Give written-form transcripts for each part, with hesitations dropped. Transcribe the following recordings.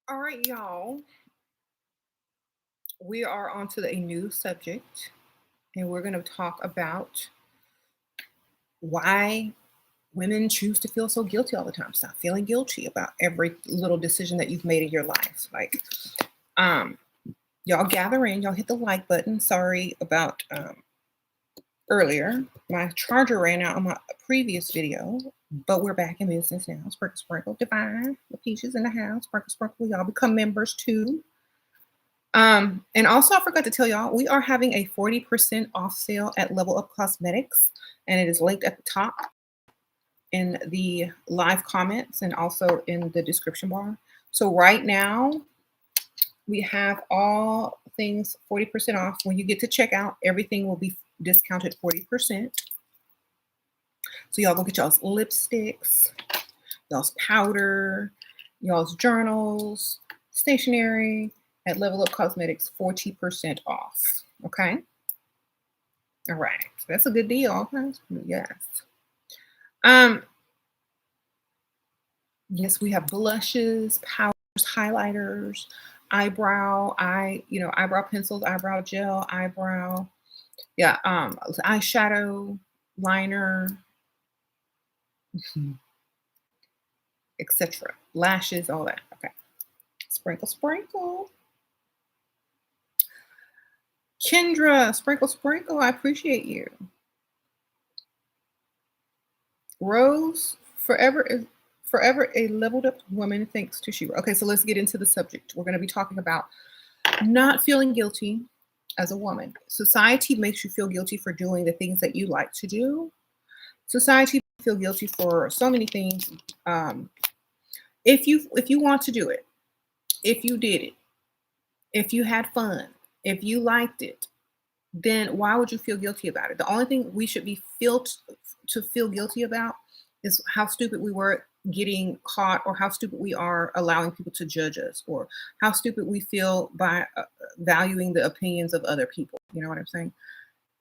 All right, y'all. We are on to a new subject, and we're going to talk about why women choose to feel so guilty all the time. Stop feeling guilty about every little decision that you've made in your life. Um, y'all gather in, y'all hit the like button. Sorry about earlier. My charger ran out on my previous video, but we're back in business now. Sprinkle, sprinkle, divine. The peaches in the house. Sprinkle, sprinkle. Y'all become members too. And also I forgot to tell y'all, we are having a 40% off sale at Level Up Cosmetics, and it is linked at the top in the live comments and also in the description bar. So right now we have all things 40% off. When you get to checkout, everything will be discounted 40%. So y'all go get y'all's lipsticks, y'all's powder, y'all's journals, stationery at Level Up Cosmetics, 40% off. Okay. All right. So that's a good deal. Okay? Yes. Um, yes, we have blushes, powders, highlighters, eyebrow pencils, eyebrow gel, yeah, eyeshadow, liner, etc. Lashes, all that. Okay. Sprinkle, sprinkle. Kendra, sprinkle, sprinkle. I appreciate you. Rose, forever a leveled up woman thanks to Shira. Okay, so let's get into the subject. We're going to be talking about not feeling guilty as a woman. Society makes you feel guilty for doing the things that you like to do. Society makes you feel guilty for so many things. Um, if you want to do it, if you did it, if you had fun, if you liked it, then why would you feel guilty about it? The only thing we should be feel guilty about is how stupid we were getting caught, or how stupid we are allowing people to judge us, or how stupid we feel by valuing the opinions of other people. You know what I'm saying?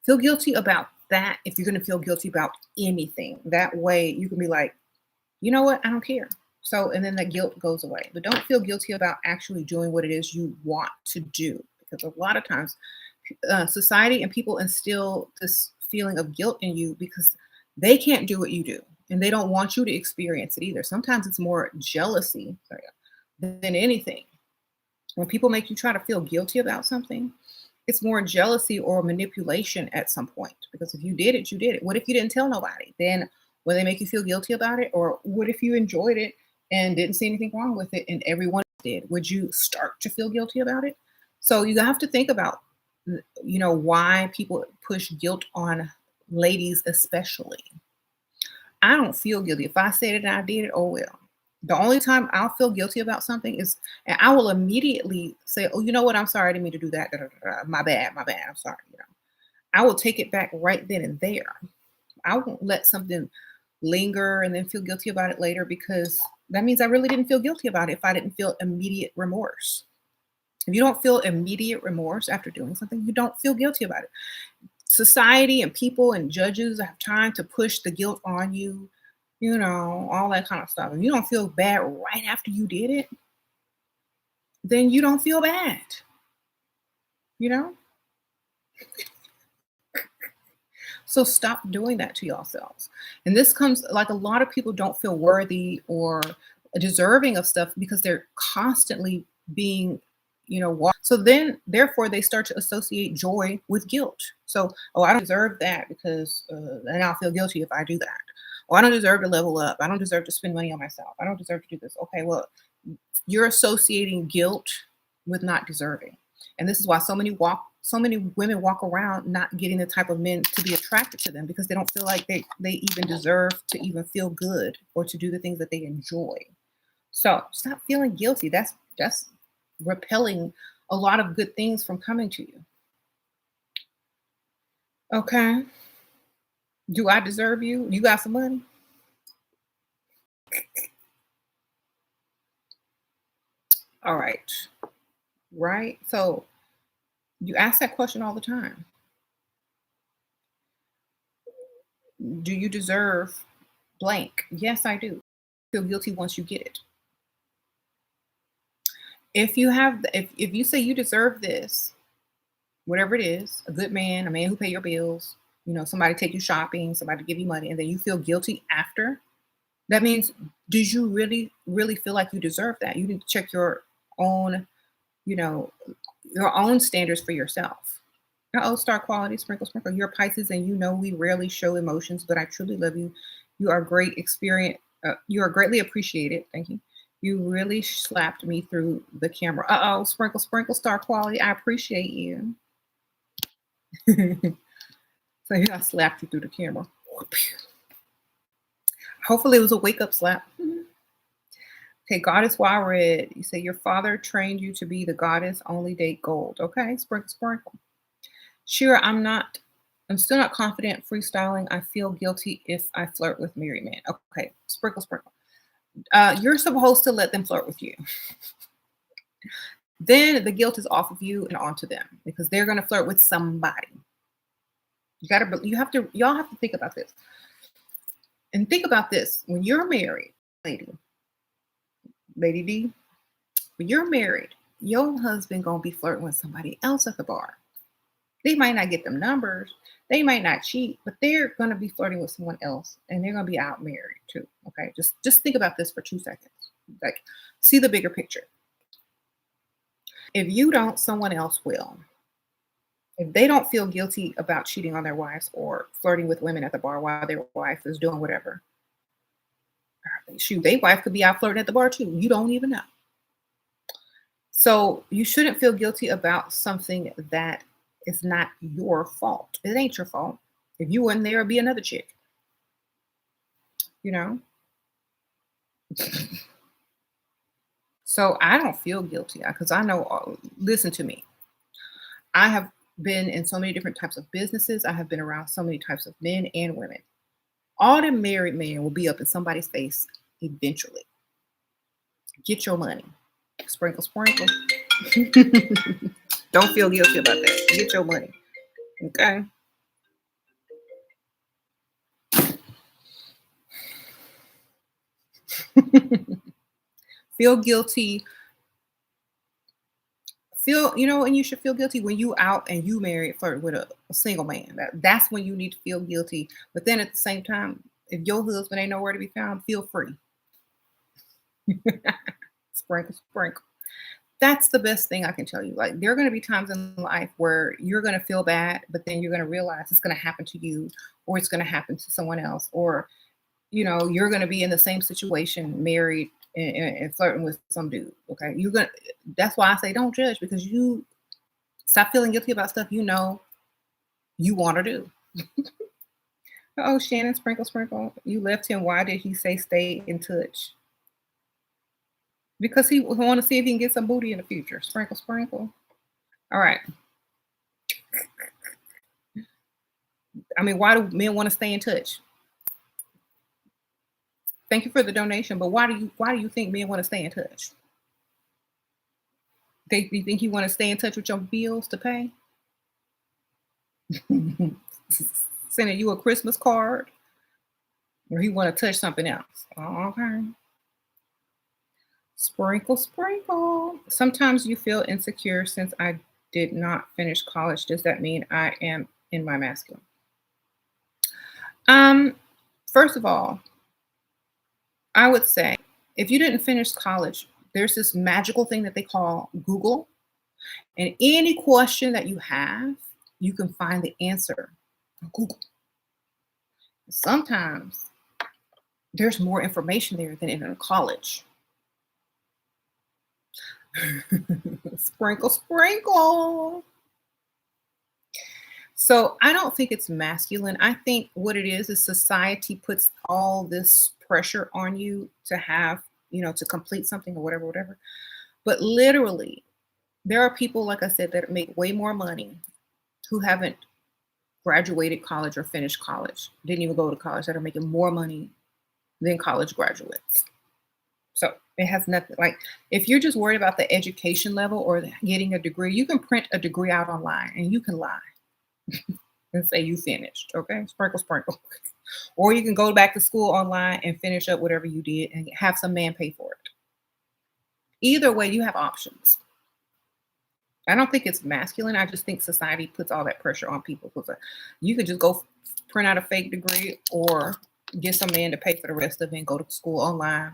Feel guilty about that if you're going to feel guilty about anything. That way you can be like, you know what? I don't care. So, and then that guilt goes away. But don't feel guilty about actually doing what it is you want to do. Because a lot of times, society and people instill this feeling of guilt in you because they can't do what you do. And they don't want you to experience it either. Sometimes it's more jealousy than anything. When people make you try to feel guilty about something, it's more jealousy or manipulation at some point. Because if you did it, you did it. What if you didn't tell nobody? Then will they make you feel guilty about it? Or what if you enjoyed it and didn't see anything wrong with it and everyone did? Would you start to feel guilty about it? So you have to think about, why people push guilt on ladies, especially. I don't feel guilty. If I said it and I did it, oh well. The only time I'll feel guilty about something is, and I will immediately say, "Oh, you know what? I'm sorry. I didn't mean to do that. Da, da, da, da. My bad. My bad. I'm sorry." I will take it back right then and there. I won't let something linger and then feel guilty about it later, because that means I really didn't feel guilty about it if I didn't feel immediate remorse. If you don't feel immediate remorse after doing something, you don't feel guilty about it. Society and people and judges have time to push the guilt on you, all that kind of stuff. If you don't feel bad right after you did it, then you don't feel bad, you know? So stop doing that to yourselves. And this comes, like, a lot of people don't feel worthy or deserving of stuff because they're constantly being, so then therefore they start to associate joy with guilt. So, oh, I don't deserve that because then I'll feel guilty if I do that. Oh, I don't deserve to level up. I don't deserve to spend money on myself. I don't deserve to do this. Okay, well, you're associating guilt with not deserving. And this is why so many women walk around not getting the type of men to be attracted to them, because they don't feel like they even deserve to even feel good or to do the things that they enjoy. So stop feeling guilty. That's repelling a lot of good things from coming to you. Okay. Do I deserve you? You got some money? All right. Right. So you ask that question all the time. Do you deserve blank? Yes, I do. Feel guilty once you get it. If you have, if you say you deserve this, whatever it is, a good man, a man who pay your bills, somebody take you shopping, somebody give you money, and then you feel guilty after, that means, did you really, really feel like you deserve that? You need to check own, you know, your own standards for yourself. Oh, star quality, sprinkle, sprinkle. You're a Pisces, and we rarely show emotions, but I truly love you. You are great experience. You are greatly appreciated. Thank you. You really slapped me through the camera. Oh, sprinkle, sprinkle, star quality. I appreciate you. So I slapped you through the camera. Hopefully, it was a wake up slap. Okay, Goddess Wild Red. You say your father trained you to be the goddess, only date gold. Okay, sprinkle, sprinkle. Sure, I'm still not confident freestyling. I feel guilty if I flirt with married men. Okay, sprinkle, sprinkle. You're supposed to let them flirt with you. Then the guilt is off of you and onto them because they're gonna flirt with somebody. Y'all have to think about this. And think about this. When you're married, Lady D, when you're married, your husband gonna be flirting with somebody else at the bar. They might not get them numbers, they might not cheat, but they're gonna be flirting with someone else and they're gonna be out married too. Okay. Just think about this for 2 seconds. Like, see the bigger picture. If you don't, someone else will. If they don't feel guilty about cheating on their wives or flirting with women at the bar while their wife is doing whatever, shoot, their wife could be out flirting at the bar too. You don't even know. So you shouldn't feel guilty about something that is not your fault. It ain't your fault. If you weren't there, it'd be another chick. You know? So I don't feel guilty because I know, listen to me. I have been in so many different types of businesses. I have been around so many types of men and women. All the married men will be up in somebody's face eventually. Get your money. Sprinkle, sprinkle. Don't feel guilty about that. Get your money. Okay. Feel guilty. And you should feel guilty when you out and you married flirt with a single man. That's when you need to feel guilty. But then at the same time, if your husband ain't nowhere to be found, feel free. Sprinkle, sprinkle. That's the best thing I can tell you. Like, there are going to be times in life where you're going to feel bad, but then you're going to realize it's going to happen to you, or it's going to happen to someone else, or you're going to be in the same situation, married and flirting with some dude. Okay, that's why I say don't judge, because you stop feeling guilty about stuff you want to do. Oh, Shannon, sprinkle, sprinkle. You left him. Why did he say stay in touch? Because he want to see if he can get some booty in the future. Sprinkle, sprinkle. All right. I mean, why do men want to stay in touch? Thank you for the donation, but why do you think men want to stay in touch? You think you want to stay in touch with your bills to pay? Sending you a Christmas card, or he want to touch something else? Oh, okay. Sprinkle, sprinkle. Sometimes you feel insecure since I did not finish college. Does that mean I am in my masculine? First of all, I would say if you didn't finish college, there's this magical thing that they call Google. And any question that you have, you can find the answer on Google. Sometimes there's more information there than in a college. Sprinkle, sprinkle. So I don't think it's masculine. I think what it is society puts all this pressure on you to have, to complete something or whatever. But literally, there are people, like I said, that make way more money who haven't graduated college or finished college, didn't even go to college, that are making more money than college graduates. So it has nothing, like, if you're just worried about the education level or getting a degree, you can print a degree out online and you can lie and say you finished. Okay, sprinkle, sprinkle. Or you can go back to school online and finish up whatever you did and have some man pay for it. Either way, you have options. I don't think it's masculine. I just think society puts all that pressure on people. Because you could just go print out a fake degree or get some man to pay for the rest of it and go to school online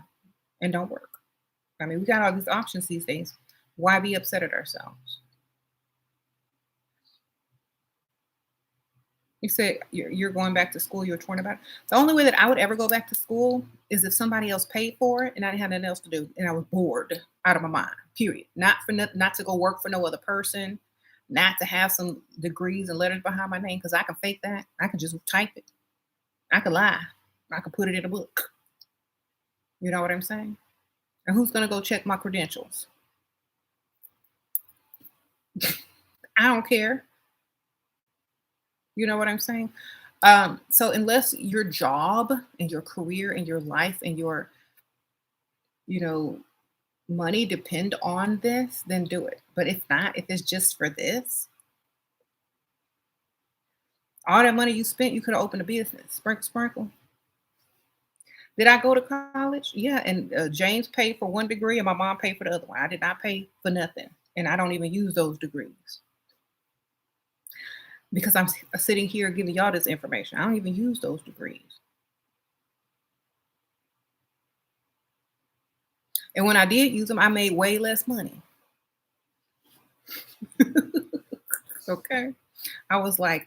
and don't work. I mean, we got all these options these days. Why be upset at ourselves? You said you're going back to school. You're torn about it. The only way that I would ever go back to school is if somebody else paid for it and I didn't have nothing else to do and I was bored out of my mind. Period. Not for not to go work for no other person, not to have some degrees and letters behind my name because I can fake that. I can just type it. I can lie. I can put it in a book. You know what I'm saying? And who's gonna go check my credentials? I don't care. You know what I'm saying? So unless your job and your career and your life and your, you know, money depend on this, then do it. But if not, if it's just for this, all that money you spent, you could have opened a business. Sprinkle, sprinkle. Did I go to college? Yeah, and James paid for one degree, and my mom paid for the other one. I did not pay for nothing, and I don't even use those degrees because I'm sitting here giving y'all this information. I don't even use those degrees. And when I did use them, I made way less money. Okay. I was like,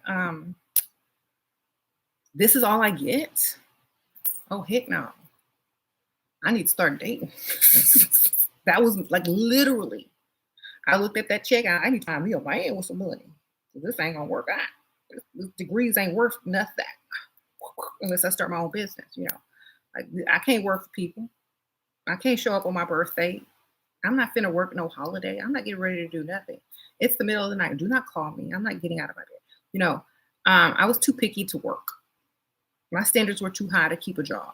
this is all I get? Oh, heck no. I need to start dating. That was like literally. I looked at that check. I need to find me a man with some money. This ain't gonna work out. This degrees ain't worth nothing unless I start my own business. You know, I can't work for people. I can't show up on my birthday. I'm not finna work no holiday. I'm not getting ready to do nothing. It's the middle of the night. Do not call me. I'm not getting out of my bed. You know, I was too picky to work. My standards were too high to keep a job.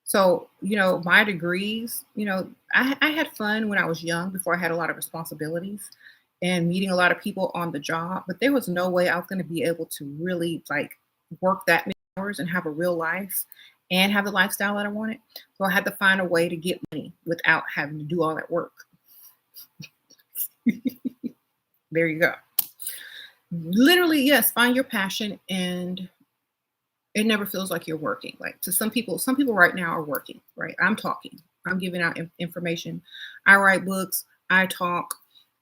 So, you know, my degrees, you know, I had fun when I was young before I had a lot of responsibilities and meeting a lot of people on the job, but there was no way I was going to be able to really like work that many hours and have a real life and have the lifestyle that I wanted. So I had to find a way to get money without having to do all that work. There you go. Literally, yes, find your passion and it never feels like you're working. Like to some people right now are working, right? I'm talking, I'm giving out information. I write books, I talk,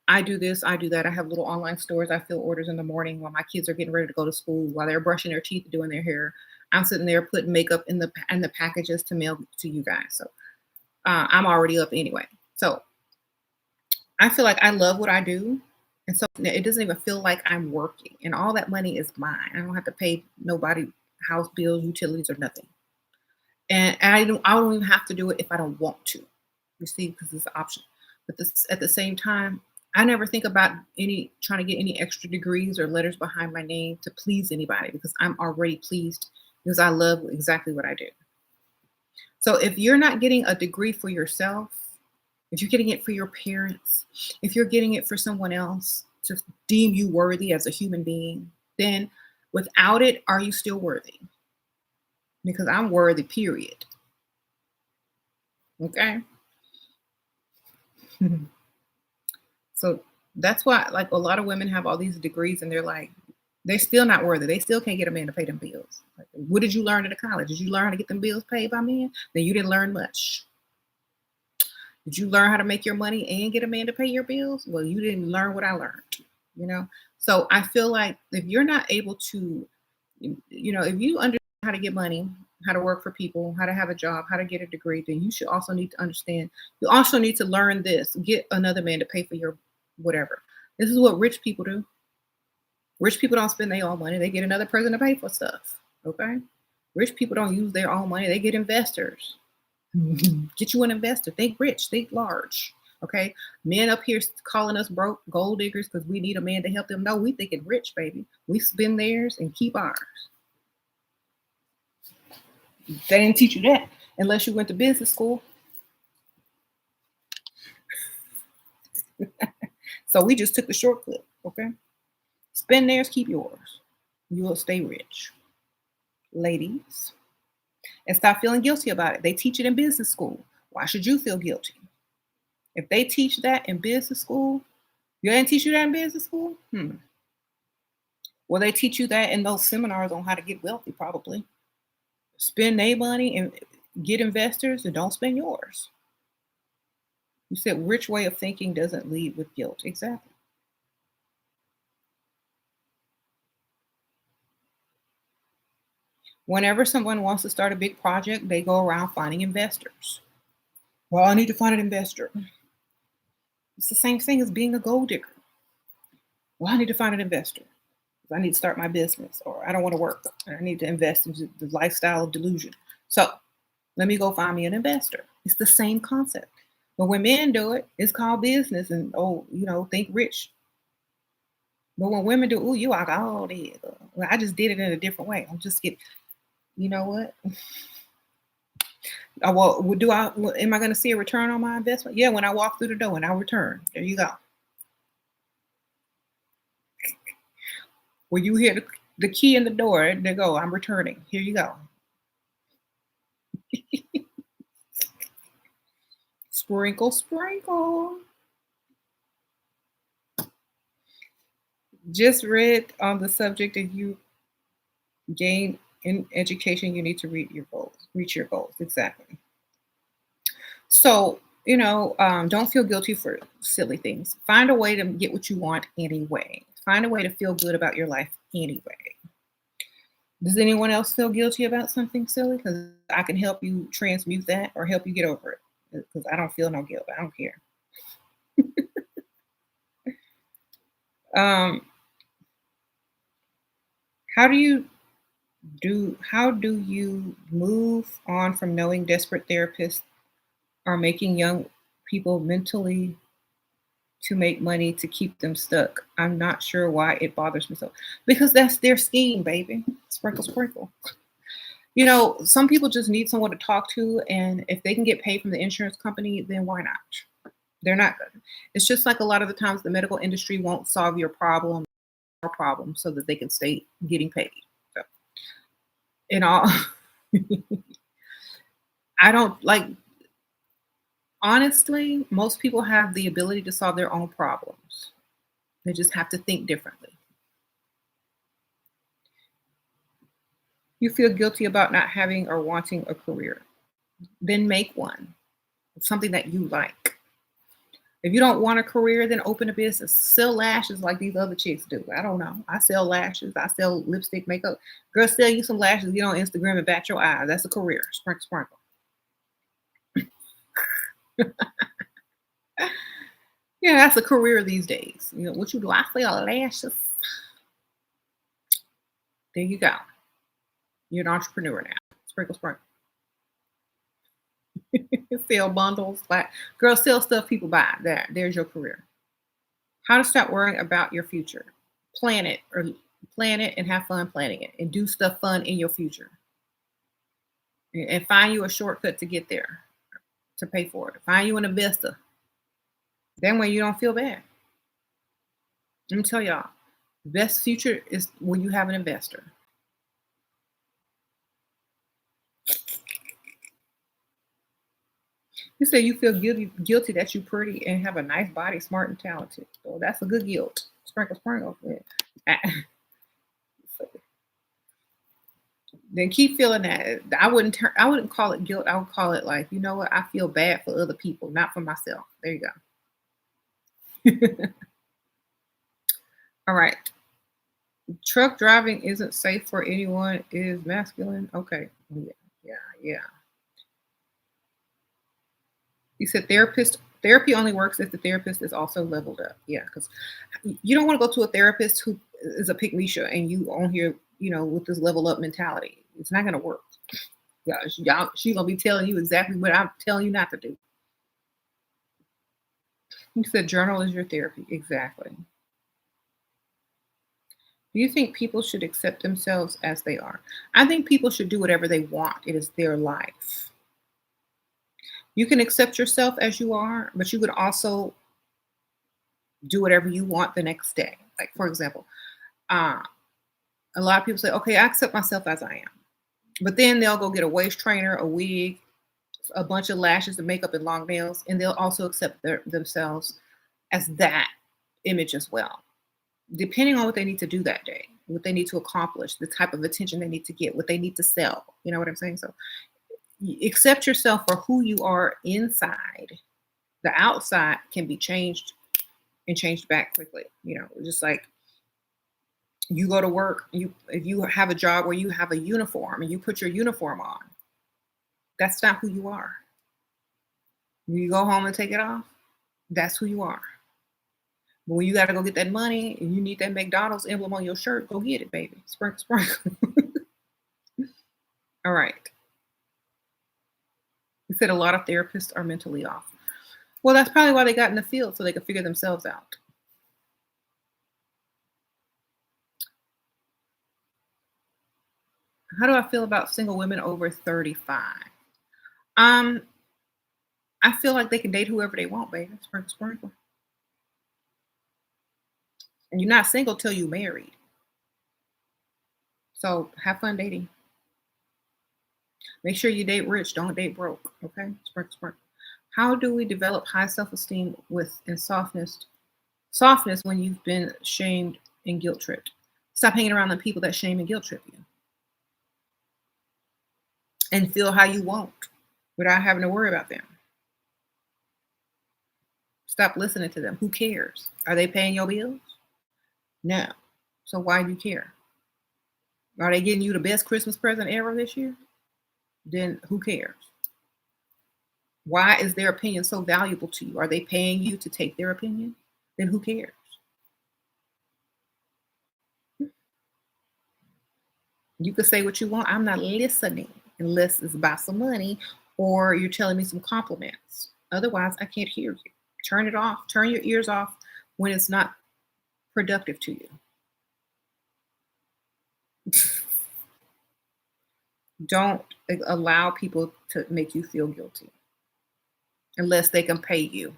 I do this, I do that. I have little online stores. I fill orders in the morning while my kids are getting ready to go to school, while they're brushing their teeth, doing their hair. I'm sitting there putting makeup in the packages to mail to you guys. So I'm already up anyway. So I feel like I love what I do. And so it doesn't even feel like I'm working. And all that money is mine. I don't have to pay nobody house bills, utilities, or nothing. And I don't even have to do it if I don't want to. You see, because it's an option. But this at the same time, I never think about trying to get any extra degrees or letters behind my name to please anybody because I'm already pleased because I love exactly what I do. So if you're not getting a degree for yourself, if you're getting it for your parents, if you're getting it for someone else to deem you worthy as a human being, then without it, are you still worthy? Because I'm worthy, period. Okay. So that's why, like, a lot of women have all these degrees and they're like, they're still not worthy. They still can't get a man to pay them bills. Like, what did you learn at the college? Did you learn how to get them bills paid by men? Then you didn't learn much. Did you learn how to make your money and get a man to pay your bills? Well, you didn't learn what I learned, you know? So I feel like if you're not able to, you know, if you understand how to get money, how to work for people, how to have a job, how to get a degree, then you should also need to understand, you also need to learn this, get another man to pay for your whatever. This is what rich people do. Rich people don't spend their own money. They get another person to pay for stuff, okay? Rich people don't use their own money. They get investors. Get you an investor. Think rich, think large. Okay. Men up here calling us broke gold diggers because we need a man to help them. No, we thinking rich, baby. We spend theirs and keep ours. They didn't teach you that unless you went to business school. So we just took the shortcut. Okay. Spend theirs, keep yours. You will stay rich. Ladies. And stop feeling guilty about it. They teach it in business school. Why should you feel guilty? If they teach that in business school, you didn't teach you that in business school? Well, they teach you that in those seminars on how to get wealthy, probably. Spend their money and get investors and don't spend yours. You said rich way of thinking doesn't lead with guilt. Exactly. Whenever someone wants to start a big project, they go around finding investors. Well, I need to find an investor. It's the same thing as being a gold digger. Well, I need to find an investor. I need to start my business, or I don't want to work. I need to invest in the lifestyle of delusion. So let me go find me an investor. It's the same concept. But when men do it, it's called business and think rich. But when women do, oh, you like, oh, well, I just did it in a different way. I'm just getting, you know what? Well, am I going to see a return on my investment? Yeah, when I walk through the door and I return. There you go. When you hear the key in the door, they go, I'm returning. Here you go. Sprinkle, sprinkle. Just read on the subject. If you gain in education, you need to reach your goals. Exactly. So, don't feel guilty for silly things. Find a way to get what you want anyway. Find a way to feel good about your life anyway. Does anyone else feel guilty about something silly? Because I can help you transmute that or help you get over it. Because I don't feel no guilt. I don't care. Um, how do you move on from knowing desperate therapists are making young people mentally to make money to keep them stuck? I'm not sure why it bothers me so. Because that's their scheme, baby. Sprinkle, sprinkle. Some people just need someone to talk to, and if they can get paid from the insurance company, then why not? They're not good. It's just like a lot of the times the medical industry won't solve your problem or problem so that they can stay getting paid. So, in all, I don't like, honestly, most people have the ability to solve their own problems. They just have to think differently. You feel guilty about not having or wanting a career, then make one. Something that you like. If you don't want a career, then open a business. Sell lashes like these other chicks do. I don't know. I sell lashes. I sell lipstick, makeup. Girl, sell you some lashes. Get on Instagram and bat your eyes. That's a career. Sprinkle, sprinkle. Yeah, that's a career these days. What you do? I sell lashes. There you go. You're an entrepreneur now. Sprinkle, sprinkle. Sell bundles. Girl, sell stuff people buy. There's your career. How to stop worrying about your future. Plan it and have fun planning it and do stuff fun in your future. And find you a shortcut to get there, to pay for it. Find you an investor. That way you don't feel bad. Let me tell y'all, the best future is when you have an investor. You say you feel guilty that you're pretty and have a nice body, smart and talented. So that's a good guilt. Sprinkle, sprinkle. Yeah. Then keep feeling that. I wouldn't call it guilt. I would call it like, you know what? I feel bad for other people, not for myself. There you go. All right. Truck driving isn't safe for anyone is masculine. Okay. Yeah. You said therapy only works if the therapist is also leveled up. Yeah, because you don't want to go to a therapist who is a pick Misha and you on here, with this level up mentality. It's not gonna work. Yeah, she gonna be telling you exactly what I'm telling you not to do. You said journal is your therapy. Exactly. Do you think people should accept themselves as they are? I think people should do whatever they want. It is their life. You can accept yourself as you are, but you could also do whatever you want the next day. Like, for example, uh, a lot of people say, okay, I accept myself as I am. But then they'll go get a waist trainer, a wig, a bunch of lashes and makeup and long nails, and they'll also accept themselves as that image as well, depending on what they need to do that day, what they need to accomplish, the type of attention they need to get, what they need to sell. You know what I'm saying? So accept yourself for who you are inside. The outside can be changed and changed back quickly. Just like you go to work, if you have a job where you have a uniform and you put your uniform on, that's not who you are. You go home and take it off, that's who you are. But when you got to go get that money and you need that McDonald's emblem on your shirt, go get it, baby. Sprinkle, sprinkle. All right. You said a lot of therapists are mentally off. Well, that's probably why they got in the field, so they could figure themselves out. How do I feel about single women over 35? Um, I feel like they can date whoever they want, baby. Sprinkle, sprinkle. And you're not single till you married. So have fun dating. Make sure you date rich, don't date broke. Okay? Sprinkle, sprinkle. How do we develop high self-esteem and softness when you've been shamed and guilt tripped? Stop hanging around the people that shame and guilt trip you. And feel how you want without having to worry about them. Stop listening to them. Who cares? Are they paying your bills? No. So why do you care? Are they getting you the best Christmas present ever this year? Then who cares? Why is their opinion so valuable to you? Are they paying you to take their opinion? Then who cares? You could say what you want. I'm not listening unless it's about some money or you're telling me some compliments. Otherwise, I can't hear you. Turn it off. Turn your ears off when it's not productive to you. Don't allow people to make you feel guilty unless they can pay you.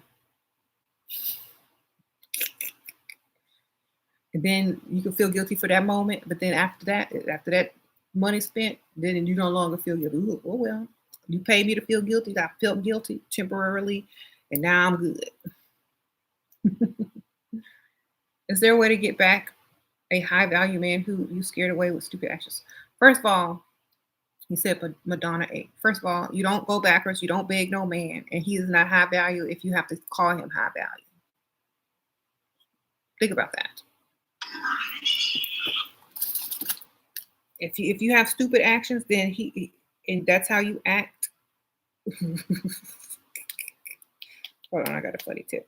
And then you can feel guilty for that moment, but then after that money spent, then you no longer feel guilty. Ooh, oh well, you paid me to feel guilty. I felt guilty temporarily, and now I'm good. Is there a way to get back a high value man who you scared away with stupid actions? First of all, he said Madonna 8. First of all, you don't go backwards. You don't beg no man, and he is not high value if you have to call him high value. Think about that. If you have stupid actions, then and that's how you act. Hold on, I got a funny tip.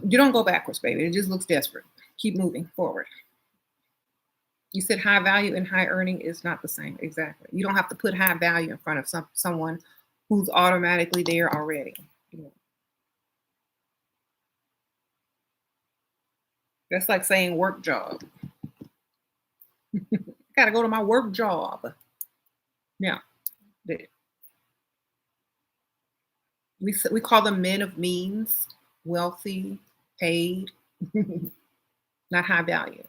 You don't go backwards, baby. It just looks desperate. Keep moving forward. You said high value and high earning is not the same. Exactly. You don't have to put high value in front of someone who's automatically there already. That's like saying work job. Got to go to my work job. Now, we call them men of means, wealthy, paid, not high value.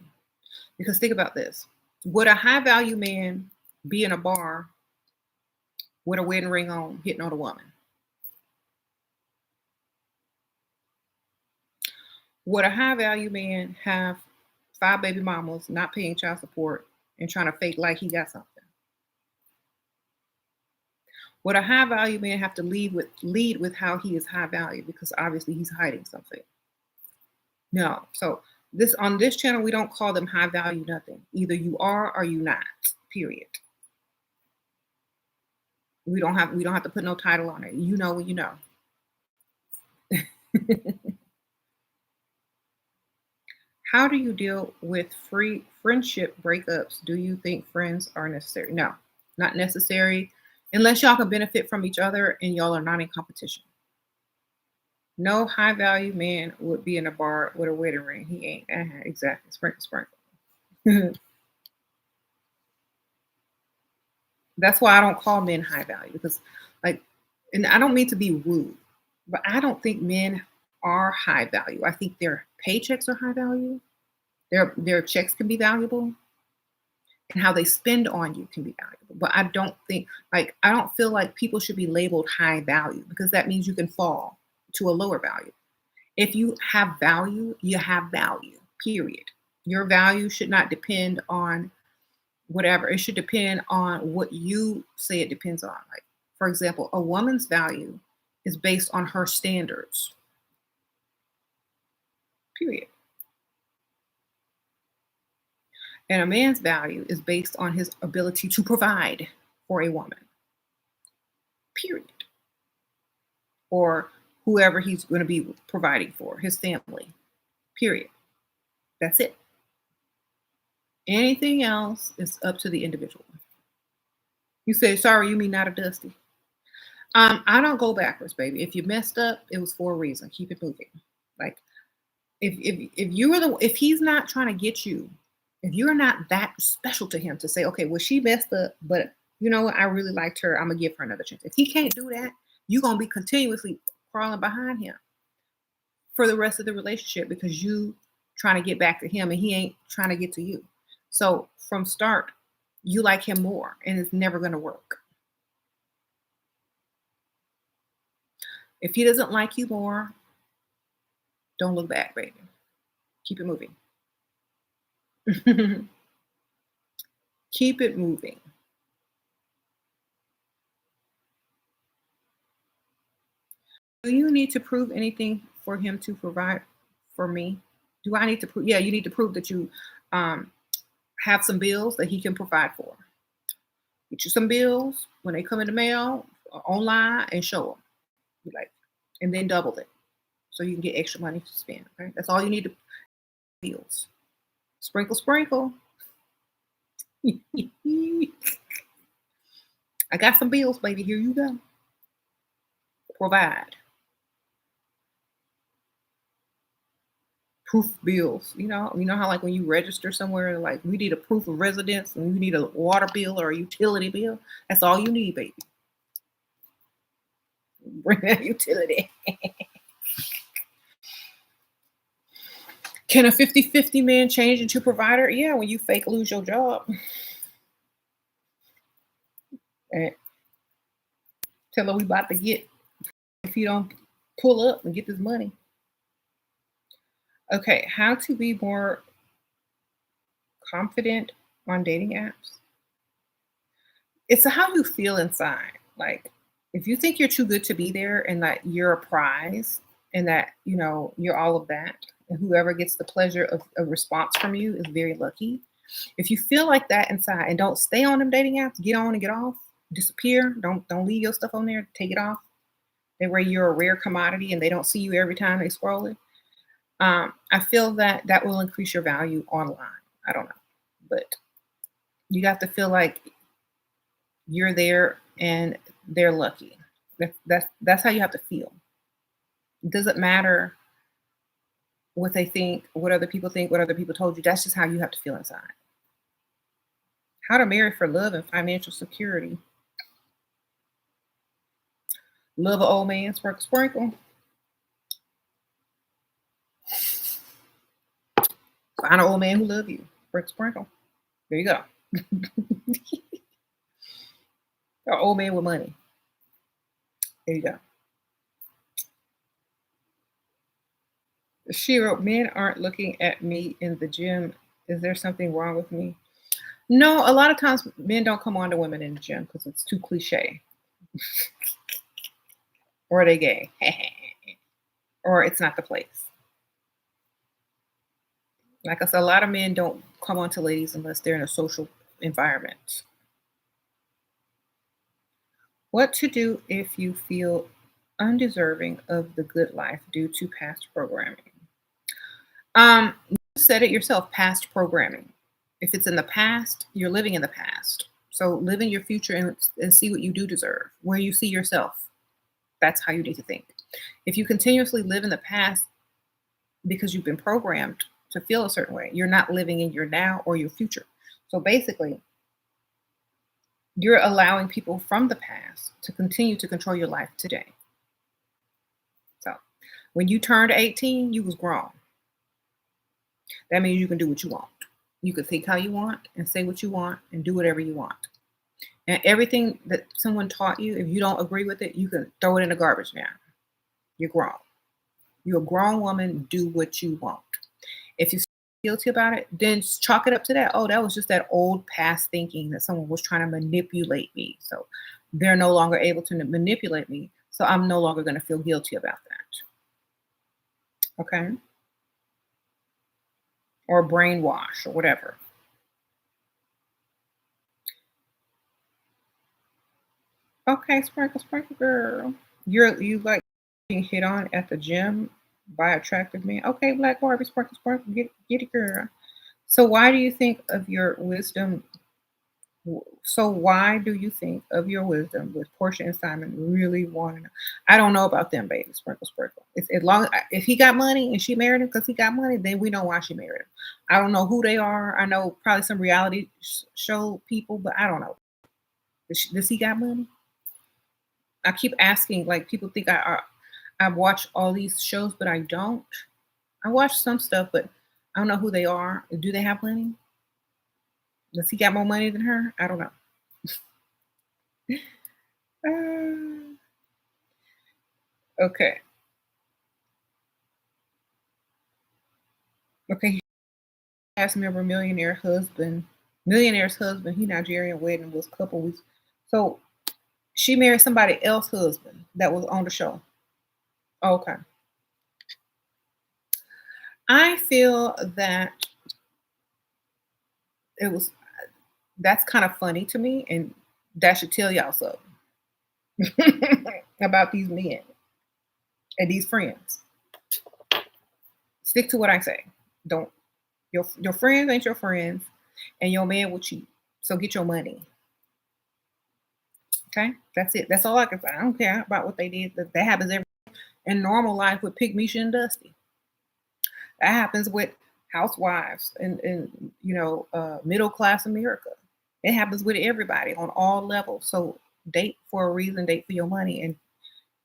Because think about this. Would a high value man be in a bar with a wedding ring on, hitting on a woman? Would a high value man have 5 baby mamas, not paying child support, and trying to fake like he got something? Would a high value man have to lead with how he is high value? Because obviously he's hiding something. No. So on this channel, we don't call them high value nothing. Either you are or you not. Period. We don't have to put no title on it. You know what you know. How do you deal with friendship breakups? Do you think friends are necessary? No, not necessary unless y'all can benefit from each other and y'all are not in competition. No high value man would be in a bar with a wedding ring. He ain't. Exactly. Sprinkle. That's why I don't call men high value because, and I don't mean to be rude, but I don't think men are high value. I think their paychecks are high value. Their checks can be valuable, and how they spend on you can be valuable. But I don't feel like people should be labeled high value, because that means you can fall to a lower value. If you have value, you have value, period. Your value should not depend on whatever. It should depend on what you say it depends on. Like, for example, a woman's value is based on her standards, period. And a man's value is based on his ability to provide for a woman, period. Or whoever he's going to be providing for, his family, period. That's it. Anything else is up to the individual. You say, sorry, you mean not a Dusty? I don't go backwards, baby. If you messed up, it was for a reason. Keep it moving. Like, if he's not trying to get you, if you're not that special to him to say, okay, well, she messed up, but you know what, I really liked her, I'm gonna give her another chance. If he can't do that, you're gonna be continuously crawling behind him for the rest of the relationship, because you trying to get back to him and he ain't trying to get to you. So from start, you like him more, and it's never gonna work. If he doesn't like you more, don't look back, baby. Keep it moving. Keep it moving. Do you need to prove anything for him to provide for me? Do I need to prove? Yeah, you need to prove that you um, have some bills that he can provide for. Get you some bills when they come in the mail or online, and show them. Be like, and then double it so you can get extra money to spend. Okay, that's all you need to bills. Sprinkle, sprinkle. I got some bills, baby. Here you go. Provide. Proof bills. You know how, like, when you register somewhere, like, we need a proof of residence and you need a water bill or a utility bill. That's all you need, baby. Bring that utility. Can a 50-50 man change into provider? Yeah, when you fake lose your job. And tell her we about to get, if you don't pull up and get this money. Okay, how to be more confident on dating apps. It's how you feel inside. Like, if you think you're too good to be there and that you're a prize and that, you're all of that, and whoever gets the pleasure of a response from you is very lucky. If you feel like that inside, and don't stay on them dating apps, get on and get off, disappear. Don't leave your stuff on there, take it off. That way you're a rare commodity and they don't see you every time they scroll it. I feel that that will increase your value online. I don't know, but you got to feel like you're there and they're lucky. That's how you have to feel. It doesn't matter what they think, what other people think, what other people told you. That's just how you have to feel inside. How to marry for love and financial security. Love an old man, sprinkle, sprinkle. Find an old man who love you, sprinkle, sprinkle. There you go. An old man with money. There you go. She wrote, men aren't looking at me in the gym. Is there something wrong with me? No, a lot of times men don't come on to women in the gym because it's too cliche. Or they gay. Or it's not the place. Like I said, a lot of men don't come on to ladies unless they're in a social environment. What to do if you feel undeserving of the good life due to past programming? You said it yourself, past programming. If it's in the past, you're living in the past. So live in your future and see what you do deserve, where you see yourself. That's how you need to think. If you continuously live in the past because you've been programmed to feel a certain way, you're not living in your now or your future. So basically, you're allowing people from the past to continue to control your life today. So when you turned 18, you was grown. That means you can do what you want. You could think how you want and say what you want and do whatever you want. And everything that someone taught you, if you don't agree with it, you can throw it in the garbage now. You're grown. You're a grown woman. Do what you want. If you feel guilty about it, then chalk it up to that. Oh, that was just that old past thinking that someone was trying to manipulate me. So they're no longer able to manipulate me. So I'm no longer going to feel guilty about that. Okay. Or brainwash or whatever. Okay, sprinkle, sprinkle, girl. You like being hit on at the gym by attractive men. Okay, Black Barbie, sprinkle, sprinkle, get it, girl. So why do you think of your wisdom? So why do you think of your wisdom with Portia and Simon really want to know? I don't know about them, baby. Sprinkle, sprinkle. It's, as long if he got money and she married him because he got money, then we know why she married him. I don't know who they are. I know probably some reality show people, but I don't know. Does he got money? I keep asking, like people think I watch all these shows, but I don't. I watch some stuff, but I don't know who they are. Do they have money? Does he got more money than her? I don't know. Uh, okay. Okay. He asked me over millionaire husband. Millionaire's husband, he Nigerian wedding was a couple weeks. So she married somebody else's husband that was on the show. Okay. I feel that it was that's kind of funny to me, and that should tell y'all something about these men and these friends. Stick to what I say. Don't your friends ain't your friends, and your man will cheat. So get your money. Okay, that's it. That's all I can say. I don't care about what they did. That happens every in normal life with Pygmy and Dusty. That happens with housewives and middle class America. It happens with everybody on all levels. So date for a reason, date for your money. And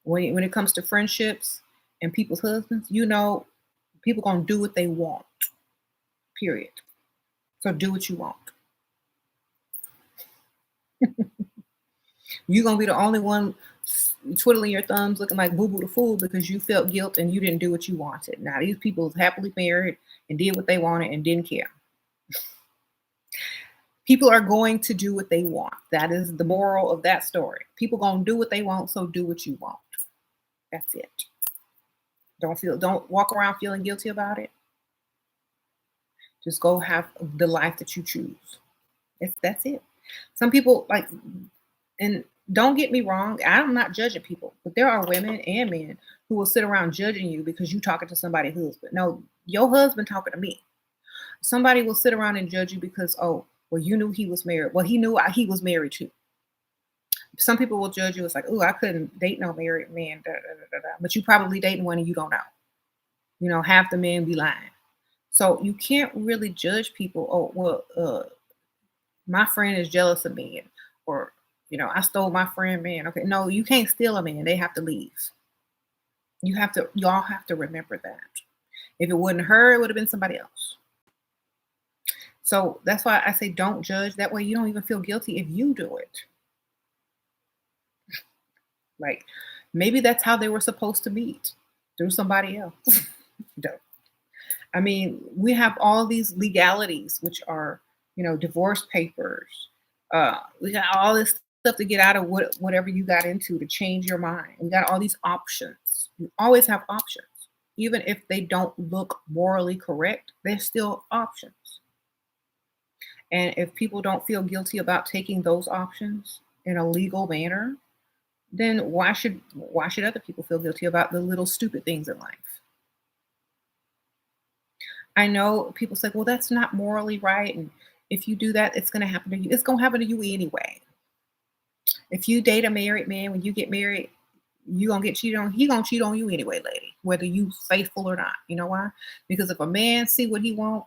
when it comes to friendships and people's husbands, people gonna do what they want. Period. So do what you want. You're gonna be the only one twiddling your thumbs, looking like Boo Boo the Fool because you felt guilt and you didn't do what you wanted. Now these people is happily married and did what they wanted and didn't care. People are going to do what they want. That is the moral of that story. People gonna do what they want, so do what you want. That's it. Don't walk around feeling guilty about it. Just go have the life that you choose. That's it. Some people like, and don't get me wrong, I'm not judging people, but there are women and men who will sit around judging you because you talking to somebody's husband. No, your husband talking to me. Somebody will sit around and judge you because, oh, well, you knew he was married. Well, he knew he was married too. Some people will judge you. It's like, oh, I couldn't date no married man. Da, da, da, da, da. But you probably dating one and you don't know. Half the men be lying. So you can't really judge people. Oh, well, my friend is jealous of me, or I stole my friend man. Okay, no, you can't steal a man. They have to leave. Y'all have to remember that. If it wasn't her, it would have been somebody else. So that's why I say don't judge. That way you don't even feel guilty if you do it. Like maybe that's how they were supposed to meet, through somebody else. Don't. I mean, we have all these legalities, which are, divorce papers. We got all this stuff to get out of whatever you got into to change your mind. We got all these options. You always have options. Even if they don't look morally correct, they're still options. And if people don't feel guilty about taking those options in a legal manner, then why should other people feel guilty about the little stupid things in life? I know people say, well, that's not morally right. And if you do that, it's going to happen to you. It's going to happen to you anyway. If you date a married man, when you get married, you going to get cheated on. He going to cheat on you anyway, lady, whether you faithful or not. You know why? Because if a man see what he wants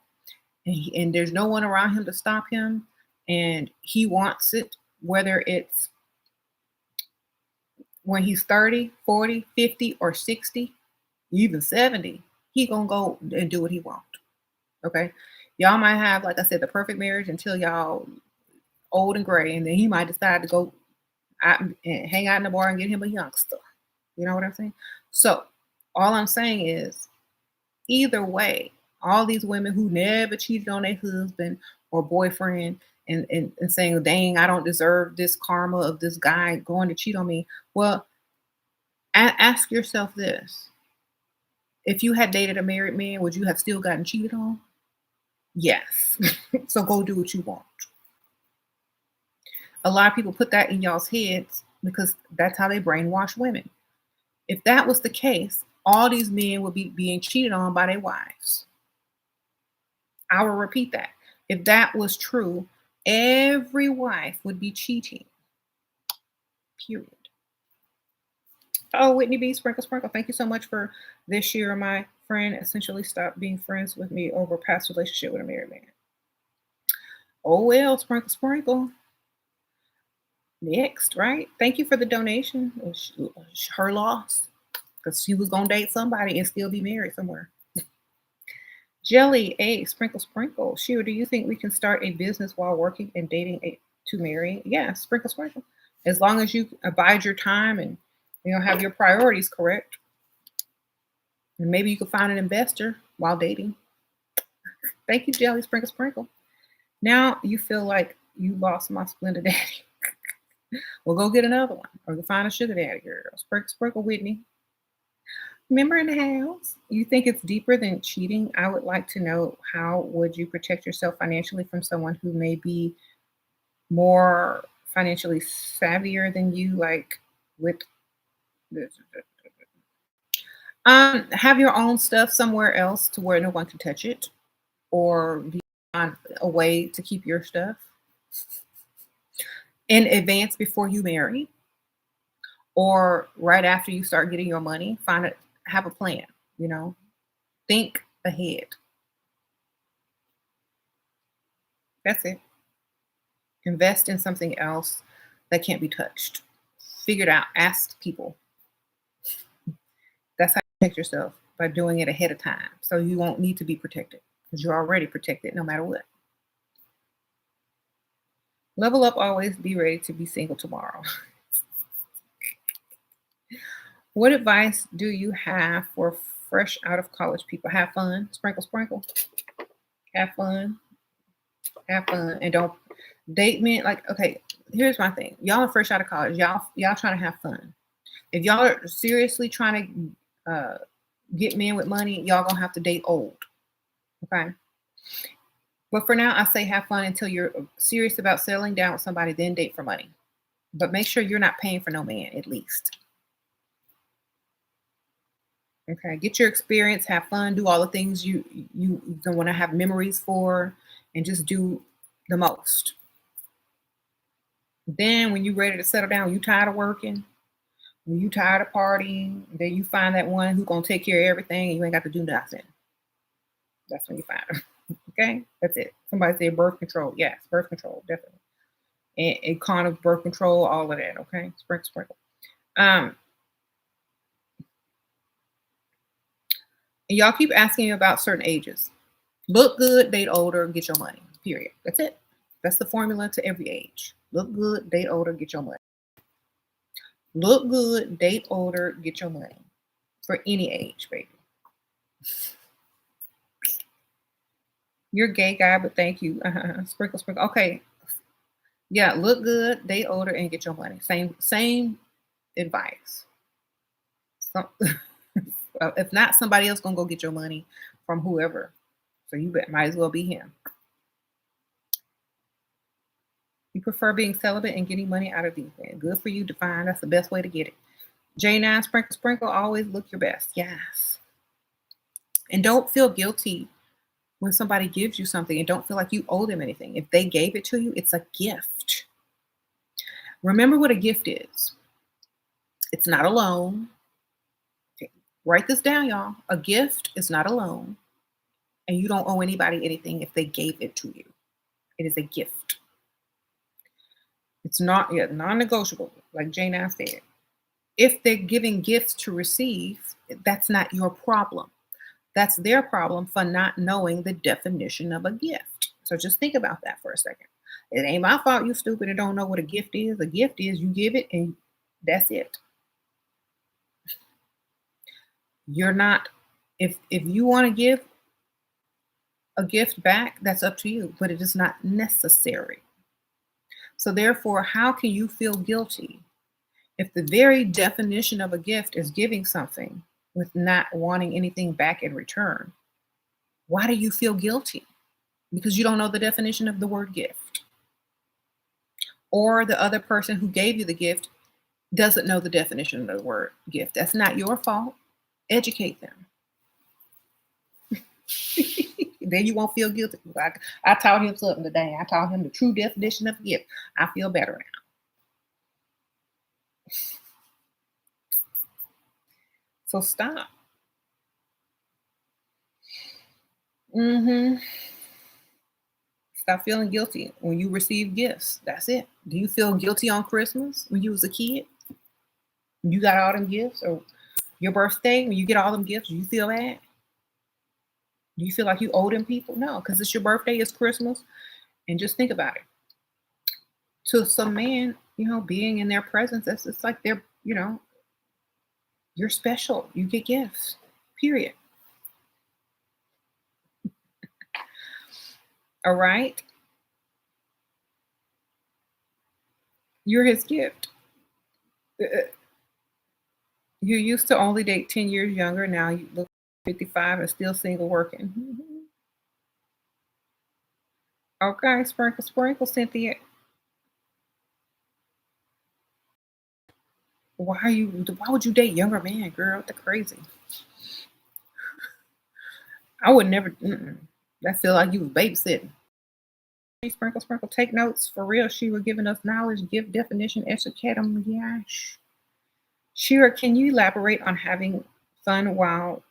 and there's no one around him to stop him and he wants it, whether it's when he's 30, 40, 50, or 60, even 70, he going to go and do what he wants. Okay. Y'all might have, like I said, the perfect marriage until y'all old and gray, and then he might decide to go out and hang out in the bar and get him a youngster. You know what I'm saying? So all I'm saying is, either way, all these women who never cheated on their husband or boyfriend and saying, dang, I don't deserve this karma of this guy going to cheat on me. Well, ask yourself this. If you had dated a married man, would you have still gotten cheated on? Yes. So go do what you want. A lot of people put that in y'all's heads because that's how they brainwash women. If that was the case, all these men would be being cheated on by their wives. I will repeat that. If that was true, every wife would be cheating. Period. Oh, Whitney B, Sprinkle Sprinkle, thank you so much for this year. My friend essentially stopped being friends with me over past relationship with a married man. Oh well, Sprinkle Sprinkle. Next, right? Thank you for the donation. Her loss, because she was gonna date somebody and still be married somewhere. Jelly, a Sprinkle Sprinkle. Sheila, do you think we can start a business while working and dating to marry? Yeah, Sprinkle Sprinkle. As long as you abide your time and have your priorities correct. And maybe you could find an investor while dating. Thank you, Jelly, Sprinkle Sprinkle. Now you feel like you lost my splendid daddy. Well, go get another one, or go find a sugar daddy girl. Sprinkle Sprinkle, Whitney. Member in the house. You think it's deeper than cheating? I would like to know, how would you protect yourself financially from someone who may be more financially savvier than you, like with this? Have your own stuff somewhere else to where no one can touch it, or be on a way to keep your stuff in advance before you marry, or right after you start getting your money. Have a plan. Think ahead. That's it. Invest in something else that can't be touched. Figure it out. Ask people. That's how you protect yourself, by doing it ahead of time. So you won't need to be protected because you're already protected no matter what. Level up always, be ready to be single tomorrow. What advice do you have for fresh out of college people? Have fun. Sprinkle, sprinkle. Have fun. Have fun. And don't date men. Like, okay, here's my thing. Y'all are fresh out of college. Y'all trying to have fun. If y'all are seriously trying to get men with money, y'all gonna have to date old. Okay. But for now, I say have fun until you're serious about settling down with somebody, then date for money. But make sure you're not paying for no man, at least. Okay. Get your experience, have fun, do all the things you don't want to have memories for, and just do the most. Then when you're ready to settle down, you tired of working, when you tired of partying, then you find that one who's gonna take care of everything and you ain't got to do nothing. That's when you find them. Okay, that's it. Somebody said birth control. Yes, birth control, definitely. And kind of birth control, all of that. Okay, sprinkle, sprinkle. And y'all keep asking me about certain ages. Look good, date older, get your money. Period. That's it. That's the formula to every age. Look good, date older, get your money. Look good, date older, get your money. For any age, baby. You're a gay guy, but thank you. Sprinkle, sprinkle. Okay. Yeah, look good, date older, and get your money. Same advice. If not, somebody else gonna go get your money from whoever. So you might as well be him. You prefer being celibate and getting money out of these men. Good for you, Define. That's the best way to get it. J9, sprinkle, sprinkle. Always look your best. Yes. And don't feel guilty when somebody gives you something, and don't feel like you owe them anything. If they gave it to you, it's a gift. Remember what a gift is. It's not a loan. Okay. Write this down, y'all. A gift is not a loan, and you don't owe anybody anything if they gave it to you. It is a gift. It's not non-negotiable, like Jane said. If they're giving gifts to receive, that's not your problem. That's their problem for not knowing the definition of a gift. So just think about that for a second. It ain't my fault you stupid and don't know what a gift is. A gift is you give it and that's it. You're not if you want to give a gift back, that's up to you, but it is not necessary. So therefore, how can you feel guilty if the very definition of a gift is giving something with not wanting anything back in return? Why do you feel guilty? Because you don't know the definition of the word gift. Or the other person who gave you the gift doesn't know the definition of the word gift. That's not your fault. Educate them. Then you won't feel guilty. I taught him something today. I taught him the true definition of gift. I feel better now. So stop. hmm Stop feeling guilty when you receive gifts. That's it. Do you feel guilty on Christmas when you was a kid? You got all them gifts, or your birthday when you get all them gifts? Do you feel bad? Do you feel like you owe them people? No, because it's your birthday, it's Christmas, and just think about it. To some man, being in their presence, it's like you're special. You get gifts. Period. All right. You're his gift. Uh, You used to only date 10 years younger. Now you look 55 and still single working. Okay, sprinkle, sprinkle, Cynthia. Why would you date younger man, girl? That's crazy. I would never. I feel like you was babysitting. Hey, sprinkle, sprinkle. Take notes for real. She was giving us knowledge, give definition, etiquette. Gosh. Shira, can you elaborate on having fun while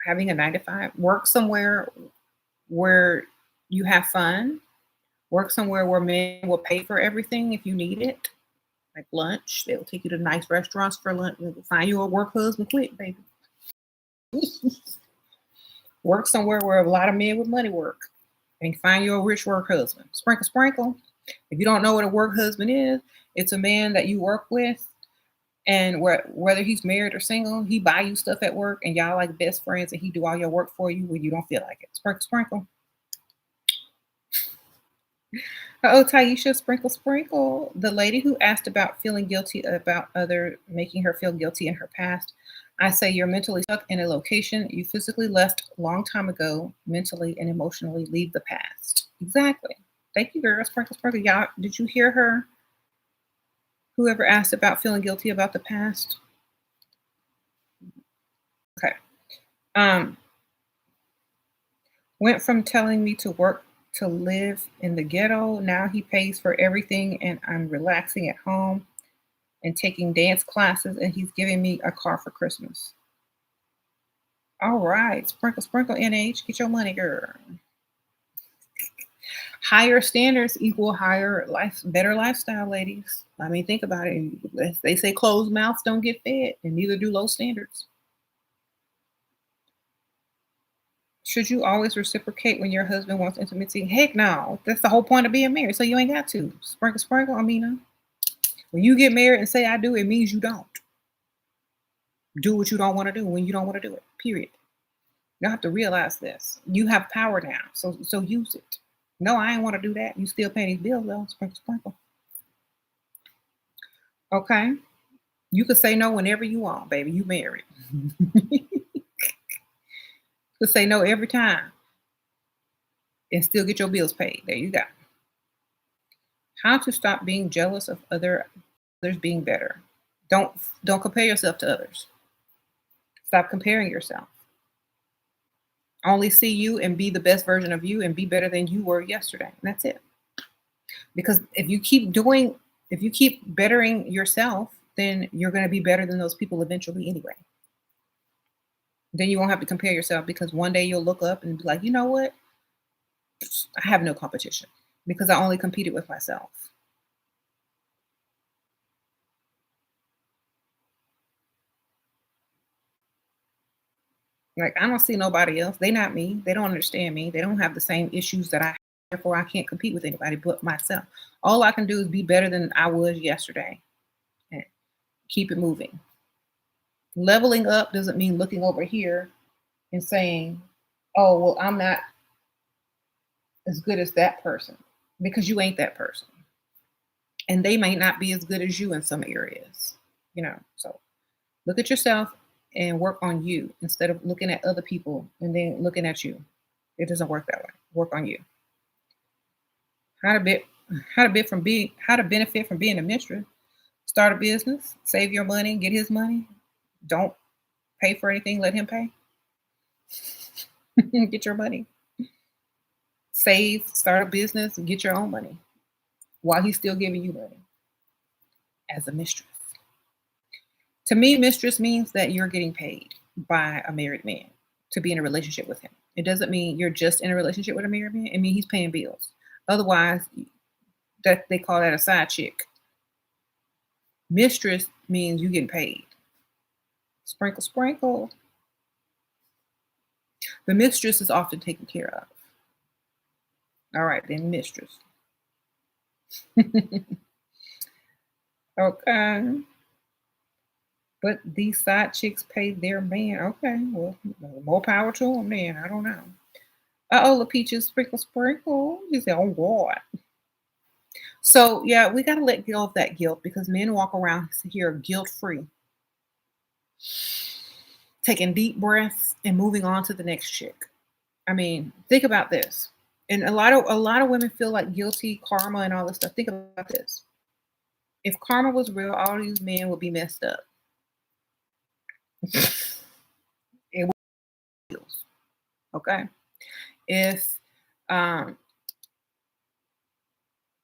having a 9 to 5? Work somewhere where you have fun. Work somewhere where men will pay for everything if you need it, like lunch. They'll take you to nice restaurants for lunch. Find you a work husband quick, baby. Work somewhere where a lot of men with money work, and find you a rich work husband. Sprinkle, sprinkle. If you don't know what a work husband is, it's a man that you work with, and whether he's married or single, he buy you stuff at work, and y'all like best friends, and he do all your work for you when you don't feel like it. Sprinkle, sprinkle. Oh, Taisha, sprinkle, sprinkle. The lady who asked about feeling guilty about other making her feel guilty in her past. I say you're mentally stuck in a location you physically left a long time ago, mentally and emotionally leave the past. Exactly. Thank you, girl. Sprinkle, sprinkle. Y'all, did you hear her? Whoever asked about feeling guilty about the past? Okay. Um, Went from telling me to work to live in the ghetto. Now he pays for everything and I'm relaxing at home and taking dance classes and he's giving me a car for Christmas. All right. Sprinkle, sprinkle, NH. Get your money, girl. Higher standards equal higher life, better lifestyle, ladies. I mean, think about it. They say closed mouths don't get fed, and neither do low standards. Should you always reciprocate when your husband wants intimacy? Heck no. That's the whole point of being married. So you ain't got to. Sprinkle, sprinkle, Amina. When you get married and say I do, it means you don't. Do what you don't want to do when you don't want to do it. Period. You have to realize this. You have power now. So use it. No, I ain't want to do that. You still paying these bills though. Sprinkle, sprinkle. Okay. You could say no whenever you want, baby. You married. You could say no every time and still get your bills paid. There you go. How to stop being jealous of others being better. Don't don't compare yourself to others. Stop comparing yourself. Only see you and be the best version of you and be better than you were yesterday. And that's it. Because if you keep bettering yourself, then you're going to be better than those people eventually anyway. Then you won't have to compare yourself because one day you'll look up and be like, you know what? I have no competition because I only competed with myself. Like, I don't see nobody else. They not me. They don't understand me. They don't have the same issues that I have. Therefore, I can't compete with anybody but myself. All I can do is be better than I was yesterday and keep it moving. Leveling up doesn't mean looking over here and saying, oh, well, I'm not as good as that person, because you ain't that person. And they may not be as good as you in some areas, So look at yourself and work on you instead of looking at other people and then looking at you. It doesn't work that way. Work on you. How to bit how to benefit from being a mistress. Start a business, save your money, get his money. Don't pay for anything, let him pay. Get your money. Save, start a business, and get your own money while he's still giving you money as a mistress. To me, mistress means that you're getting paid by a married man to be in a relationship with him. It doesn't mean you're just in a relationship with a married man. It means he's paying bills. Otherwise, that they call that a side chick. Mistress means you getting paid. Sprinkle, sprinkle. The mistress is often taken care of. All right, then mistress. Okay. But these side chicks pay their man. Okay, well, more power to them, man. I don't know. Uh-oh, La Peaches, sprinkle, sprinkle. You say, oh, God. So, yeah, we got to let go of that guilt, because men walk around here guilt-free, taking deep breaths and moving on to the next chick. I mean, think about this. And a lot of women feel like guilty, karma, and all this stuff. Think about this. If karma was real, all these men would be messed up. It would, okay? If um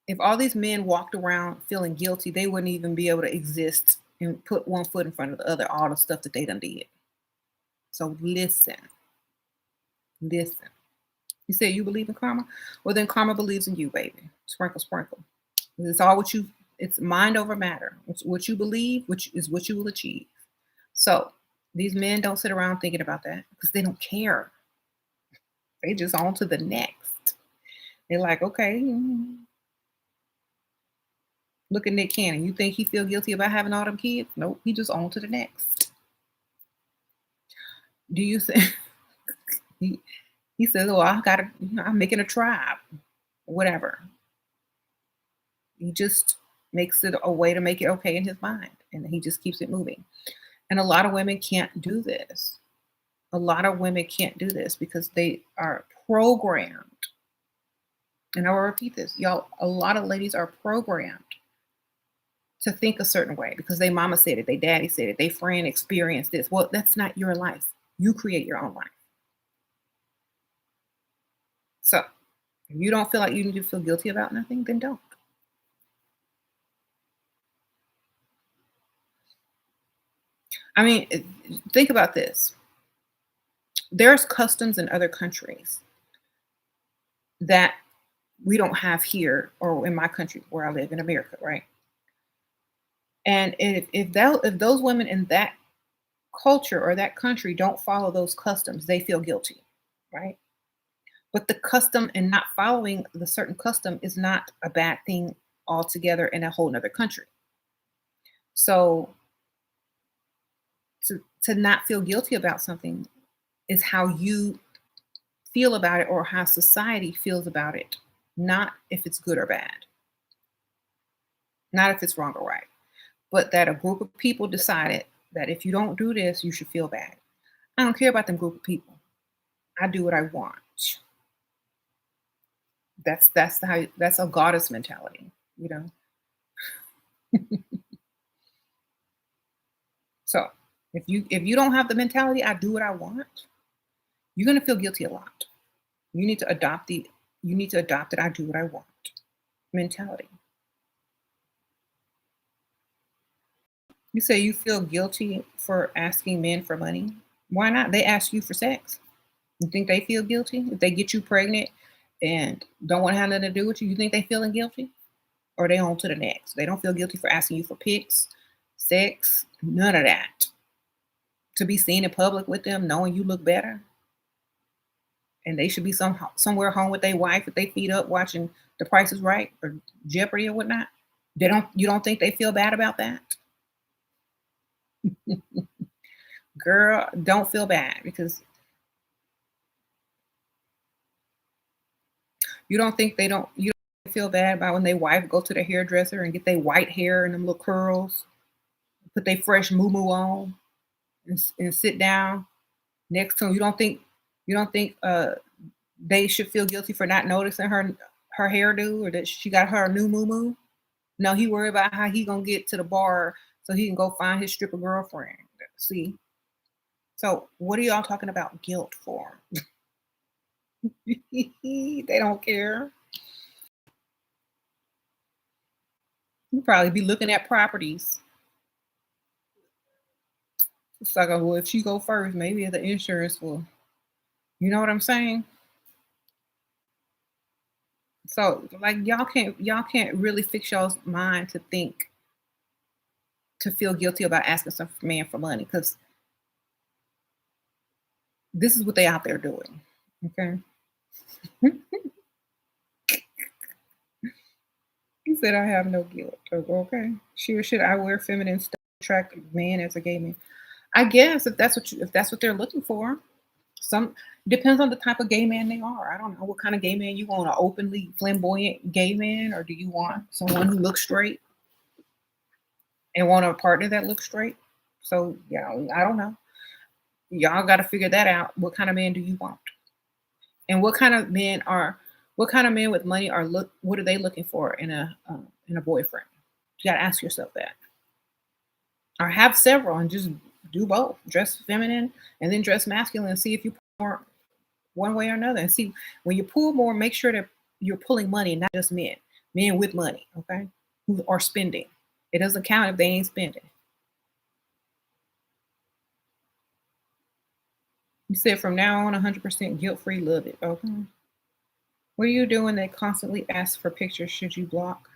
if all these men walked around feeling guilty, they wouldn't even be able to exist and put one foot in front of the other, all the stuff that they done did. So listen. You said you believe in karma? Well, then karma believes in you, baby. Sprinkle, sprinkle. It's mind over matter. It's what you believe, which is what you will achieve. So these men don't sit around thinking about that because they don't care. They just on to the next. They're like, okay, look at Nick Cannon. You think he feel guilty about having all them kids? Nope, he just on to the next. Do you think he says, "Oh, I'm making a tribe, whatever." He just makes it a way to make it okay in his mind, and he just keeps it moving. And a lot of women can't do this. A lot of women can't do this because they are programmed. And I will repeat this, y'all. A lot of ladies are programmed to think a certain way because they mama said it, they daddy said it, they friend experienced this. Well, that's not your life. You create your own life. So if you don't feel like you need to feel guilty about nothing, then don't. I mean, think about this. There's customs in other countries that we don't have here or in my country where I live in America, right? And if those women in that culture or that country don't follow those customs, they feel guilty, right? But the custom and not following the certain custom is not a bad thing altogether in a whole nother country. So to not feel guilty about something is how you feel about it or how society feels about it, not if it's good or bad, not if it's wrong or right, but that a group of people decided that if you don't do this, you should feel bad. I don't care about them group of people. I do what I want. That's a goddess mentality, you know. So if you don't have the mentality, I do what I want, you're gonna feel guilty a lot. You need to adopt the you need to adopt it. I do what I want mentality. You say you feel guilty for asking men for money. Why not? They ask you for sex. You think they feel guilty if they get you pregnant and don't want to have nothing to do with you? You think they feeling guilty, or they on to the next? They don't feel guilty for asking you for pics, sex, none of that. to be seen in public with them, knowing you look better, and they should be somewhere home with their wife with their feet up watching The Price is Right or Jeopardy or whatnot. You don't think they feel bad about that? Girl, don't feel bad because you don't feel bad about when they wife go to the hairdresser and get their white hair and them little curls, put their fresh moo on and sit down next to 'em. You don't think they should feel guilty for not noticing her hairdo or that she got her a new moo? No, he worried about how he gonna get to the bar so he can go find his stripper girlfriend. See? So what are y'all talking about guilt for? They don't care. You probably be looking at properties. It's like, oh, well, if she go first, maybe the insurance will. You know what I'm saying? So like y'all can't really fix y'all's mind to feel guilty about asking some man for money because this is what they out there doing. Okay. He said I have no guilt. Okay. Sure should I wear feminine stuff to attract a man as a gay man? I guess if that's what they're looking for. Some depends on the type of gay man they are. I don't know what kind of gay man you want, an openly flamboyant gay man, or do you want someone who looks straight and want a partner that looks straight? So yeah, I don't know. Y'all got to figure that out. What kind of man do you want? And what kind of men with money what are they looking for in a boyfriend? You got to ask yourself that. Or have several and just do both. Dress feminine and then dress masculine and see if you more one way or another. And see when you pull more, make sure that you're pulling money, not just men with money, okay, who are spending. It doesn't count if they ain't spending. You said from now on, 100% guilt free, love it. Okay. What are you doing? They constantly ask for pictures. Should you block?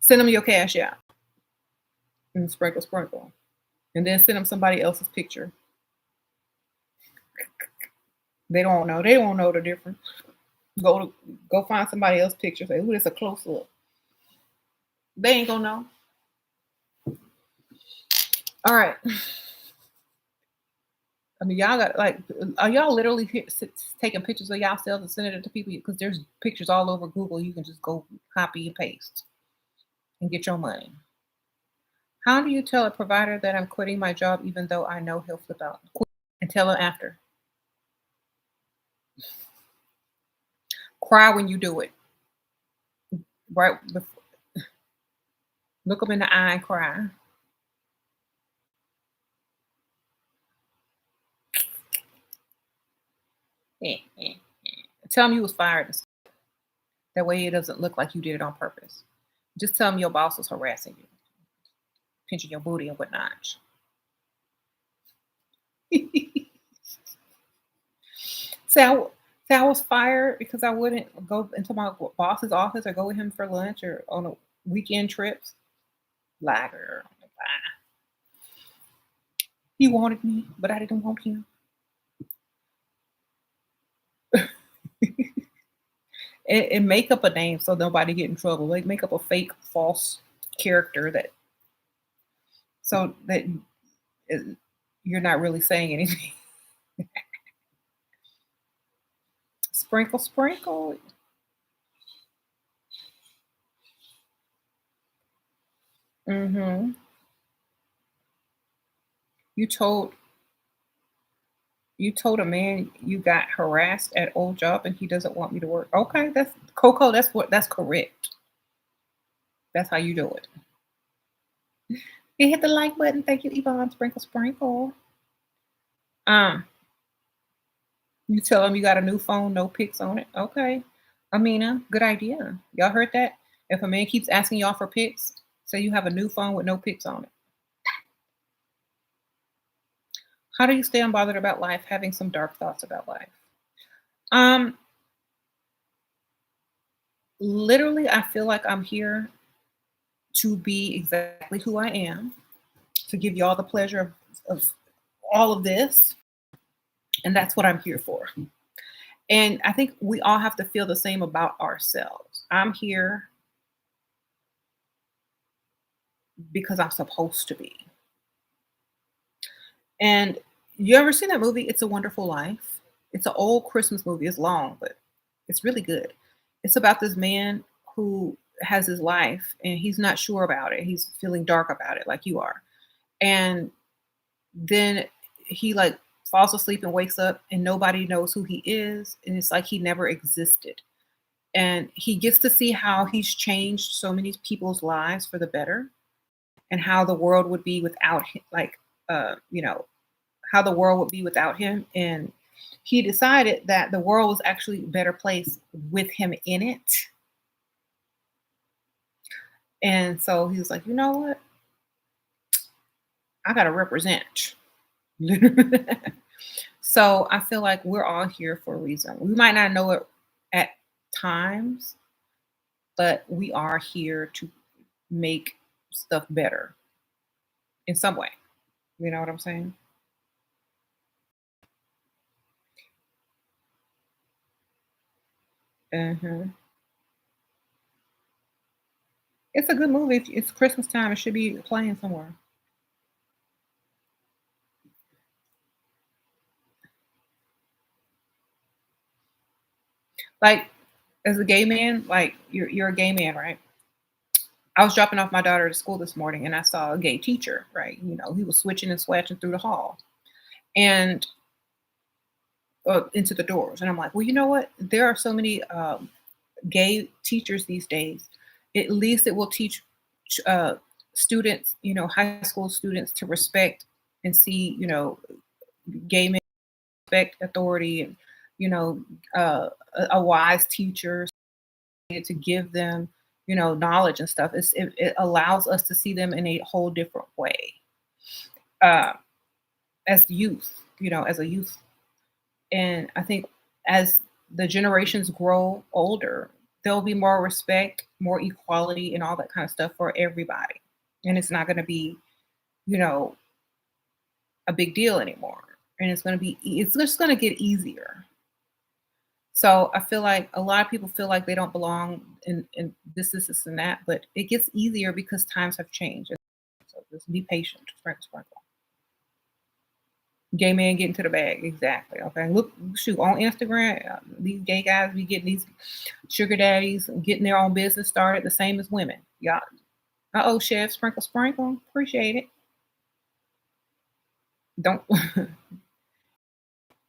Send them your cash out and sprinkle, sprinkle. And then send them somebody else's picture. They don't know. They won't know the difference. Go find somebody else's picture. Say, "Ooh, it's a close up." They ain't gonna know. All right. I mean, y'all got like, are y'all literally taking pictures of yourselves and sending it to people? Because there's pictures all over Google. You can just go copy and paste and get your money. How do you tell a provider that I'm quitting my job even though I know he'll flip out? Quit and tell him after. Cry when you do it. Right before, look him in the eye and cry. Tell him you was fired. That way it doesn't look like you did it on purpose. Just tell him your boss was harassing you, pinching your booty and whatnot. say, I, say I was fired because I wouldn't go into my boss's office or go with him for lunch or on a weekend trips. Lie, girl. Lie. He wanted me, but I didn't want him. And make up a name so nobody get in trouble. Like make up a fake, false character that uh, you're not really saying anything. Sprinkle, sprinkle. Hmm. You told you told a man you got harassed at old job and he doesn't want me to work. Okay, that's Coco. That's correct. That's how you do it. You hit the like button. Thank you, Yvonne. Sprinkle, sprinkle. Um, you tell him you got a new phone, no pics on it. Okay. Amina, good idea. Y'all heard that? If a man keeps asking y'all for pics, say you have a new phone with no pics on it. How do you stay unbothered about life, having some dark thoughts about life? Um, Literally, I feel like I'm here to be exactly who I am. to give you all the pleasure of all of this. And that's what I'm here for. And I think we all have to feel the same about ourselves. I'm here because I'm supposed to be. And you ever seen that movie, It's a Wonderful Life? It's an old Christmas movie. It's long, but it's really good. It's about this man who has his life and he's not sure about it. He's feeling dark about it, like you are. And then he like falls asleep and wakes up and nobody knows who he is. And it's like he never existed. And he gets to see how he's changed so many people's lives for the better and how the world would be without him, like, how the world would be without him. And he decided that the world was actually a better place with him in it. And so he was like, you know what? I got to represent. So I feel like we're all here for a reason. We might not know it at times, but we are here to make stuff better in some way. You know what I'm saying? Hmm. It's a good movie. It's Christmas time. It should be playing somewhere. Like as a gay man, like you're a gay man, right? I was dropping off my daughter to school this morning and I saw a gay teacher, right? He was switching and swatching through the hall and into the doors. And I'm like, well, you know what? There are so many gay teachers these days. At least it will teach uh, students, high school students to respect and see, gay men respect authority and, you know, a wise teacher to give them, knowledge and stuff. It allows us to see them in a whole different way uh, as youth, as a youth. And I think as the generations grow older, there'll be more respect, more equality, and all that kind of stuff for everybody. And it's not going to be, you know, a big deal anymore. And it's just going to get easier. So I feel like a lot of people feel like they don't belong in this, and that, but it gets easier because times have changed. So just be patient, sprinkle, sprinkle. Gay man getting to the bag, exactly. Okay, look, shoot on Instagram, these gay guys be getting these sugar daddies getting their own business started, the same as women. Y'all, chef, sprinkle, sprinkle, appreciate it. Don't.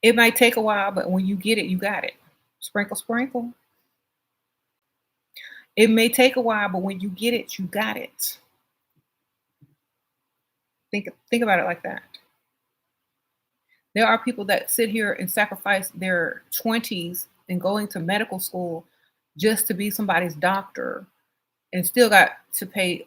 It might take a while, but when you get it, you got it. Sprinkle, sprinkle. It may take a while, but when you get it, you got it. Think about it like that. There are people that sit here and sacrifice their 20s and going to medical school just to be somebody's doctor and still got to pay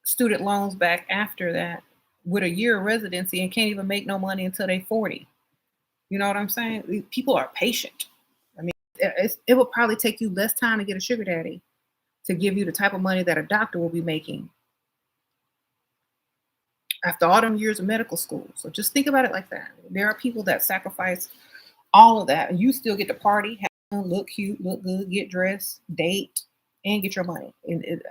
student loans back after that with a year of residency and can't even make no money until they 40. You know what I'm saying? People are patient. I mean, it will probably take you less time to get a sugar daddy to give you the type of money that a doctor will be making after all them years of medical school. So just think about it like that. There are people that sacrifice all of that, and you still get to party, have fun, look cute, look good, get dressed, date, and get your money. And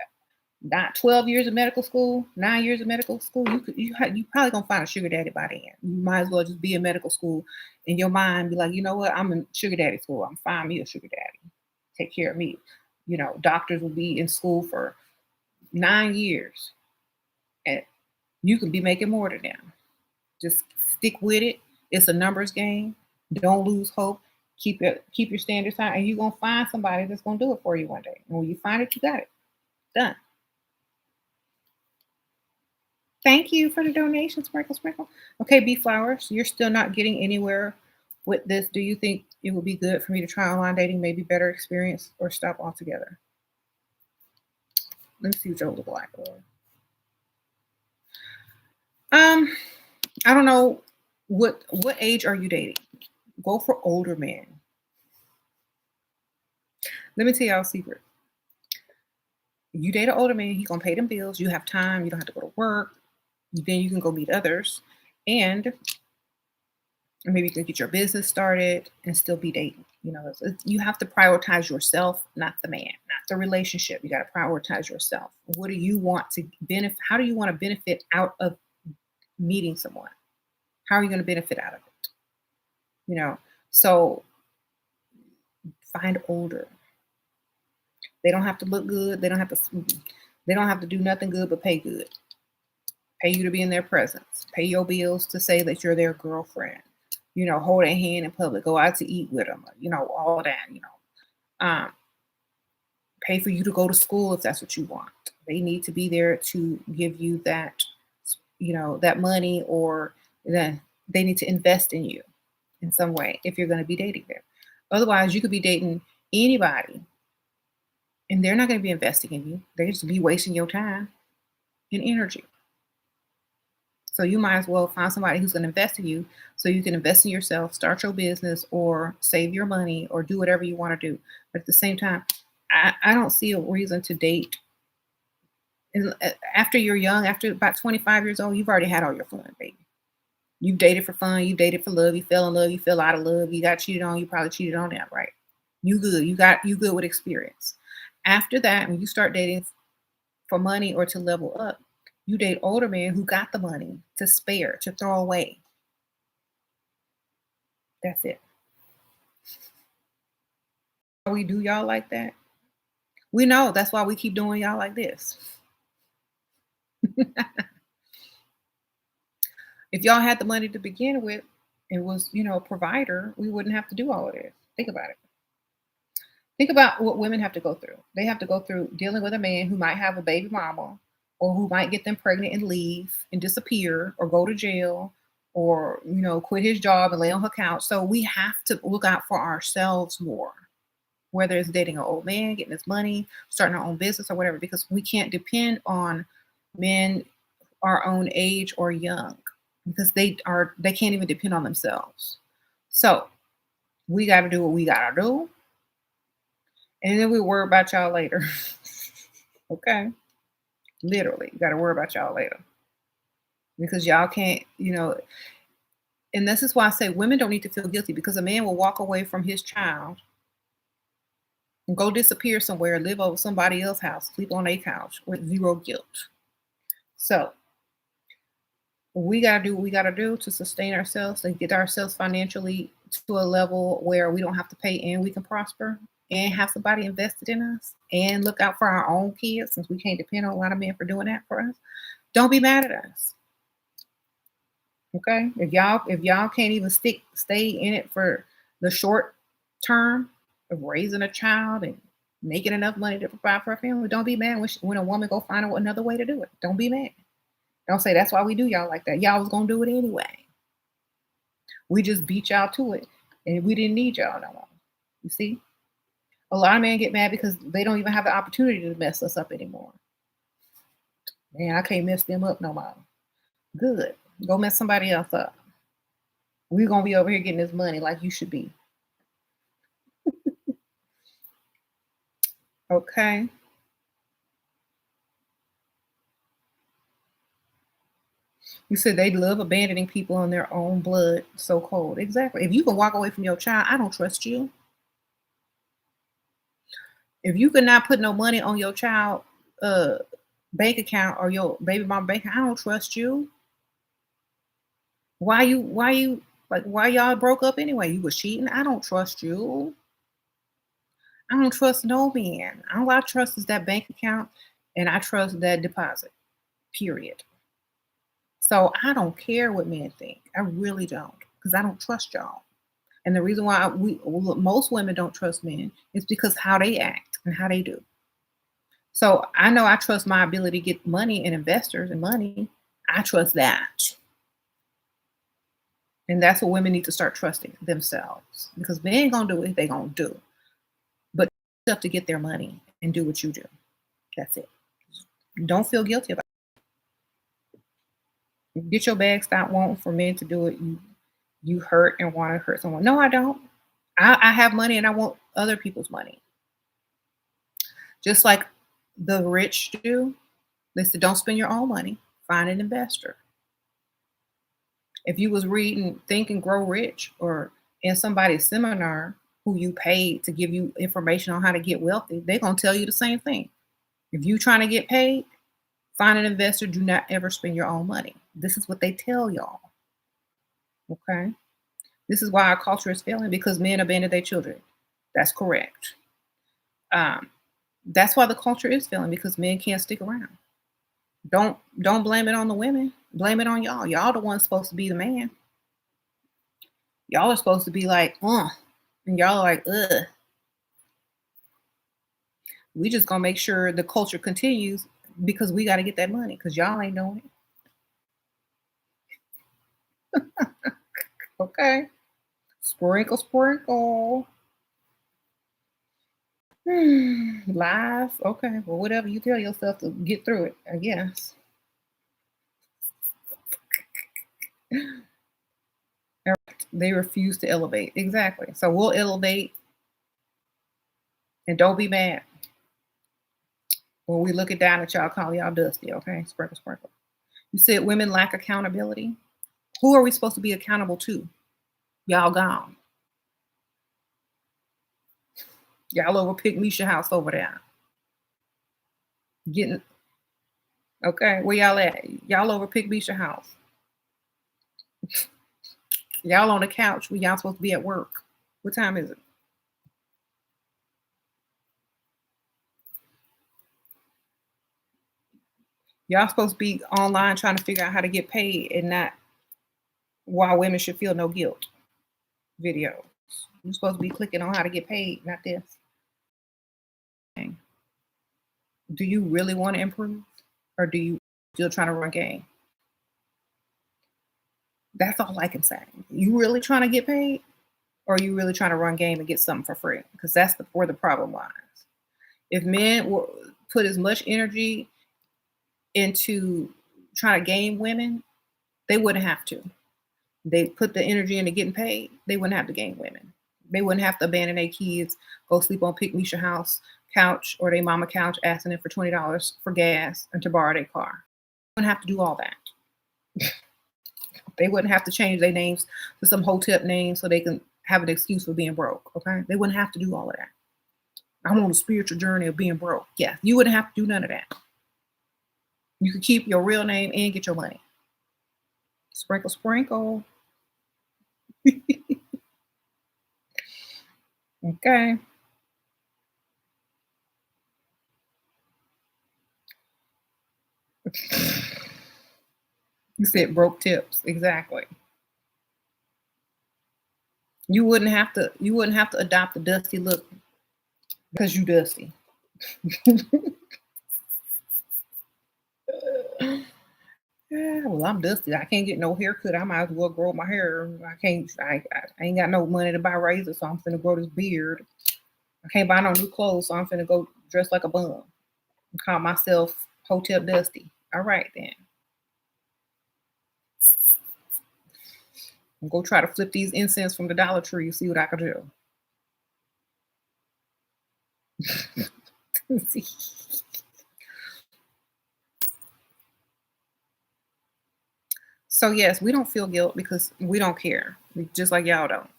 not 12 years of medical school, 9 years of medical school. You probably gonna find a sugar daddy by then. You might as well just be in medical school, in your mind be like, you know what? I'm in sugar daddy school. I'm find me a sugar daddy, take care of me. Doctors will be in school for 9 years, and you can be making more than them. Just stick with it. It's a numbers game. Don't lose hope. Keep your standards high, and you're gonna find somebody that's gonna do it for you one day. And when you find it, you got it done. Thank you for the donation, Sprinkle Sprinkle. Okay, B Flowers, you're still not getting anywhere with this. Do you think it would be good for me to try online dating, maybe better experience, or stop altogether? Let me see Joe the Black Boy. Um, I don't know what age are you dating? Go for older men. Let me tell y'all a secret. You date an older man, he gonna pay them bills. You have time. You don't have to go to work. Then you can go meet others, and maybe you can get your business started and still be dating. You have to prioritize yourself, not the man, not the relationship. You got to prioritize yourself. What do you want to benefit? How do you want to benefit out of meeting someone? How are you going to benefit out of it? So find older. They don't have to look good. They don't have to do nothing good but pay good. Pay you to be in their presence. Pay your bills to say that you're their girlfriend. Hold their hand in public. Go out to eat with them. All that. Um, Pay for you to go to school if that's what you want. They need to be there to give you that, that money, or then they need to invest in you in some way if you're going to be dating them. Otherwise, you could be dating anybody and they're not going to be investing in you. They just be wasting your time and energy. So you might as well find somebody who's going to invest in you so you can invest in yourself, start your business, or save your money, or do whatever you want to do. But at the same time, I don't see a reason to date. And after you're young, after about 25 years old, you've already had all your fun, baby. You've dated for fun. You dated for love. You fell in love. You fell out of love. You got cheated on. You probably cheated on that, right? You good. You good with experience. After that, when you start dating for money or to level up, you date older men who got the money to spare, to throw away. That's it. We do y'all like that? We know. That's why we keep doing y'all like this. If y'all had the money to begin with and was, a provider, we wouldn't have to do all of this. Think about it. Think about what women have to go through. They have to go through dealing with a man who might have a baby mama, or who might get them pregnant and leave and disappear or go to jail, or, quit his job and lay on her couch. So we have to look out for ourselves more, whether it's dating an old man, getting his money, starting our own business or whatever, because we can't depend on men our own age or young, because they can't even depend on themselves. So we got to do what we got to do. And then we worry about y'all later. Okay. Literally, you got to worry about y'all later, because y'all can't, and this is why I say women don't need to feel guilty, because a man will walk away from his child and go disappear somewhere, live over somebody else's house, sleep on a couch with zero guilt. So we got to do what we got to do to sustain ourselves and get ourselves financially to a level where we don't have to pay and we can prosper and have somebody invested in us and look out for our own kids, since we can't depend on a lot of men for doing that for us. Don't be mad at us. Okay? If y'all can't even stay in it for the short term of raising a child and making enough money to provide for a family, don't be mad when a woman go find another way to do it. Don't be mad. Don't say that's why we do y'all like that. Y'all was gonna do it anyway. We just beat y'all to it, and we didn't need y'all no more. You see? A lot of men get mad because they don't even have the opportunity to mess us up anymore. Man, I can't mess them up no more. Good. Go mess somebody else up. We're going to be over here getting this money like you should be. Okay. You said they love abandoning people in their own blood. So cold. Exactly. If you can walk away from your child, I don't trust you. If you could not put no money on your child bank account or your baby mama bank account, I don't trust you. Why y'all broke up anyway? You was cheating? I don't trust you. I don't trust no man. All I trust is that bank account, and I trust that deposit. Period. So I don't care what men think. I really don't, because I don't trust y'all. And the reason why most women don't trust men is because how they act and how they do. So I know I trust my ability to get money and investors and money. I trust that. And that's what women need to start trusting themselves, because men ain't gonna do what they gonna do, but you have to get their money and do what you do. That's it. Don't feel guilty about it. Get your bag. Stop wanting for men to do it. You hurt and want to hurt someone. No, I don't. I have money and I want other people's money. Just like the rich do. They said, don't spend your own money. Find an investor. If you was reading Think and Grow Rich or in somebody's seminar who you paid to give you information on how to get wealthy, they're going to tell you the same thing. If you trying to get paid, find an investor. Do not ever spend your own money. This is what they tell y'all. Okay? This is why our culture is failing, because men abandon their children. That's correct. That's why the culture is failing, because men can't stick around. Don't blame it on the women. Blame it on y'all. Y'all the ones supposed to be the man. Y'all are supposed to be like, and y'all are like, ugh. We just gonna make sure the culture continues because we got to get that money, because y'all ain't doing it. Okay. Sprinkle, sprinkle. Lies. Okay. Well, whatever you tell yourself to get through it, I guess. All right. They refuse to elevate. Exactly. So we'll elevate, and don't be mad when we look it down at y'all, call y'all dusty. Okay. Sprinkle, sprinkle. You said women lack accountability. Who are we supposed to be accountable to? Y'all gone. Y'all over Pick Misha house over there. Getting okay. Where y'all at? Y'all over Pick Misha house. Y'all on the couch when y'all supposed to be at work. What time is it? Y'all supposed to be online trying to figure out how to get paid, and not why women should feel no guilt videos. You're supposed to be clicking on how to get paid, not this. Do you really want to improve, or do you still trying to run game? That's all I can say. You really trying to get paid, or are you really trying to run game and get something for free? Because that's where the problem lies. If men put as much energy into trying to game women, they wouldn't have to. They put the energy into getting paid, they wouldn't have to game women. They wouldn't have to abandon their kids, go sleep on Pick Misha house couch or their mama couch, asking them for $20 for gas and to borrow their car. They wouldn't have to do all that. They wouldn't have to change their names to some hotep name so they can have an excuse for being broke. Okay, they wouldn't have to do all of that. I'm on a spiritual journey of being broke. Yeah, you wouldn't have to do none of that. You could keep your real name and get your money. Sprinkle, sprinkle. Okay. You said broke tips. Exactly. You wouldn't have to adopt the dusty look because you dusty. Yeah, well, I'm dusty. I can't get no haircut. I might as well grow my hair. I ain't got no money to buy razors, so I'm finna grow this beard. I can't buy no new clothes, so I'm finna go dress like a bum and call myself Hotep Dusty. All right, then. I'm go try to flip these incense from the Dollar Tree and see what I can do. So yes, we don't feel guilt because we don't care, just like y'all don't.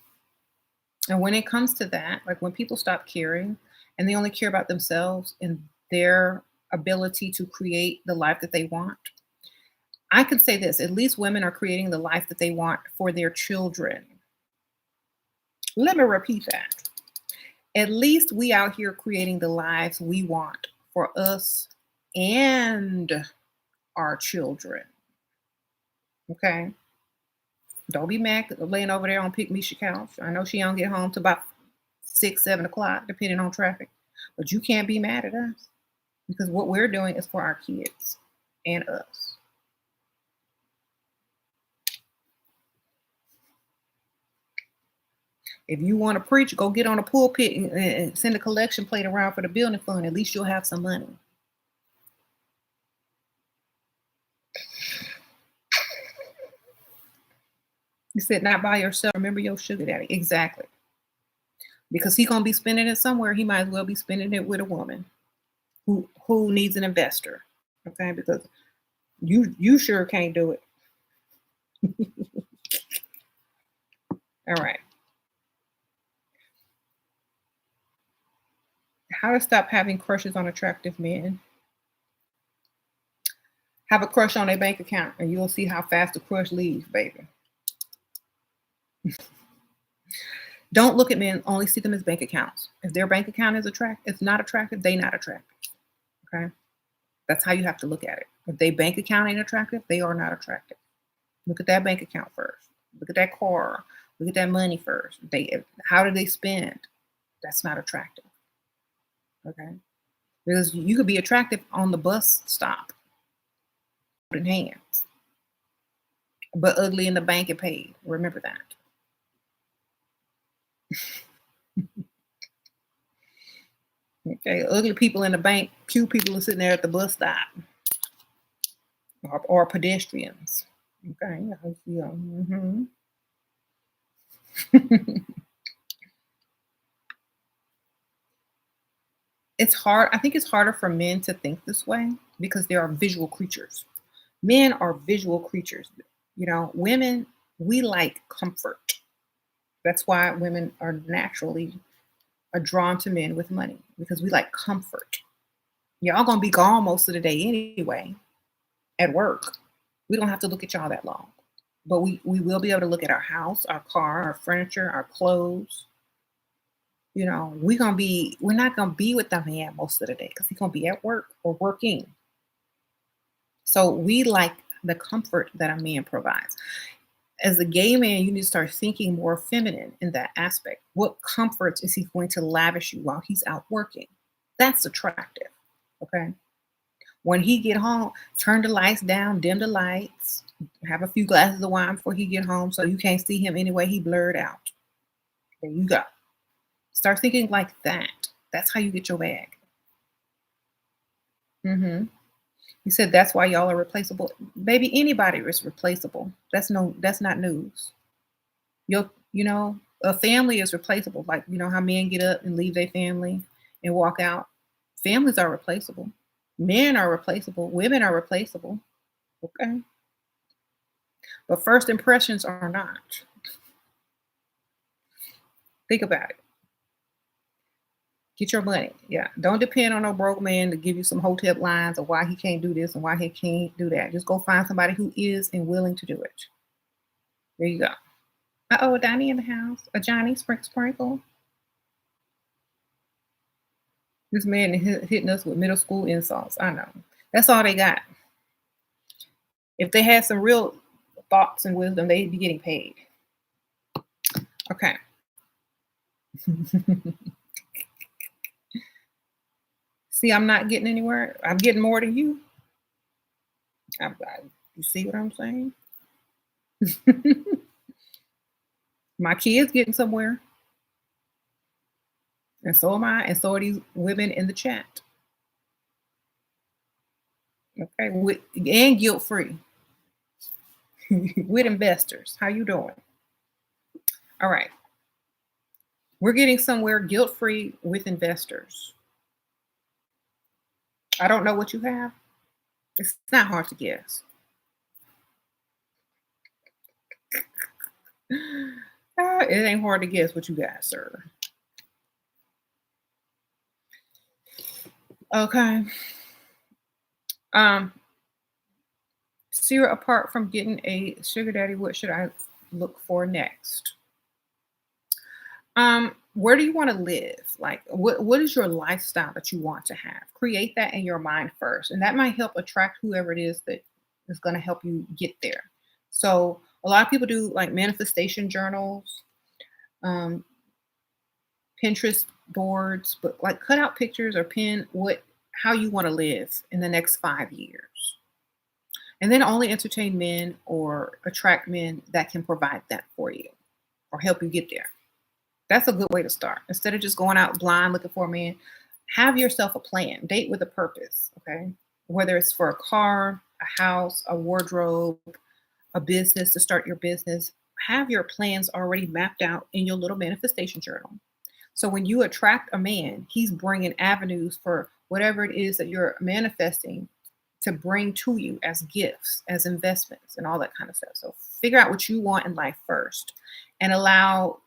And when it comes to that, like when people stop caring and they only care about themselves and their ability to create the life that they want, I can say this: at least women are creating the life that they want for their children. Let me repeat that. At least we out here creating the lives we want for us and our children. Okay. Don't be mad laying over there on Pick Misha couch. I know she don't get home till about 6, 7 o'clock, depending on traffic. But you can't be mad at us because what we're doing is for our kids and us. If you want to preach, go get on a pulpit and send a collection plate around for the building fund. At least you'll have some money. You said not by yourself. Remember your sugar daddy. Exactly. Because he's going to be spending it somewhere. He might as well be spending it with a woman. who needs an investor. Okay, because you sure can't do it. All right. How to stop having crushes on attractive men. Have a crush on their bank account, and you'll see how fast the crush leaves, baby. Don't look at men, only see them as bank accounts. If their bank account is not attractive, they not attractive. Okay? That's how you have to look at it. If they bank account ain't attractive, they are not attractive. Look at that bank account first. Look at that car. Look at that money first. How do they spend? That's not attractive. Okay? Because you could be attractive on the bus stop, holding hands, but ugly in the bank and paid. Remember that. Okay, ugly people in the bank, cute people are sitting there at the bus stop, or pedestrians. Okay, yeah. It's hard. I think it's harder for men to think this way because they are visual creatures. Men are visual creatures. Women, we like comfort. That's why women are naturally are drawn to men with money because we like comfort. Y'all gonna be gone most of the day anyway at work. We don't have to look at y'all that long, but we will be able to look at our house, our car, our furniture, our clothes. We're not gonna be with the man most of the day because he's gonna be at work or working. So we like the comfort that a man provides. As a gay man, you need to start thinking more feminine in that aspect. What comforts is he going to lavish you while he's out working? That's attractive. Okay. When he get home, turn the lights down, dim the lights, have a few glasses of wine before he get home so you can't see him anyway. He blurred out. There you go. Start thinking like that. That's how you get your bag. hmm You said that's why y'all are replaceable. Baby, anybody is replaceable. That's not news. A family is replaceable. Like, how men get up and leave their family and walk out. Families are replaceable. Men are replaceable. Women are replaceable. Okay. But first impressions are not. Think about it. Get your money. Yeah. Don't depend on no broke man to give you some hotel lines of why he can't do this and why he can't do that. Just go find somebody who is and willing to do it. There you go. Uh-oh, Donnie in the house. A Johnny Sprinkle. This man is hitting us with middle school insults. I know. That's all they got. If they had some real thoughts and wisdom, they'd be getting paid. Okay. See, I'm not getting anywhere. I'm getting more than you. You see what I'm saying? My kids getting somewhere. And so am I. And so are these women in the chat. Okay. And guilt-free. With investors. How you doing? All right. We're getting somewhere guilt-free with investors. I don't know what you have. It's not hard to guess. It ain't hard to guess what you got, sir. Okay. Sarah, apart from getting a sugar daddy, what should I look for next? Where do you want to live? Like, what is your lifestyle that you want to have? Create that in your mind first, and that might help attract whoever it is that is going to help you get there. So, a lot of people do like manifestation journals, um, Pinterest boards, but like cut out pictures or pin how you want to live in the next 5 years, and then only entertain men or attract men that can provide that for you or help you get there. That's a good way to start. Instead of just going out blind looking for a man, have yourself a plan. Date with a purpose, okay? Whether it's for a car, a house, a wardrobe, a business, to start your business, have your plans already mapped out in your little manifestation journal. So when you attract a man, he's bringing avenues for whatever it is that you're manifesting to bring to you as gifts, as investments, and all that kind of stuff. So figure out what you want in life first and allow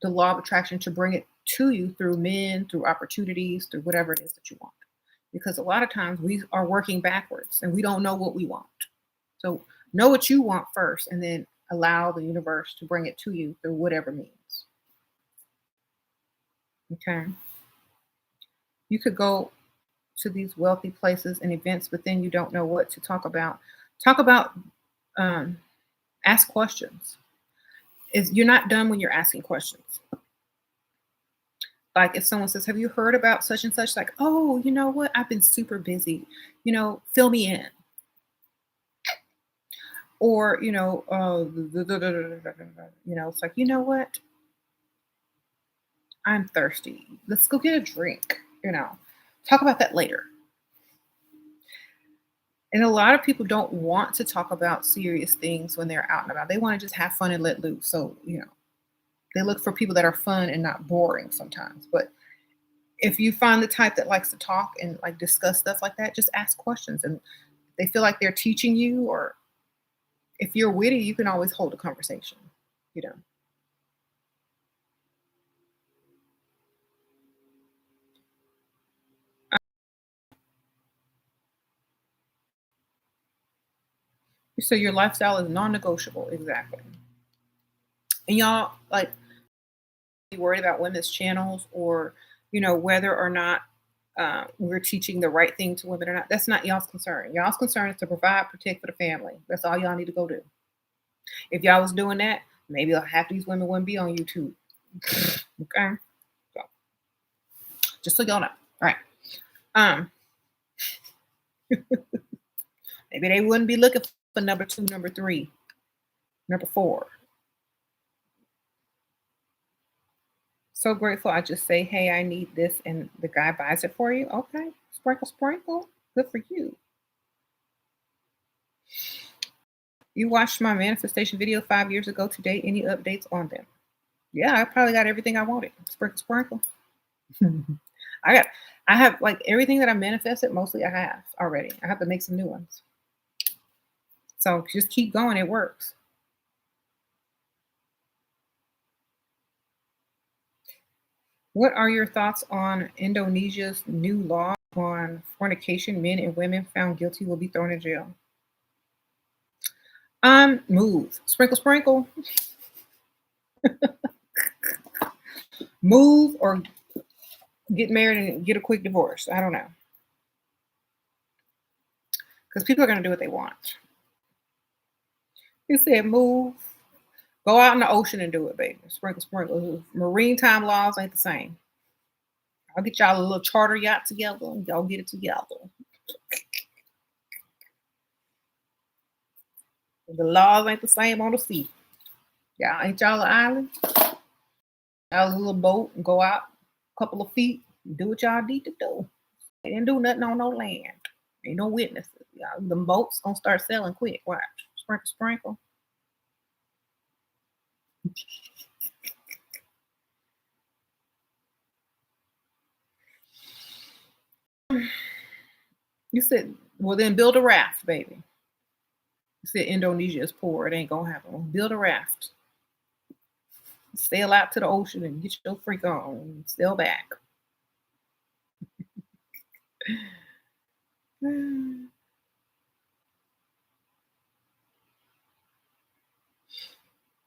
the law of attraction to bring it to you through men, through opportunities, through whatever it is that you want. Because a lot of times we are working backwards and we don't know what we want. So know what you want first and then allow the universe to bring it to you through whatever means. Okay. You could go to these wealthy places and events, but then you don't know what to talk about. Talk about, um, ask questions. Is you're not done when you're asking questions. Like if someone says, "Have you heard about such and such?" Like, "Oh, you know what? I've been super busy. Fill me in." Or it's like, "You know what? I'm thirsty. Let's go get a drink." Talk about that later. And a lot of people don't want to talk about serious things when they're out and about. They want to just have fun and let loose. So, they look for people that are fun and not boring sometimes. But if you find the type that likes to talk and like discuss stuff like that, just ask questions. And they feel like they're teaching you, or if you're witty, you can always hold a conversation, you know. So your lifestyle is non-negotiable, exactly. And y'all like be worried about women's channels or whether or not we're teaching the right thing to women or not. That's not y'all's concern. Y'all's concern is to provide, protect for the family. That's all y'all need to go do. If y'all was doing that, maybe half these women wouldn't be on YouTube. Okay, so just so y'all know. All right. Um, maybe they wouldn't be looking for number two, number three, number four. So grateful. I just say, "Hey, I need this," and the guy buys it for you. Okay, sprinkle, sprinkle. Good for you. You watched my manifestation video 5 years ago today. Any updates on them? Yeah, I probably got everything I wanted. Sprinkle, sprinkle. I got, I have like everything that I manifested. Mostly, I have already. I have to make some new ones. So just keep going. It works. What are your thoughts on Indonesia's new law on fornication? Men and women found guilty will be thrown in jail. Move. Sprinkle, sprinkle. Move or get married and get a quick divorce. I don't know. Because people are going to do what they want. He said, move. Go out in the ocean and do it, baby. Sprinkle, sprinkle. Maritime laws ain't the same. I'll get y'all a little charter yacht together and y'all get it together. The laws ain't the same on the sea. Y'all ain't y'all an island? Y'all a little boat and go out a couple of feet and do what y'all need to do. They didn't do nothing on no land. Ain't no witnesses. Y'all, them boats gonna start selling quick. Watch. Sprinkle, sprinkle. You said, well, then build a raft, baby. You said Indonesia is poor. It ain't gonna happen. Well, build a raft. Sail out to the ocean and get your freak on and sail back.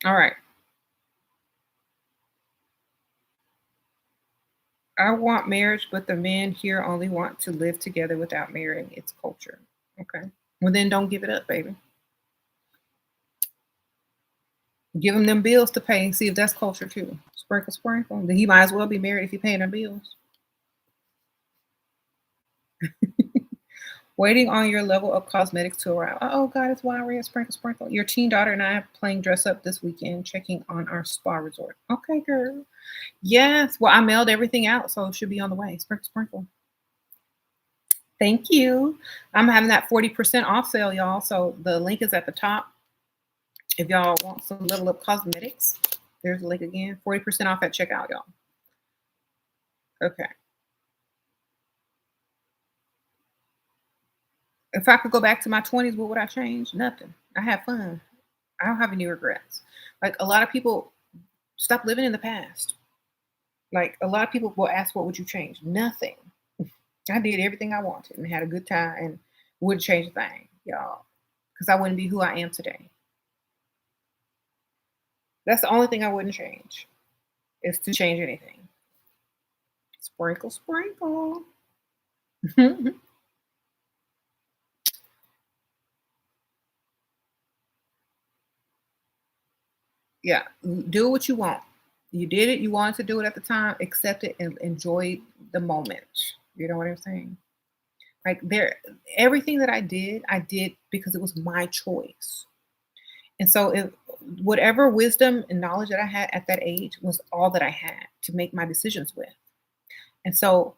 All right. I want marriage, but the men here only want to live together without marrying. It's culture. Okay. Well, then don't give it up, baby. Give him them bills to pay and see if that's culture too. Sprinkle, sprinkle. Then he might as well be married if you're paying them bills. Waiting on your level of cosmetics to arrive. Oh, God, it's wild red. Sprinkle, sprinkle. Your teen daughter and I are playing dress up this weekend, checking on our spa resort. Okay, girl. Yes. Well, I mailed everything out, so it should be on the way. Sprinkle, sprinkle. Thank you. I'm having that 40% off sale, y'all. So the link is at the top. If y'all want some level up cosmetics, there's the link again. 40% off at checkout, y'all. Okay. If I could go back to my 20s, what would I change? Nothing. I had fun. I don't have any regrets. Like a lot of people stop living in the past. Like a lot of people will ask, what would you change? Nothing. I did everything I wanted and had a good time and wouldn't change a thing, y'all, because I wouldn't be who I am today. That's the only thing I wouldn't change is to change anything. Sprinkle, sprinkle. Yeah, do what you want. You did it. You wanted to do it at the time. Accept it and enjoy the moment. You know what I'm saying? Like everything that I did because it was my choice. And so, if whatever wisdom and knowledge that I had at that age was all that I had to make my decisions with. And so,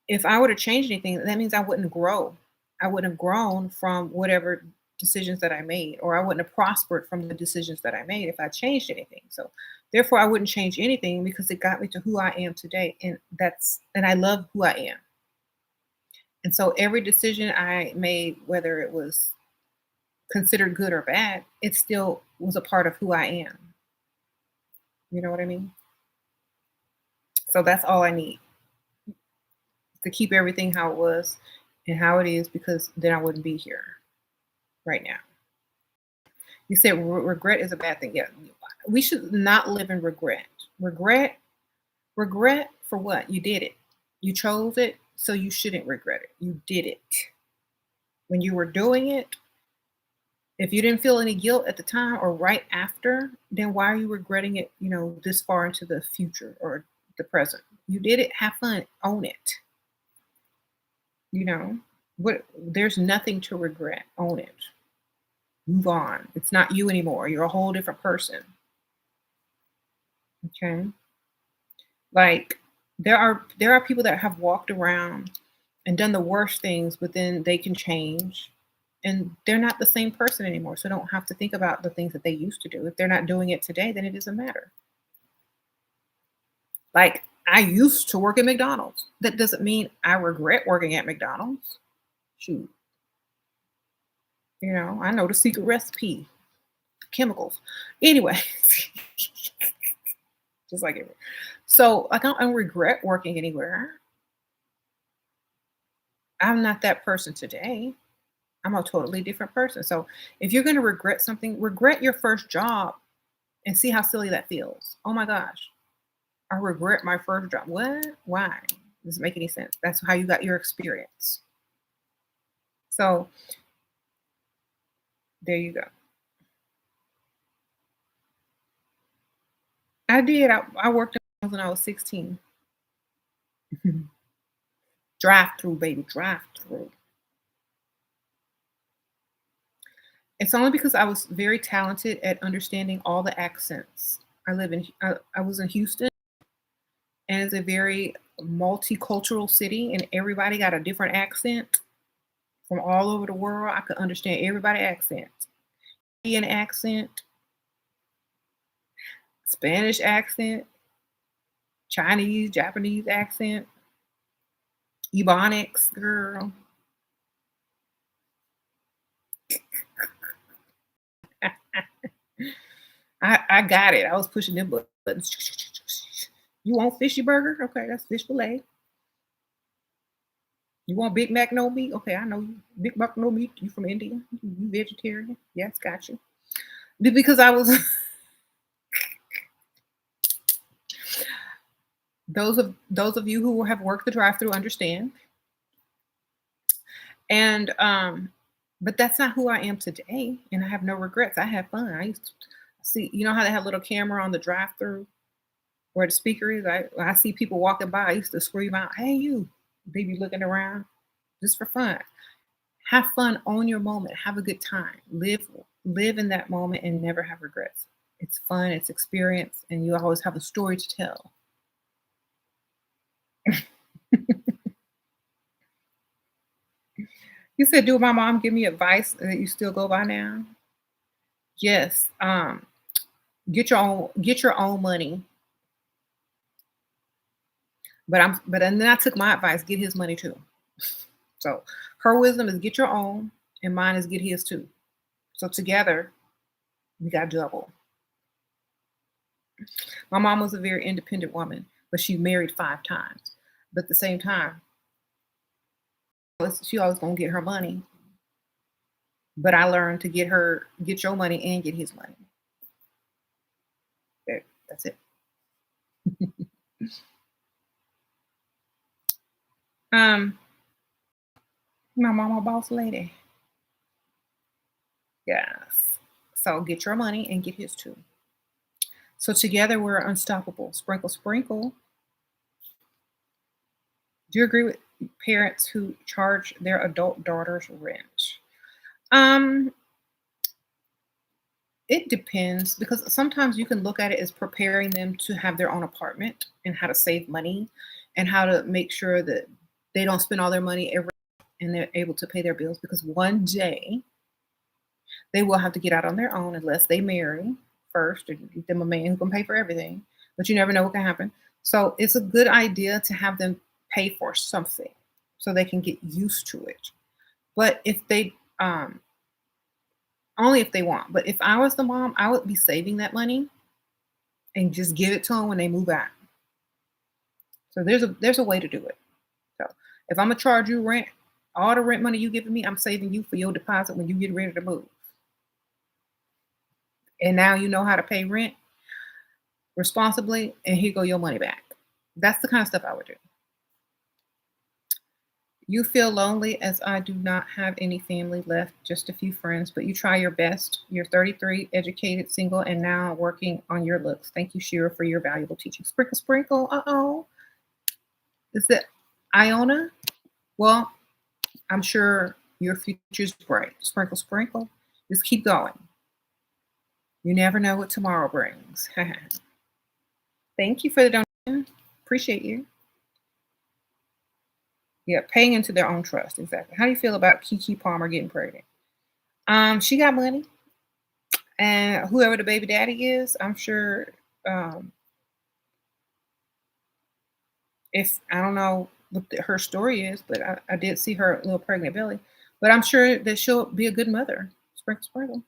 if I were to change anything, that means I wouldn't grow. I wouldn't have grown from whatever decisions that I made, or I wouldn't have prospered from the decisions that I made if I changed anything. So, therefore, I wouldn't change anything because it got me to who I am today. And I love who I am. And so, every decision I made, whether it was considered good or bad, it still was a part of who I am. You know what I mean? So, that's all I need to keep everything how it was and how it is, because then I wouldn't be here right now. You said regret is a bad thing. Yeah, we should not live in regret. Regret, regret for what? You did it. You chose it, so you shouldn't regret it. You did it. When you were doing it, if you didn't feel any guilt at the time or right after, then why are you regretting it, this far into the future or the present? You did it, have fun, own it. You know, there's nothing to regret. Own it. Move on. It's not you anymore. You're a whole different person. Okay. Like there are people that have walked around and done the worst things, but then they can change and they're not the same person anymore. So don't have to think about the things that they used to do. If they're not doing it today, then it doesn't matter. Like I used to work at McDonald's. That doesn't mean I regret working at McDonald's. Shoot. I know the secret recipe, chemicals. Anyway, just like it. So I don't regret working anywhere. I'm not that person today. I'm a totally different person. So if you're going to regret something, regret your first job and see how silly that feels. Oh my gosh, I regret my first job. What? Why? Doesn't make any sense. That's how you got your experience. So there you go. I did. I worked when I was 16. Drive through, baby, drive through. It's only because I was very talented at understanding all the accents. I was in Houston, and it's a very multicultural city, and everybody got a different accent from all over the world. I could understand everybody's accent. Indian accent, Spanish accent, Chinese, Japanese accent, Ebonics, girl. I got it. I was pushing them buttons. You want fishy burger? Okay, that's fish fillet. You want Big Mac no meat? Okay, I know you. Big Mac no meat. You from India? You vegetarian? Yes, got you. Because I was those of you who have worked the drive-through understand. And but that's not who I am today, and I have no regrets. I have fun. I used to see, how they have a little camera on the drive-through where the speaker is. I see people walking by. I used to scream out, "Hey, you!" They be looking around just for fun. Have fun, own your moment, have a good time, live in that moment, and never have regrets. It's fun, it's experience, and you always have a story to tell. You said, "Do my mom give me advice that you still go by now?" Yes. Get your own money. But and then I took my advice, get his money too. So Her wisdom is get your own, and mine is get his too. So together, we got double. My mom was a very independent woman, but she married 5 times. But at the same time, she always gonna get her money. But I learned to get your money and get his money. There, that's it. Um, my mama boss lady. Yes. So get your money and get his too. So together we're unstoppable. Sprinkle, sprinkle. Do you agree with parents who charge their adult daughters rent? Um, it depends because sometimes you can look at it as preparing them to have their own apartment and how to save money and how to make sure that they don't spend all their money every and they're able to pay their bills because one day they will have to get out on their own unless they marry first and get them a man who can pay for everything. But you never know what can happen. So it's a good idea to have them pay for something so they can get used to it. But if they only if they want. But if I was the mom, I would be saving that money and just give it to them when they move out. So there's a way to do it. So if I'm gonna charge you rent, all the rent money you giving me, I'm saving you for your deposit when you get ready to move. And now you know how to pay rent responsibly, and here go your money back. That's the kind of stuff I would do. You feel lonely as I do not have any family left, just a few friends, but you try your best. You're 33, educated, single, and now working on your looks. Thank you, Shira, for your valuable teaching. Sprinkle, sprinkle. Uh-oh. Is it Iona? Well, I'm sure your future's bright. Sprinkle, sprinkle. Just keep going. You never know what tomorrow brings. Thank you for the donation. Appreciate you. Yeah, paying into their own trust. Exactly. How do you feel about Kiki Palmer getting pregnant? She got money, and whoever the baby daddy is, I'm sure. Um, if I don't know what her story is, but I did see her little pregnant belly. But I'm sure that she'll be a good mother. Sprinkle, sprinkle.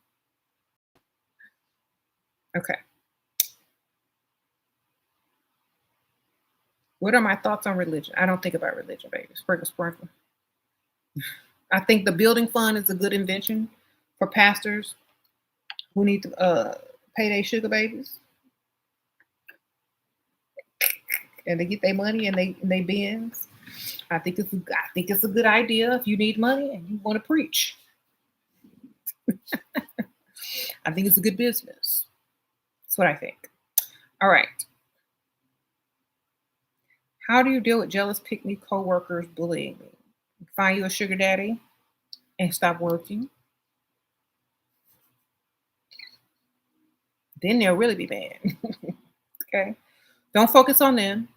Okay. What are my thoughts on religion? I don't think about religion, baby. Sprinkle, sprinkle. I think the building fund is a good invention for pastors who need to pay their sugar babies and they get their money and they bins. I think it's a good idea if you need money and you want to preach. I think it's a good business. That's what I think. All right. How do you deal with jealous pick me coworkers bullying me? Find you a sugar daddy and stop working. Then they'll really be mad. Okay. Don't focus on them.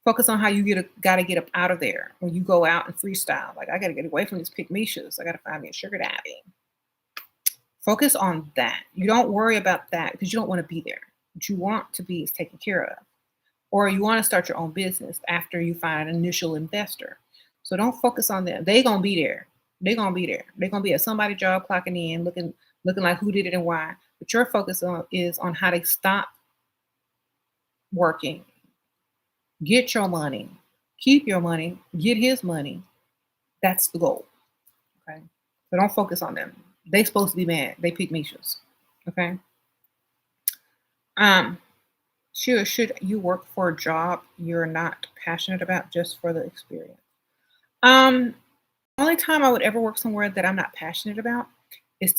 Focus on how you gotta get up out of there when you go out and freestyle. Like I gotta get away from these pick me shoes. I gotta find me a sugar daddy. Focus on that. You don't worry about that because you don't want to be there. What you want to be is taken care of. Or you want to start your own business after you find an initial investor. So don't focus on them. They gonna be there. They gonna be there. They're gonna be at somebody's job clocking in, looking like who did it and why. But your focus is on how to stop working, get your money, keep your money, get his money. That's the goal. Okay. So don't focus on them. They supposed to be mad. They pick Misha's. Okay. Um, should you work for a job you're not passionate about just for the experience? Um, Only time I would ever work somewhere that I'm not passionate about is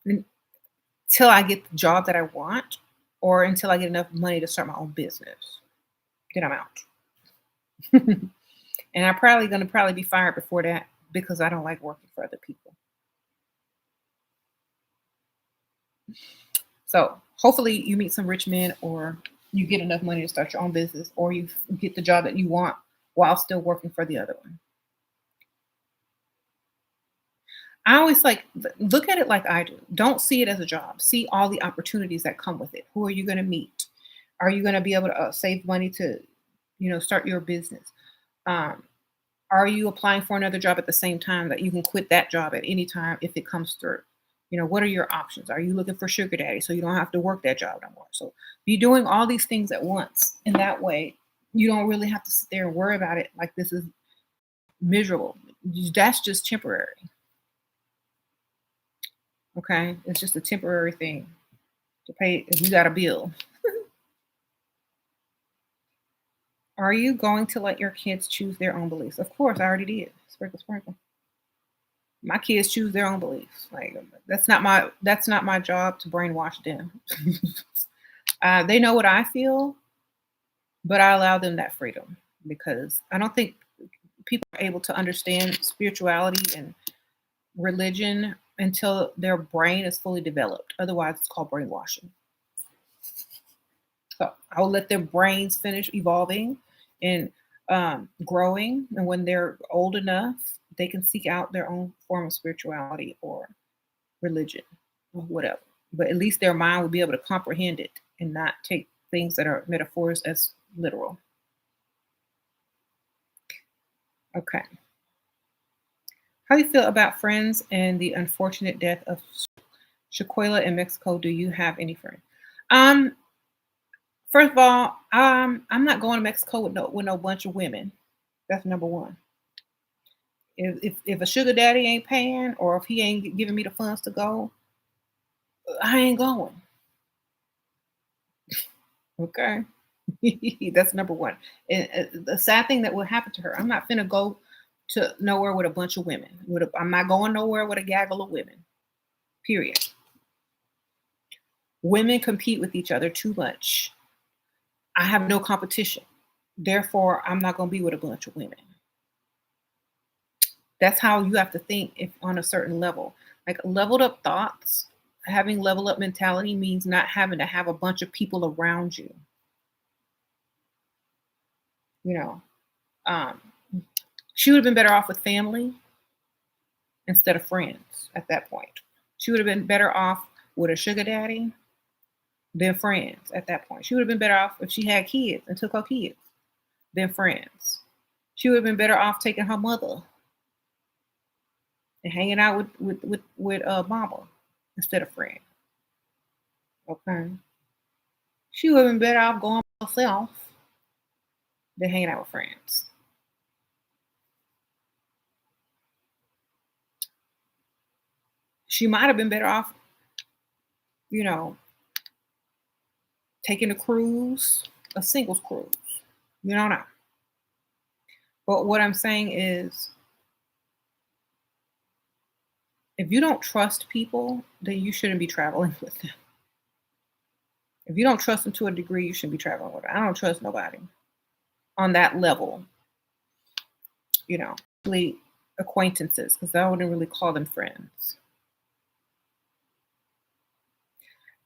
until I get the job that I want or until I get enough money to start my own business. Then I'm out. And I'm probably gonna probably be fired before that because I don't like working for other people. So hopefully you meet some rich men or you get enough money to start your own business or you get the job that you want while still working for the other one. I always like look at it like I do. Don't see it as a job. See all the opportunities that come with it. Who are you going to meet? Are you going to be able to save money to, start your business? Um, Are you applying for another job at the same time that you can quit that job at any time if it comes through? What are your options? Are you looking for sugar daddy so you don't have to work that job no more? So be doing all these things at once. And that way you don't really have to sit there and worry about it like this is miserable. That's just temporary. Okay. It's just a temporary thing to pay if you got a bill. Are you going to let your kids choose their own beliefs? Of course, I already did. Sprinkle, sprinkle. My kids choose their own beliefs. Like that's not my job to brainwash them. They know what I feel, but I allow them that freedom because I don't think people are able to understand spirituality and religion until their brain is fully developed. Otherwise, it's called brainwashing. So I will let their brains finish evolving and growing. And when they're old enough, they can seek out their own form of spirituality or religion or whatever. But at least their mind will be able to comprehend it and not take things that are metaphors as literal. Okay. How do you feel about friends and the unfortunate death of Shaquila in Mexico? Do you have any friends? Um, First of all, I'm not going to Mexico with no bunch of women. That's number one. If a sugar daddy ain't paying or if he ain't giving me the funds to go, I ain't going. Okay, that's number one. And the sad thing that will happen to her, I'm not finna go to nowhere with a bunch of women. I'm not going nowhere with a gaggle of women. Period. Women compete with each other too much. I have no competition. Therefore, I'm not going to be with a bunch of women. That's how you have to think if on a certain level. Like leveled up thoughts, having level up mentality means not having to have a bunch of people around you. You know, um, she would have been better off with family instead of friends at that point. She would have been better off with a sugar daddy than friends at that point. She would have been better off if she had kids and took her kids than friends. She would have been better off taking her mother and hanging out with mama instead of friends. Okay. She would have been better off going by herself than hanging out with friends. She might have been better off, you know, taking a cruise, a singles cruise. You don't know. But what I'm saying is, if you don't trust people, then you shouldn't be traveling with them. If you don't trust them to a degree, you shouldn't be traveling with them. I don't trust nobody on that level, really acquaintances, because I wouldn't really call them friends.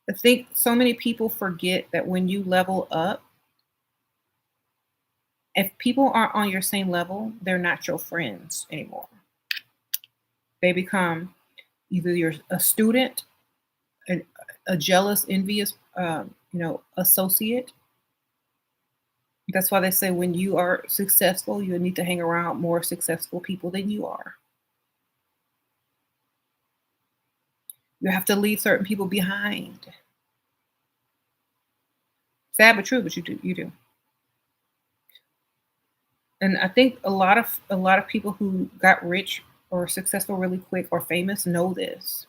I think so many people forget that when you level up, if people aren't on your same level, they're not your friends anymore. They become either you're a student, a jealous, envious, associate. That's why they say when you are successful, you need to hang around more successful people than you are. You have to leave certain people behind. Sad but true, but you do. You do. And I think a lot of people who got rich or successful really quick or famous know this.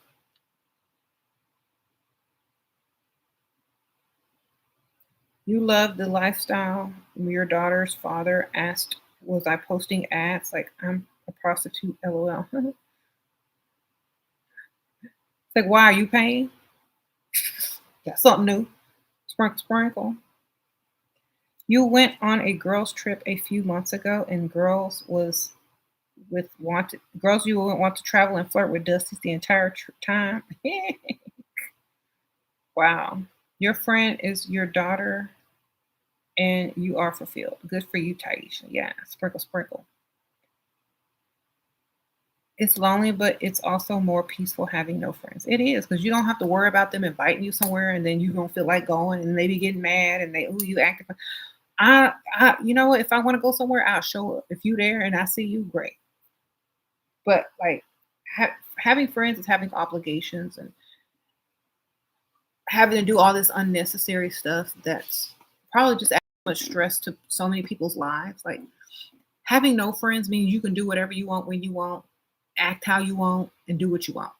You love the lifestyle. Your daughter's father asked, "Was I posting ads like I'm a prostitute?" LOL. It's like, why are you paying? Got something new. Sprinkle, sprinkle. You went on a girls' trip a few months ago, and girls you would want to travel and flirt with Dusty the entire time. Wow. Your friend is your daughter, and you are fulfilled. Good for you, Taisha. Yeah, sprinkle, sprinkle. It's lonely, but it's also more peaceful having no friends. It is because you don't have to worry about them inviting you somewhere, and then you don't feel like going, and they be getting mad, and you acting. You know what? If I want to go somewhere, I'll show up. If you there and I see you, great. But like having friends is having obligations and having to do all this unnecessary stuff that's probably just adding much stress to so many people's lives. Like having no friends means you can do whatever you want when you want, act how you want, and do what you want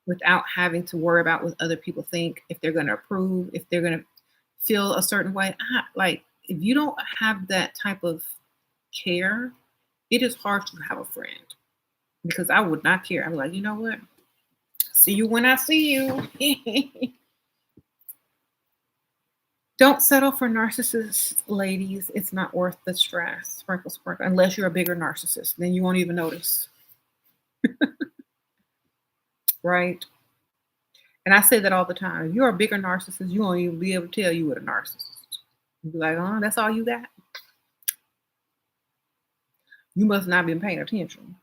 without having to worry about what other people think, if they're going to approve, if they're going to feel a certain way. Like if you don't have that type of care, it is hard to have a friend because I would not care. I'm like, you know what? See you when I see you. Don't settle for narcissists, ladies. It's not worth the stress. Sprinkle, sprinkle. Unless you're a bigger narcissist, then you won't even notice, right? And I say that all the time. If you're a bigger narcissist, you won't even be able to tell you what a narcissist. You'll be like, oh, that's all you got? You must not been paying attention.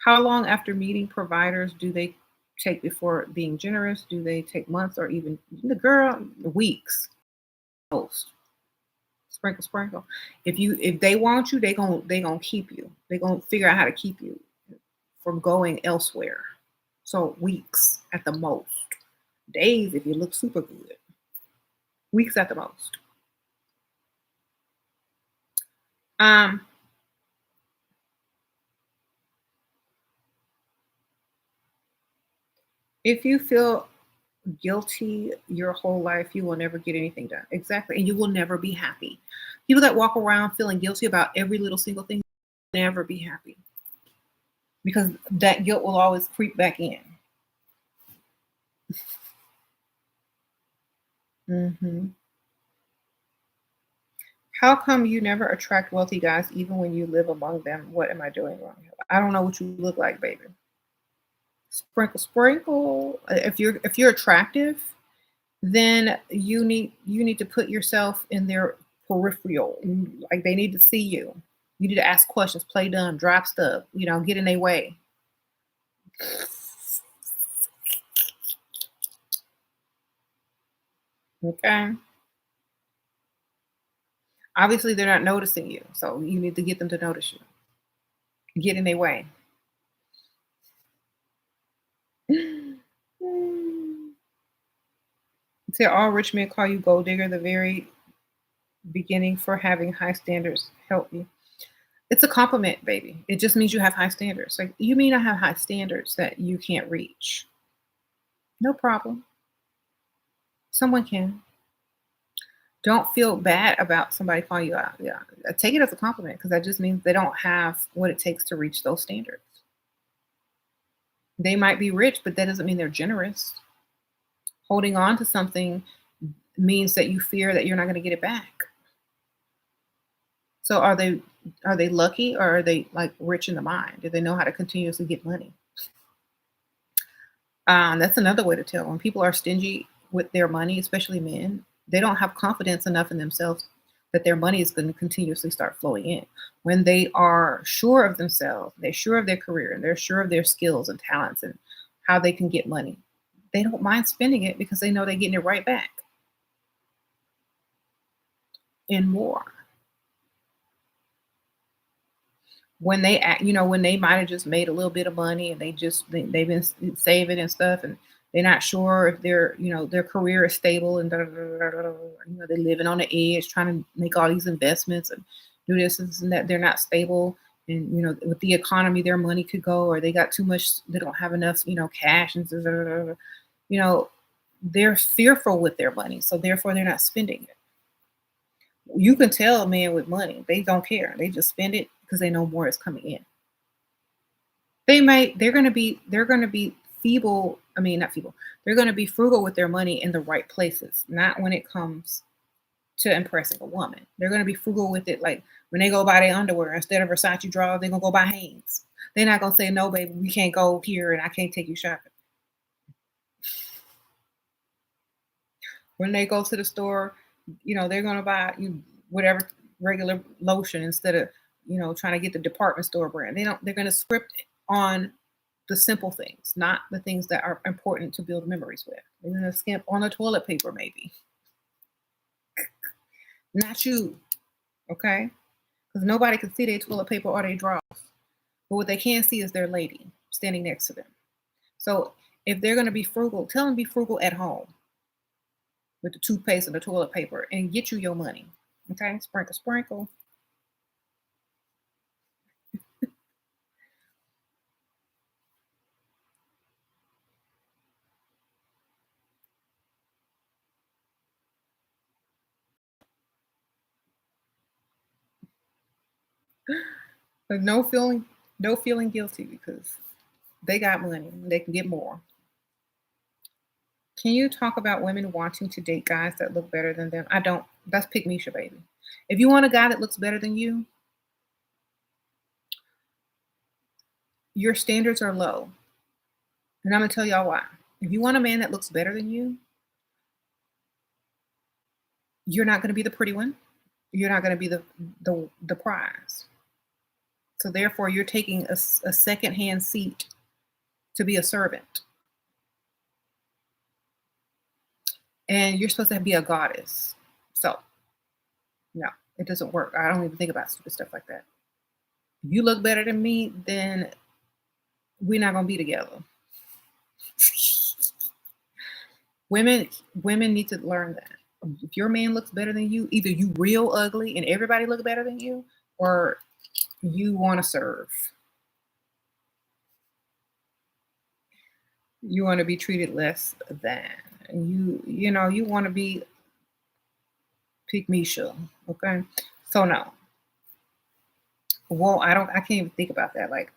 How long after meeting providers do they take before being generous? Do they take months or even the girl weeks most? Sprinkle, sprinkle. If they want you, they gonna keep you. They gonna figure out how to keep you from going elsewhere. So weeks at the most. Days if you look super good. Weeks at the most. Um, if you feel guilty your whole life, you will never get anything done. Exactly. And you will never be happy. People that walk around feeling guilty about every little single thing will never be happy because that guilt will always creep back in. Hmm. How come you never attract wealthy guys even when you live among them? What am I doing wrong? I don't know what you look like, baby. Sprinkle, sprinkle. If you're attractive, then you need to put yourself in their peripheral. Like they need to see you. You need to ask questions, play dumb, drop stuff, get in their way. Okay. Obviously they're not noticing you. So you need to get them to notice you. Get in their way. Say all rich men call you gold digger the very beginning for having high standards. Help me. It's a compliment, baby. It just means you have high standards. Like you may not have high standards that you can't reach. No problem. Someone can. Don't feel bad about somebody calling you out. Yeah. Take it as a compliment because that just means they don't have what it takes to reach those standards. They might be rich, but that doesn't mean they're generous. Holding on to something means that you fear that you're not going to get it back. So are they lucky or are they like rich in the mind? Do they know how to continuously get money? That's another way to tell when people are stingy with their money, especially men. They don't have confidence enough in themselves that their money is going to continuously start flowing in. When they are sure of themselves, they're sure of their career, and they're sure of their skills and talents and how they can get money. They don't mind spending it because they know they're getting it right back and more. When they act, when they might have just made a little bit of money and they've been saving and stuff, and they're not sure if their career is stable and they're living on the edge trying to make all these investments and do this and that. They're not stable, and with the economy, their money could go, or they got too much. They don't have enough, cash, and you know, they're fearful with their money, so therefore they're not spending it. You can tell a man with money, they don't care. They just spend it because they know more is coming in. They're gonna be feeble. I mean, not feeble. They're gonna be frugal with their money in the right places, not when it comes to impressing a woman. They're gonna be frugal with it, like when they go buy their underwear instead of Versace drawers, they're gonna go buy Hanes. They're not gonna say, "No, baby, we can't go here, and I can't take you shopping." When they go to the store, they're gonna buy you whatever regular lotion instead of trying to get the department store brand. They're gonna script on the simple things, not the things that are important to build memories with. They're gonna skimp on the toilet paper, maybe. not you. Okay, because nobody can see their toilet paper or their drawers, but what they can see is their lady standing next to them. So if they're going to be frugal, tell them to be frugal at home with the toothpaste and the toilet paper, and get you your money. Okay, sprinkle, sprinkle. But no feeling guilty because they got money. They can get more. Can you talk about women wanting to date guys that look better than them? I don't. That's pick Misha, baby. If you want a guy that looks better than you, your standards are low. And I'm gonna tell y'all why. If you want a man that looks better than you, you're not gonna be the pretty one. You're not gonna be the prize. So therefore, you're taking a second-hand seat to be a servant, and you're supposed to be a goddess. So no, it doesn't work. I don't even think about stupid stuff like that. If you look better than me, then we're not gonna be together. Women need to learn that. If your man looks better than you, either you real ugly and everybody look better than you, or you want to serve. You want to be treated less than. You want to be pick Misha. Okay. So no. Well, I can't even think about that. Like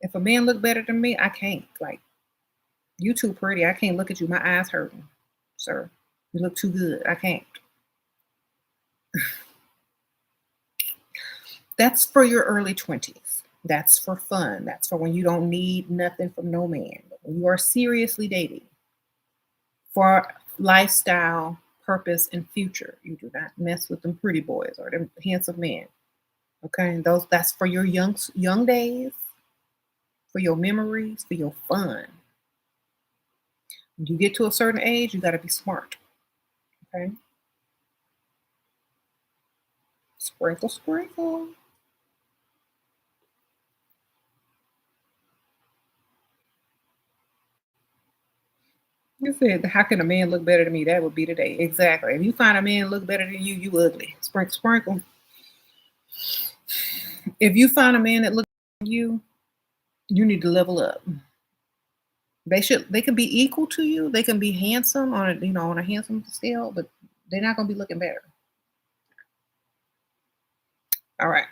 if a man look better than me, I can't. Like you too pretty. I can't look at you. My eyes hurting, sir. You look too good. I can't. That's for your early 20s. That's for fun. That's for when you don't need nothing from no man. But when you are seriously dating for lifestyle, purpose, and future, you do not mess with them pretty boys or them handsome men. Okay, and that's for your young days, for your memories, for your fun. When you get to a certain age, you got to be smart. Okay, sprinkle, sprinkle. You said, "How can a man look better than me?" That would be today. Exactly. If you find a man look better than you, you ugly. Sprinkle, sprinkle. If you find a man that looks like you need to level up. They can be equal to you. They can be handsome on a handsome scale, but they're not gonna be looking better. All right.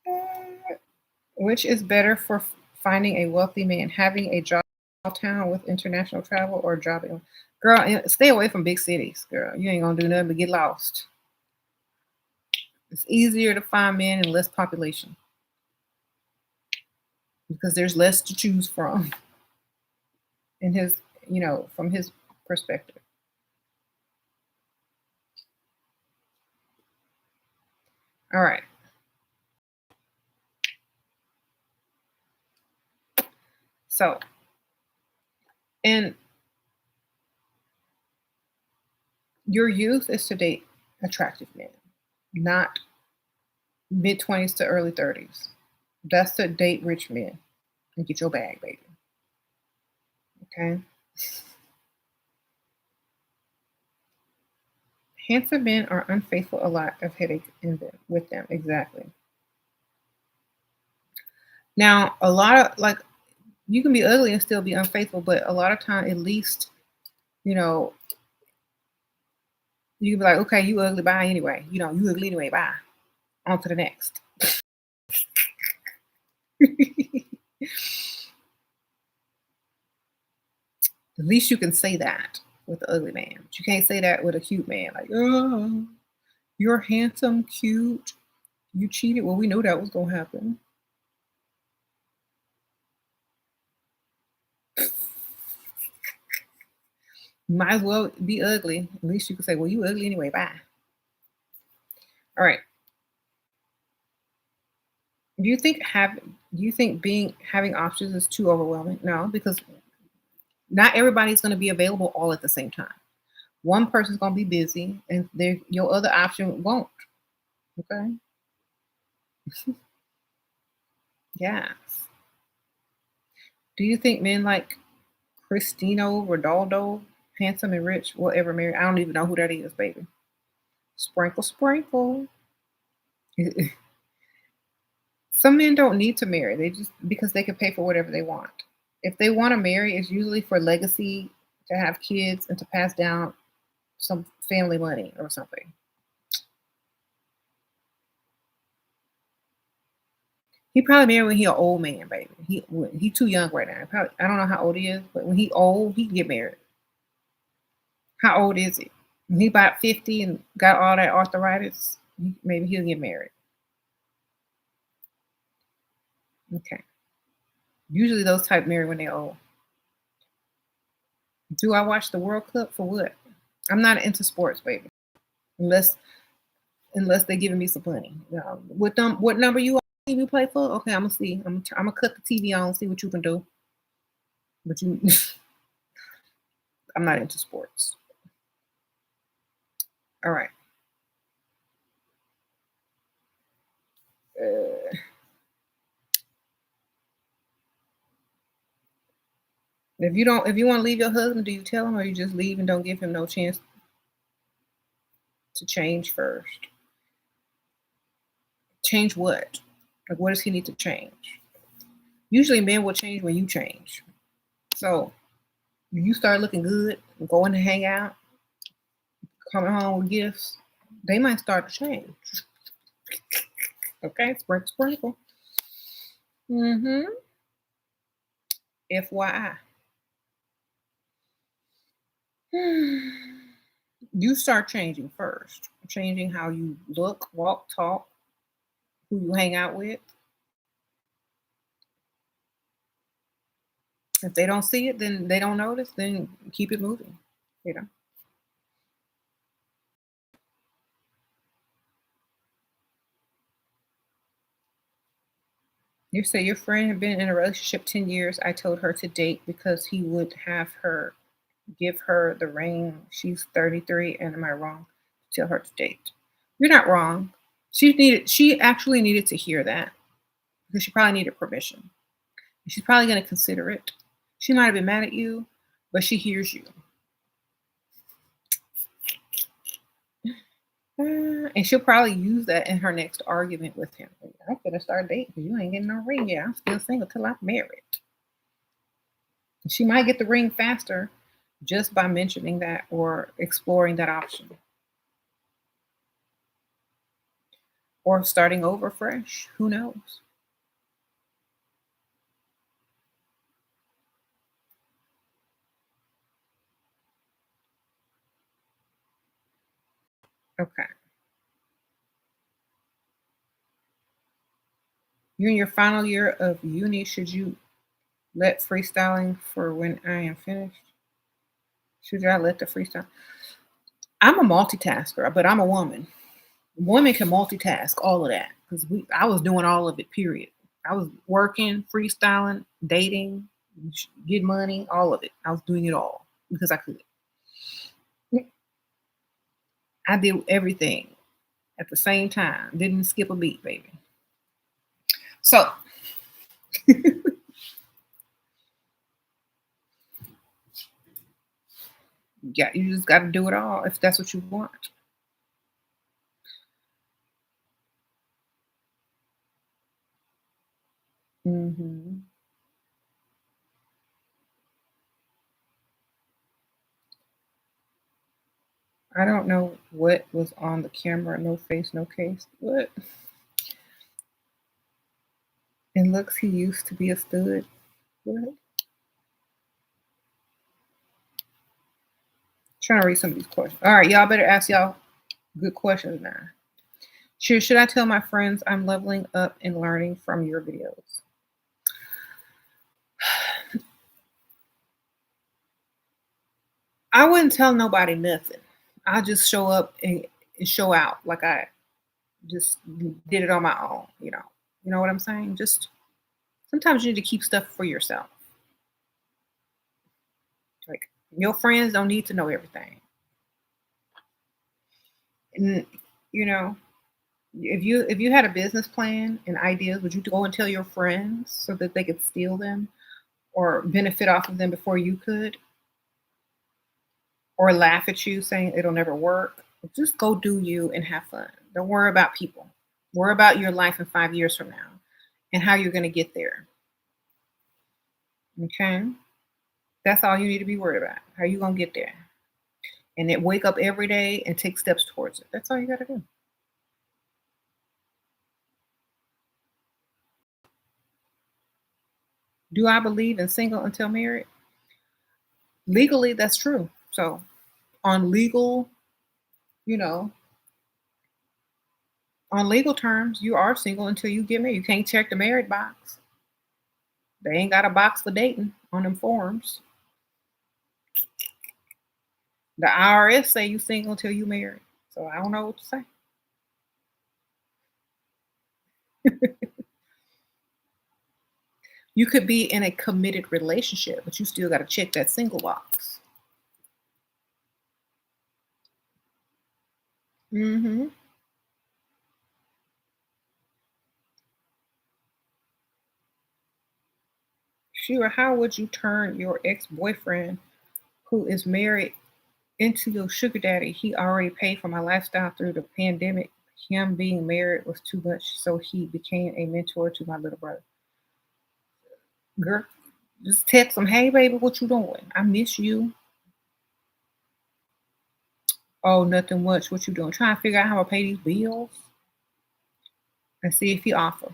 Uh, Which is better for finding a wealthy man, having a job in town with international travel or job in girl, stay away from big cities, girl. You ain't gonna do nothing but get lost. It's easier to find men in less population because there's less to choose from in from his perspective. All right. So, in your youth is to date attractive men, not mid 20s to early 30s. That's to date rich men and get your bag, baby. Okay. Handsome men are unfaithful, a lot of headache in them with them. Exactly. Now, a lot of like you can be ugly and still be unfaithful, but a lot of time, at least, you know, you can be like, okay, you ugly, bye anyway. You ugly anyway, bye. On to the next. At least you can say that with the ugly man. But you can't say that with a cute man. Like, oh, you're handsome, cute. You cheated. Well, we knew that was gonna happen. Might as well be ugly. At least you can say, well, you ugly anyway. Bye. All right. Do you think being having options is too overwhelming? No, because not everybody's going to be available all at the same time. One person's gonna be busy, and your other option won't. Okay. Yes. Do you think men like Cristiano Ronaldo, handsome and rich, will ever marry? I don't even know who that is, baby. Sprinkle, sprinkle. Some men don't need to marry. They just because they can pay for whatever they want. If they want to marry, it's usually for legacy, to have kids, and to pass down some family money or something. He probably married when he an old man, baby. He too young right now. Probably, I don't know how old he is, but when he old, he can get married. How old is he? When he about 50 and got all that arthritis, maybe he'll get married. Okay. Usually those type marry when they're old. Do I watch the World Cup for what? I'm not into sports, baby. Unless they're giving me some money. What number you TV play for? Okay, I'm gonna see. I'm gonna cut the TV on, see what you can do. But you, I'm not into sports. All right. Uh, if you want to leave your husband, do you tell him, or you just leave and don't give him no chance to change first? Change what? Like, what does he need to change? Usually, men will change when you change. So, when you start looking good, going to hang out, coming home with gifts, they might start to change. Okay, sprinkle, sprinkle. Mm-hmm. FYI. You start changing first. Changing how you look, walk, talk, who you hang out with. If they don't see it, then they don't notice, then keep it moving. You know. You say your friend had been in a relationship 10 years. I told her to date because he would have her give her the ring. She's 33, and am I wrong to tell her to date? You're not wrong. She actually needed to hear that because she probably needed permission. She's probably going to consider it. She might have been mad at you, but she hears you. And she'll probably use that in her next argument with him. I'm gonna start dating because you ain't getting no ring yet. I'm still single till I'm married. She might get the ring faster just by mentioning that or exploring that option or starting over fresh. Who knows? Okay. You're in your final year of uni. Should you let freestyling for when I am finished? Should I let the freestyle? I'm a multitasker, but I'm a woman. Women can multitask all of that because I was doing all of it. Period. I was working, freestyling, dating, get money, all of it. I was doing it all because I could. I did everything at the same time. Didn't skip a beat, baby. So yeah, you just got to do it all if that's what you want. Hmm. I don't know what was on the camera. No face, no case. What? And looks, he used to be a stud. What? Trying to read some of these questions. All right, y'all better ask y'all good questions now. Should I tell my friends I'm leveling up and learning from your videos? I wouldn't tell nobody nothing. I just show up and show out like I just did it on my own, you know. You know what I'm saying? Just sometimes you need to keep stuff for yourself. Like your friends don't need to know everything. And you know, if you had a business plan and ideas, would you go and tell your friends so that they could steal them or benefit off of them before you could, or laugh at you saying it'll never work? Just go do you and have fun. Don't worry about people. Worry about your life in 5 years from now and how you're going to get there. Okay, that's all you need to be worried about. How you going to get there? And then wake up every day and take steps towards it. That's all you got to do. Do I believe in single until married? Legally, that's true. So, on legal, you know, on legal terms, you are single until you get married. You can't check the married box. They ain't got a box for dating on them forms. The IRS say you single until you married. So I don't know what to say. You could be in a committed relationship, but you still got to check that single box. Hmm. Shira, how would you turn your ex-boyfriend who is married into your sugar daddy? He already paid for my lifestyle through the pandemic. Him being married was too much, so he became a mentor to my little brother. Girl, just text him, hey baby, what you doing? I miss you. Oh, nothing much. What you doing? Trying to figure out how to pay these bills and see if he offer.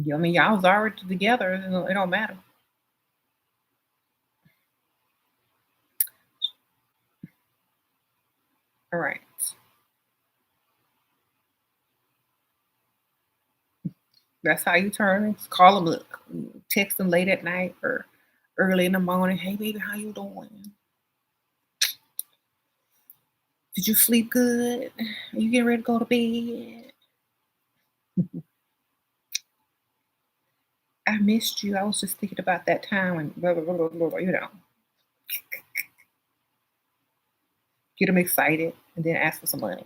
Yeah, I mean, y'all was already together. It don't matter. All right. That's how you turn it. Call him, look, text him late at night or early in the morning. Hey, baby, how you doing? Did you sleep good? Are you getting ready to go to bed? I missed you. I was just thinking about that time and blah, blah, blah, blah, blah, get them excited and then ask for some money.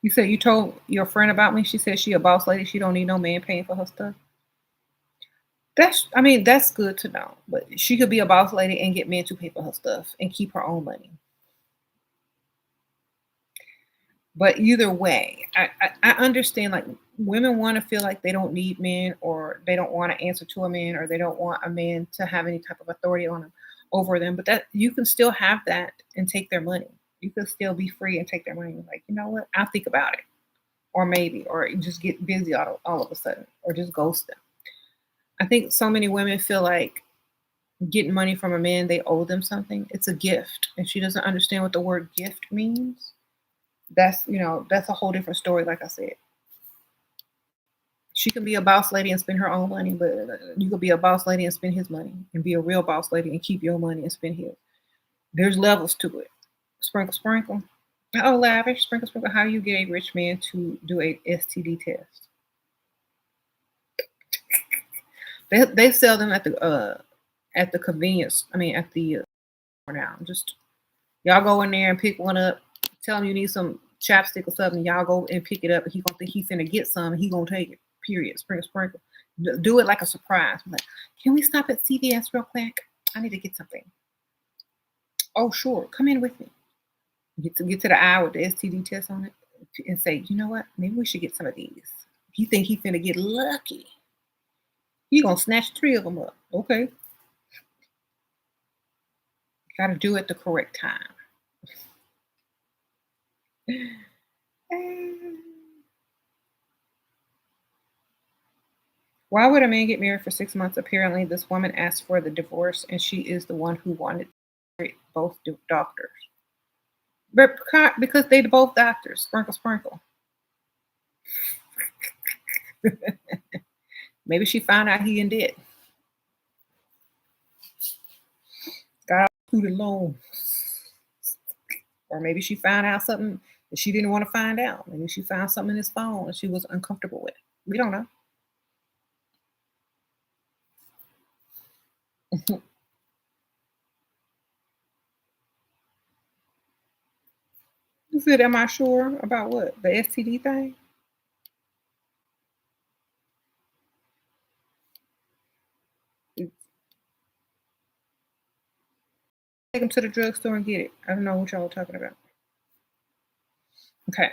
You said you told your friend about me. She said she a boss lady. She don't need no man paying for her stuff. I mean, that's good to know. But she could be a boss lady and get men to pay for her stuff and keep her own money. But either way, I understand like women want to feel like they don't need men or they don't want to answer to a man or they don't want a man to have any type of authority on them over them. But that you can still have that and take their money. You can still be free and take their money. Like, you know what? I'll think about it. Or maybe, or just get busy all of a sudden, or just ghost them. I think so many women feel like getting money from a man, they owe them something. It's a gift. And she doesn't understand what the word gift means. That's a whole different story, like I said. She can be a boss lady and spend her own money, but you could be a boss lady and spend his money and be a real boss lady and keep your money and spend his. There's levels to it. Sprinkle, sprinkle. Oh, lavish, sprinkle, sprinkle. How do you get a rich man to do a STD test? They sell them at the convenience. I mean, at the now. Just y'all go in there and pick one up. Tell him you need some chapstick or something. Y'all go and pick it up, and he gonna think he finna get some. And he gonna take it. Period. Sprinkle, sprinkle. Do it like a surprise. Like, can we stop at CVS real quick? I need to get something. Oh, sure. Come in with me. Get to the aisle with the STD test on it, and say, you know what? Maybe we should get some of these. He think he finna get lucky. He gonna snatch three of them up. Okay. Got to do it the correct time. Why would a man get married for 6 months? Apparently, this woman asked for the divorce, and she is the one who wanted both doctors. But because they both doctors, sprinkle, sprinkle. Maybe she found out he in debt. Got out student loan. Or maybe she found out something that she didn't want to find out. Maybe she found something in his phone and she was uncomfortable with. We don't know. You said, am I sure about what? The STD thing? Take them to the drugstore and get it. I don't know what y'all are talking about. Okay.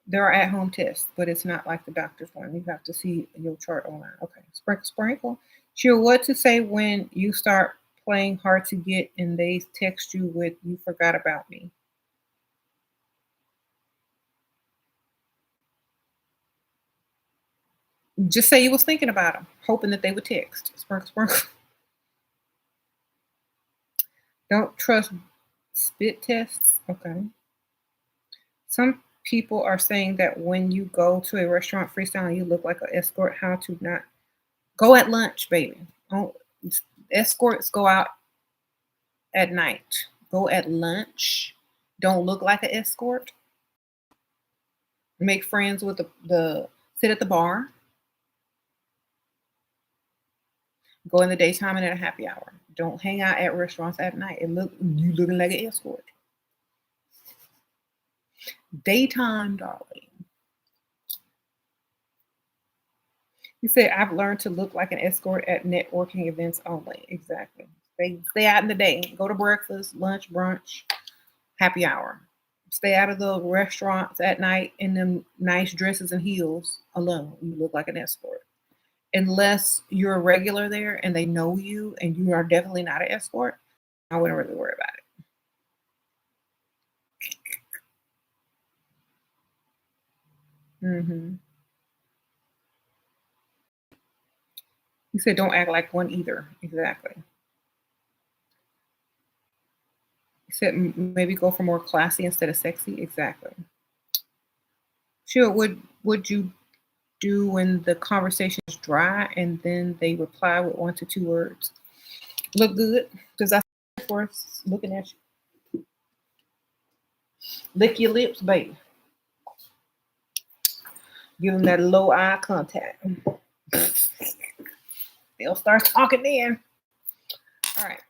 There are at-home tests, but it's not like the doctor's one. You have to see your chart online. Okay. Sprinkle, sprinkle. Sure, what to say when you start playing hard to get and they text you with "you forgot about me." Just say you was thinking about them, hoping that they would text. Sprinkle, sprinkle. Don't trust spit tests. Okay. Some people are saying that when you go to a restaurant freestyle, you look like an escort. How to not go at lunch, baby. Oh, escorts go out at night. Go at lunch. Don't look like an escort. Make friends with the sit at the bar. Go in the daytime and at a happy hour. Don't hang out at restaurants at night. It look you looking like an escort. Daytime, darling. You said I've learned to look like an escort at networking events only. Exactly. They stay out in the day. Go to breakfast, lunch, brunch, happy hour. Stay out of the restaurants at night in them nice dresses and heels alone. You look like an escort. Unless you're a regular there and they know you and you are definitely not an escort, I wouldn't really worry about it. You said don't act like one either. Exactly. You said maybe go for more classy instead of sexy. Exactly. Sure. Would you do when the conversation is dry and then they reply with 1 to 2 words? Look good because that's for looking at you. Lick your lips, baby. Give them that low eye contact. They'll start talking then. All right.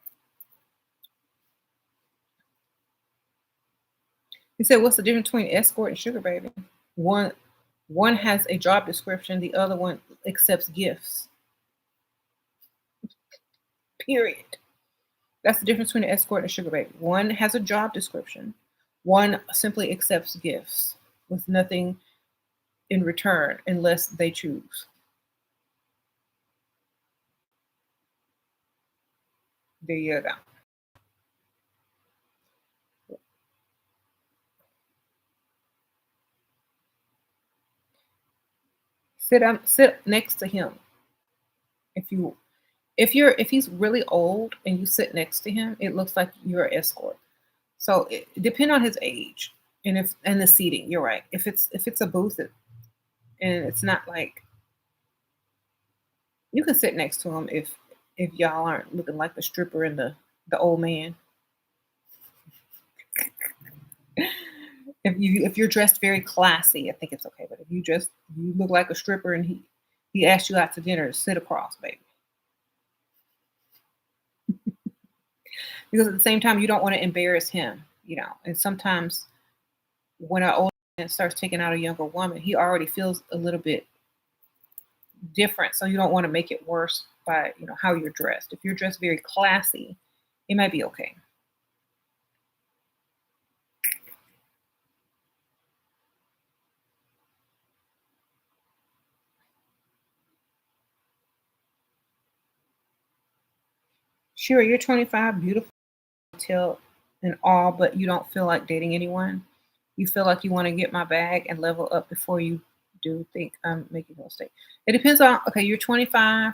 He said, "What's the difference between escort and sugar baby?" One one has a job description. The other one accepts gifts. Period. That's the difference between an escort and a sugar baby. One has a job description. One simply accepts gifts with nothing in return unless they choose. There you go. Sit next to him. If you if he's really old and you sit next to him, it looks like you're an escort. So it depend on his age and the seating. You're right. If it's a booth and it's not like you can sit next to him if y'all aren't looking like the stripper and the old man. If you're dressed very classy, I think it's okay. But if you look like a stripper and he asked you out to dinner, sit across, baby. Because at the same time, you don't want to embarrass him, you know. And sometimes when an older man starts taking out a younger woman, he already feels a little bit different. So you don't want to make it worse by how you're dressed. If you're dressed very classy, it might be okay. Sure, you're 25, beautiful, till and all, but you don't feel like dating anyone. You feel like you want to get my bag and level up before you do think I'm making a mistake. It depends on, okay, you're 25.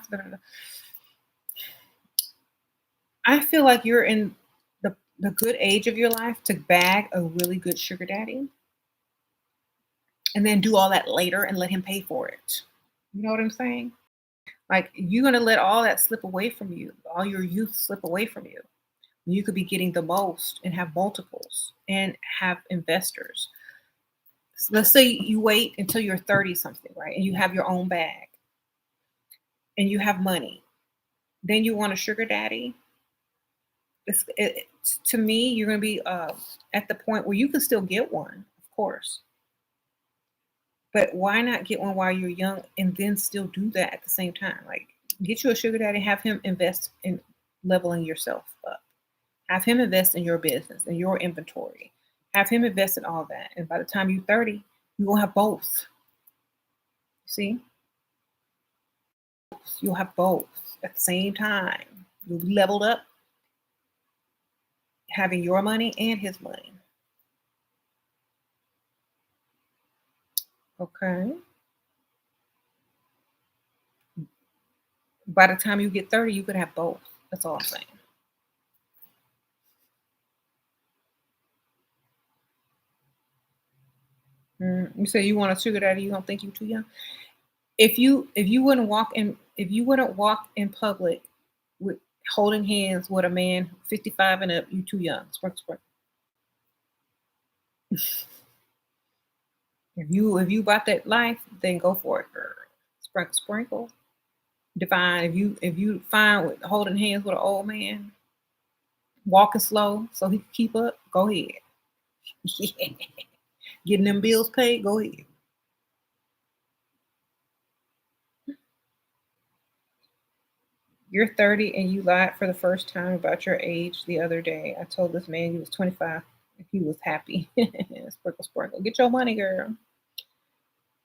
I feel like you're in the good age of your life to bag a really good sugar daddy and then do all that later and let him pay for it. You know what I'm saying? Like you're gonna let all that slip away from you, all your youth slip away from you. You could be getting the most and have multiples and have investors. Let's say you wait until you're 30 something, right? And you have your own bag and you have money. Then you want a sugar daddy. To me, you're going to be at the point where you can still get one, of course. But why not get one while you're young and then still do that at the same time? Like, get you a sugar daddy, have him invest in leveling yourself up. Have him invest in your business and your inventory. Have him invest in all that. And by the time you're 30, you're going to have both. See? You'll have both at the same time. You'll be leveled up, having your money and his money. Okay. By the time you get 30, you could have both. That's all I'm saying. You say you want a sugar daddy, you don't think you're too young? If you wouldn't walk in public with holding hands with a man 55 and up, you too young. Sprinkle, sprinkle. If you bought that life, then go for it, girl. Sprinkle, sprinkle. Divine. If you fine with holding hands with an old man, walking slow so he can keep up, go ahead. Yeah. Getting them bills paid, go ahead. You're 30 and you lied for the first time about your age the other day. I told this man he was 25 and he was happy. Sprinkle, sprinkle. Get your money, girl.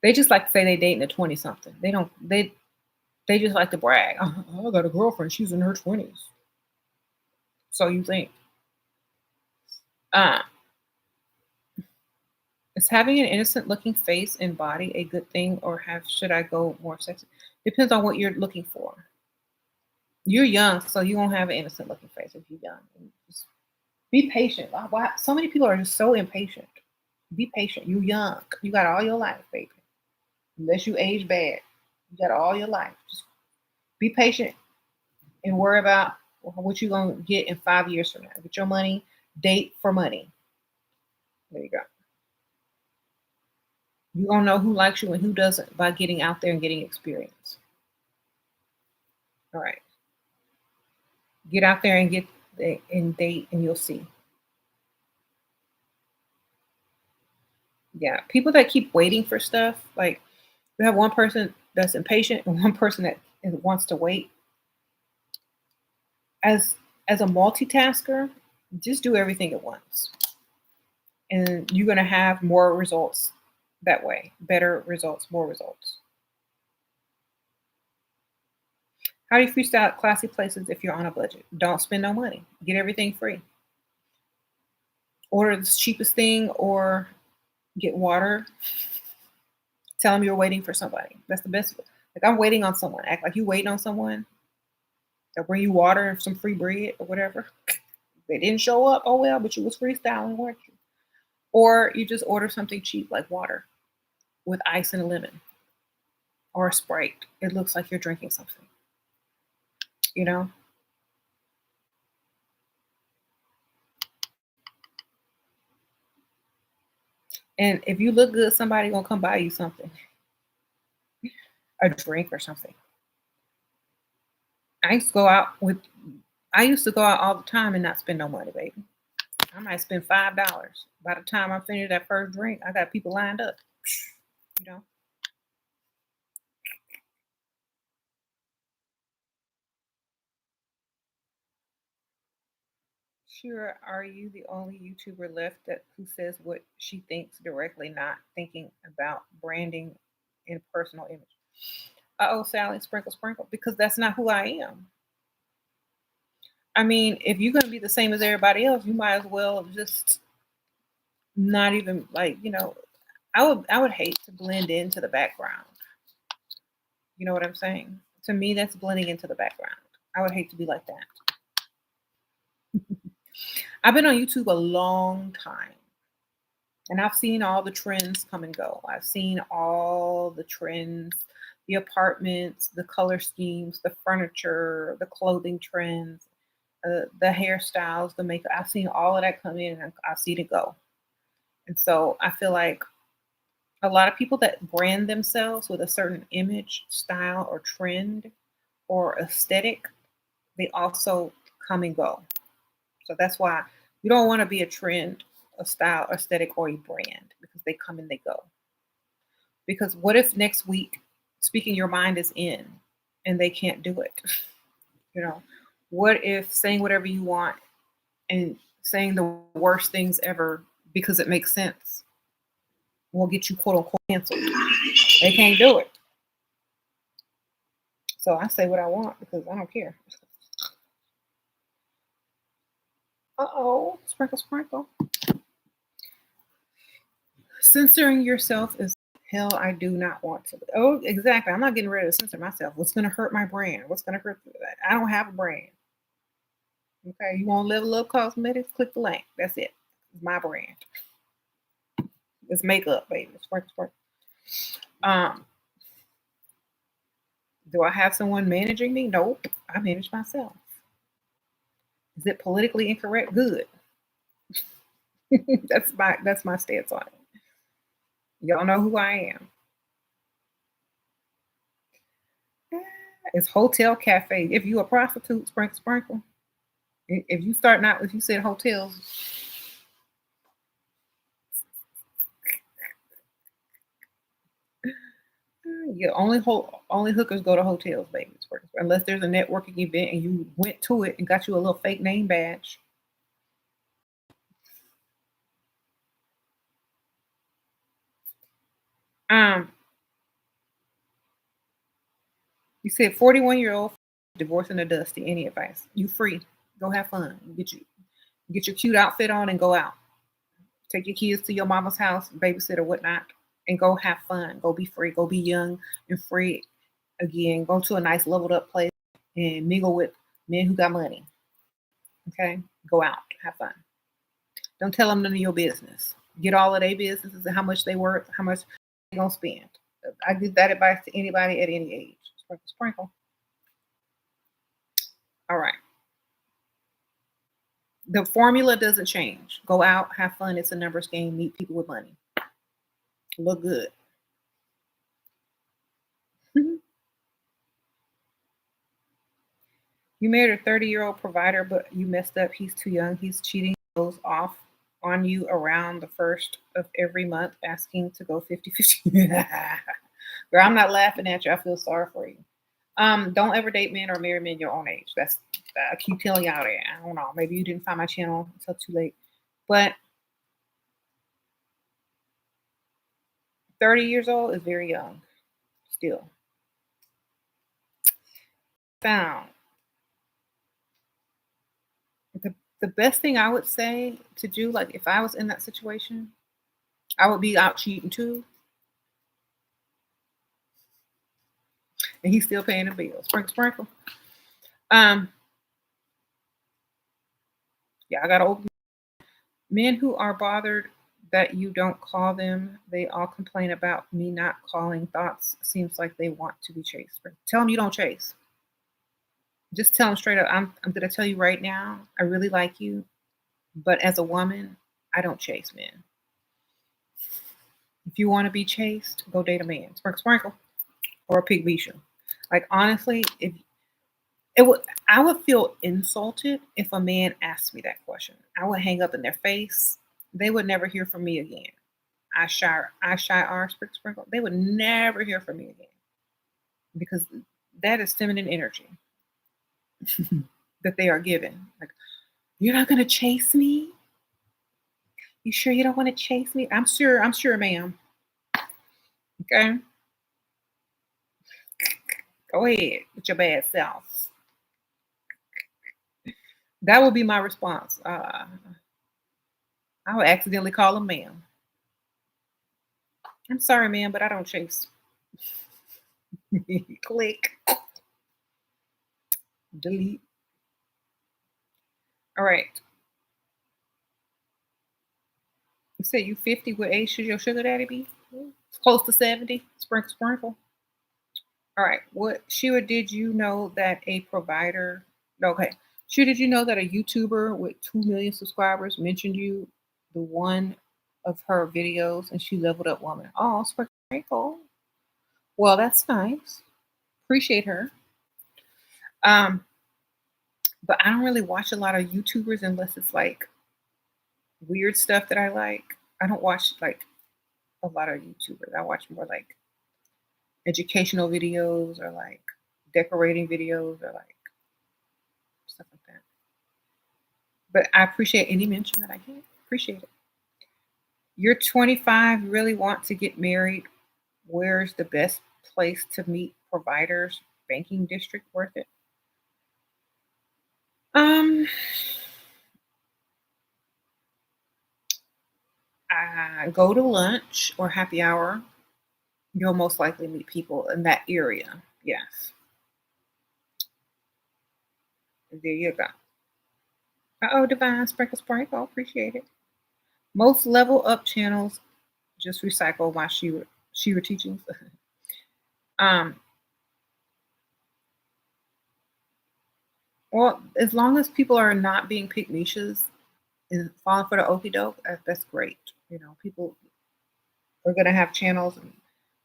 They just like to say they dating a 20 something. They just like to brag. I got a girlfriend. She's in her 20s. So you think. Uh, is having an innocent looking face and body a good thing or have should I go more sexy? Depends on what you're looking for. You're young, so you won't have an innocent looking face if you're young. Just be patient. Why so many people are just so impatient? Be patient. You're young. You got all your life, baby. Unless you age bad. You got all your life. Just be patient and worry about what you're gonna get in 5 years from now. Get your money, date for money. There you go. You're gonna know who likes you and who doesn't by getting out there and getting experience. All right. Get out there and and date and you'll see. Yeah. People that keep waiting for stuff, like you have one person that's impatient and one person that wants to wait. As a multitasker, just do everything at once. And you're gonna have more results that way. Better results, more results. How do you freestyle at classy places if you're on a budget? Don't spend no money. Get everything free. Order the cheapest thing or get water. Tell them you're waiting for somebody. That's the best. Like I'm waiting on someone. Act like you waiting on someone. They'll bring you water and some free bread or whatever. They didn't show up. Oh well, but you was freestyling, weren't you? Or you just order something cheap like water with ice and a lemon or a Sprite. It looks like you're drinking something. You know. And if you look good, somebody gonna come buy you something, a drink or something. I used to go out with. I used to go out all the time and not spend no money, baby. I might spend $5. By the time I finish that first drink, I got people lined up. You know. Sure, are you the only YouTuber left that who says what she thinks directly, not thinking about branding and personal image? Oh, Sally, sprinkle, sprinkle, because that's not who I am. I mean, if you're gonna be the same as everybody else, you might as well just not even like, I would hate to blend into the background. You know what I'm saying? To me, that's blending into the background. I would hate to be like that. I've been on YouTube a long time. And I've seen all the trends come and go. I've seen all the trends, the apartments, the color schemes, the furniture, the clothing trends, the hairstyles, the makeup. I've seen all of that come in and I've seen it go. And so I feel like a lot of people that brand themselves with a certain image, style, or trend or aesthetic, they also come and go. So that's why you don't want to be a trend, a style, aesthetic, or a brand because they come and they go. Because what if next week speaking your mind is in and they can't do it? You know, what if saying whatever you want and saying the worst things ever because it makes sense will get you quote unquote canceled? They can't do it. So I say what I want because I don't care. Uh-oh, sprinkle, sprinkle. Censoring yourself is hell. I do not want to. Oh, exactly. I'm not getting ready to censor myself. What's going to hurt my brand? What's going to hurt that? I don't have a brand. Okay, you want Level Up Cosmetics? Click the link. That's it. It's my brand. It's makeup, baby. Sprinkle, sprinkle. Do I have someone managing me? Nope. I manage myself. Is it politically incorrect? Good. that's my stance on it. Y'all know who I am. It's hotel cafe. If you a prostitute, sprinkle, sprinkle. If you starting out, if you said hotels, yeah, only hookers go to hotels, baby. Unless there's a networking event and you went to it and got you a little fake name badge. Um, you said 41-year-old divorcing a dusty. Any advice? You free. Go have fun. Get your cute outfit on and go out. Take your kids to your mama's house, babysit or whatnot, and go have fun. Go be free. Go be young and free again. Go to a nice leveled up place and mingle with men who got money. Okay? Go out. Have fun. Don't tell them none of your business. Get all of their businesses and how much they worth, how much they gonna spend. I give that advice to anybody at any age. Sprinkle, sprinkle. All right. The formula doesn't change. Go out, have fun. It's a numbers game. Meet people with money. Look good. You married a 30-year-old provider, but you messed up. He's too young. He's cheating. Goes off on you around the first of every month, asking to go 50-50. Girl, I'm not laughing at you. I feel sorry for you. Don't ever date men or marry men your own age. That's I keep telling y'all that. I don't know. Maybe you didn't find my channel until too late. But 30 years old is very young still. Found the best thing I would say to do, like if I was in that situation, I would be out cheating too, and he's still paying the bills. Sprinkle, sprinkle. Um, yeah, I gotta open. Men who are bothered that you don't call them, they all complain about me not calling. Thoughts seems like they want to be chased. Tell them you don't chase. Just tell them straight up. I'm gonna tell you right now. I really like you, but as a woman, I don't chase men. If you want to be chased, go date a man. Sprinkle, sprinkle, or a pig Bisha. Like honestly, if it would, I would feel insulted if a man asked me that question. I would hang up in their face. They would never hear from me again. I shy R sprinkle, sprinkle. They would never hear from me again because that is feminine energy that they are given. Like, you're not gonna chase me? You sure you don't want to chase me? I'm sure, ma'am. Okay. Go ahead with your bad self. That would be my response. I would accidentally call him ma'am. I'm sorry, ma'am, but I don't chase. Click, delete. All right. You said you 50. What age should your sugar daddy be? It's close to 70. Sprinkle, sprinkle. All right. What Sheila, did you know that a provider? Okay. Sheila, did you know that a YouTuber with 2 million subscribers mentioned you, the one of her videos, and she leveled up woman? Oh, sprinkle. Well, that's nice. Appreciate her. Um, But I don't really watch a lot of YouTubers unless it's like weird stuff that I like. I don't watch like a lot of YouTubers. I watch more like educational videos or like decorating videos or like stuff like that. But I appreciate any mention that I get. Appreciate it. You're 25, you really want to get married. Where's the best place to meet providers? Banking district worth it? Um, go to lunch or happy hour. You'll most likely meet people in that area. Yes. There you go. Uh-oh, Divine Sprinkle Sprinkle. Appreciate it. Most level up channels just recycle my Shira teachings. um, well, as long as people are not being pygmishas and falling for the okie doke, that's great. People are gonna have channels and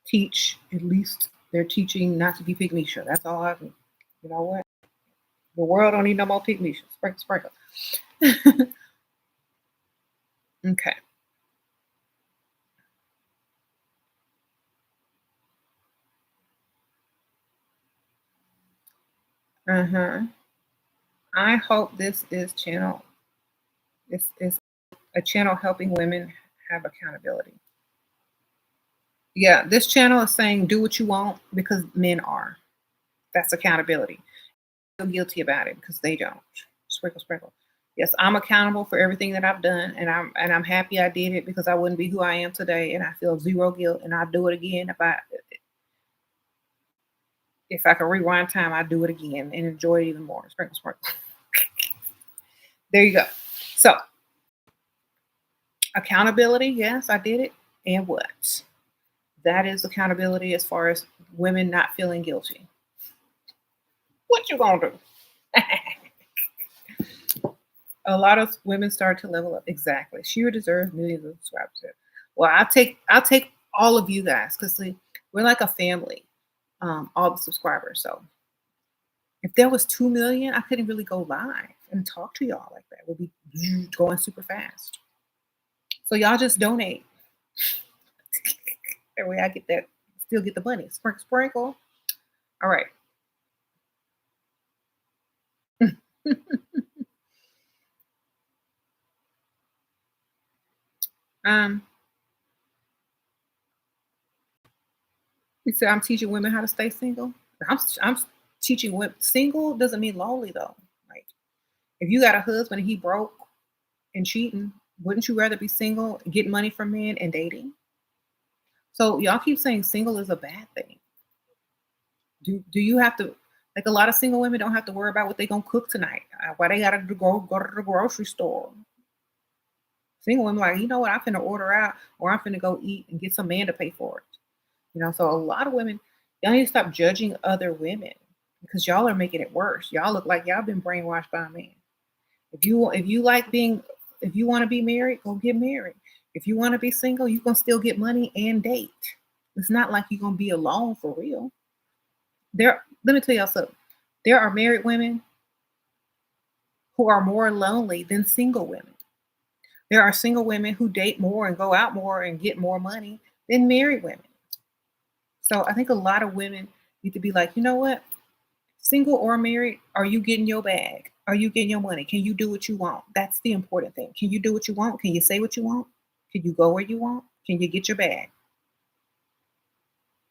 teach. At least they're teaching not to be pygmisha. That's all I can. You know what? The world don't need no more pygmishas. Sprinkle, sprinkle. Okay. Uh-huh. I hope this is a channel helping women have accountability. Yeah, this channel is saying do what you want because men are. That's accountability. Feel guilty about it because they don't. Sprinkle, sprinkle. Yes, I'm accountable for everything that I've done, and I'm happy I did it because I wouldn't be who I am today, and I feel zero guilt, and I'll do it again if I could rewind time, I'd do it again and enjoy it even more. Sprinkle, sprinkle. There you go. So accountability, yes, I did it. And what? That is accountability as far as women not feeling guilty. What you gonna do? A lot of women start to level up. Exactly. She deserves millions of subscribers. Well, I'll take all of you guys because we're like a family. All the subscribers. So if there was 2 million, I couldn't really go live and talk to y'all like that. We'll be going super fast. So y'all just donate. That way I get that, still get the money. Sprinkle, sprinkle. All right. um, you said I'm teaching women how to stay single. I'm teaching women single doesn't mean lonely though. Like if you got a husband and he broke and cheating, wouldn't you rather be single, getting money from men and dating? So y'all keep saying single is a bad thing. Do you have to, like a lot of single women don't have to worry about what they gonna cook tonight? Why they gotta go to the grocery store? Single women like, you know what, I'm finna order out or I'm finna go eat and get some man to pay for it. So a lot of women, y'all need to stop judging other women because y'all are making it worse. Y'all look like y'all been brainwashed by a man. If you like being, if you want to be married, go get married. If you want to be single, you can still get money and date. It's not like you're gonna be alone for real. Let me tell y'all something. There are married women who are more lonely than single women. There are single women who date more and go out more and get more money than married women. So I think a lot of women need to be like, you know what? Single or married, are you getting your bag? Are you getting your money? Can you do what you want? That's the important thing. Can you do what you want? Can you say what you want? Can you go where you want? Can you get your bag?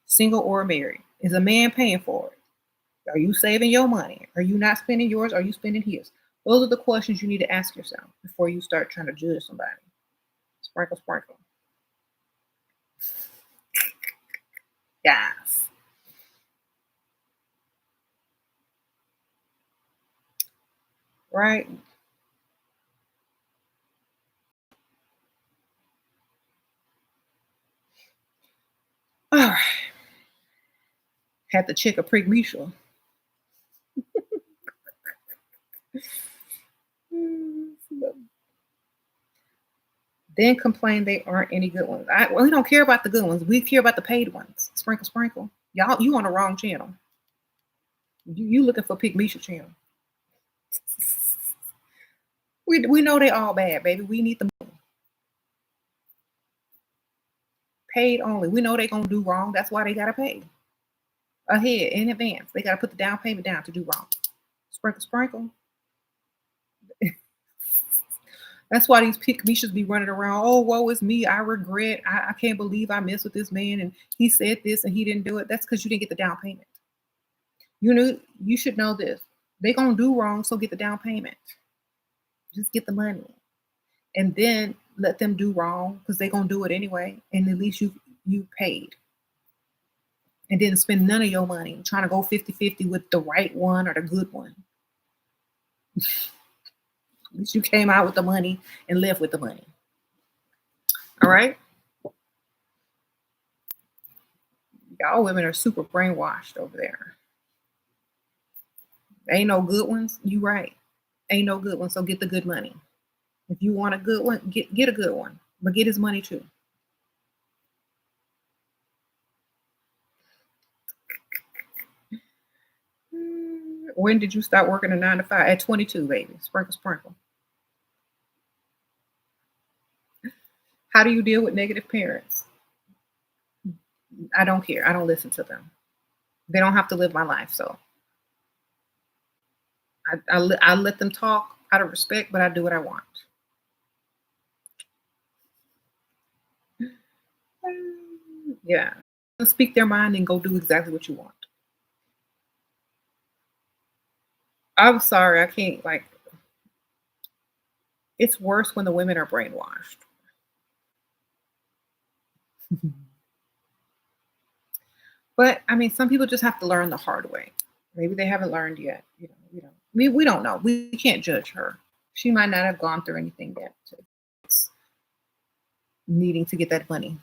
Single or married? Is a man paying for it? Are you saving your money? Are you not spending yours? Are you spending his? Those are the questions you need to ask yourself before you start trying to judge somebody. Sprinkle, sprinkle. Yes. Right? All right. Had to check a pre-mutual. Then complain they aren't any good ones. We don't care about the good ones. We care about the paid ones. Sprinkle, sprinkle. Y'all, you on the wrong channel. You looking for Pygmisha channel. We know they all bad, baby. We need them paid only. We know they gonna do wrong. That's why they gotta pay ahead in advance. They gotta put the down payment down to do wrong. Sprinkle, sprinkle. That's why these pick me should be running around. Oh, woe is me. I regret. I can't believe I messed with this man and he said this and he didn't do it. That's because you didn't get the down payment. You should know this. They gonna do wrong, so get the down payment. Just get the money. And then let them do wrong because they're gonna do it anyway. And at least you paid. And didn't spend none of your money trying to go 50-50 with the right one or the good one. At least you came out with the money and left with the money. All right. Y'all women are super brainwashed over there. Ain't no good ones. You right. Ain't no good ones. So get the good money. If you want a good one, get a good one. But get his money too. When did you start working a 9 to 5? At 22, baby. Sprinkle, sprinkle. How do you deal with negative parents? I don't care. I don't listen to them. They don't have to live my life. So I let them talk out of respect, but I do what I want. Yeah. Speak their mind and go do exactly what you want. I'm sorry. I can't, like, it's worse when the women are brainwashed. But I mean, some people just have to learn the hard way. Maybe they haven't learned yet. We don't know. We can't judge her. She might not have gone through anything yet. It's needing to get that money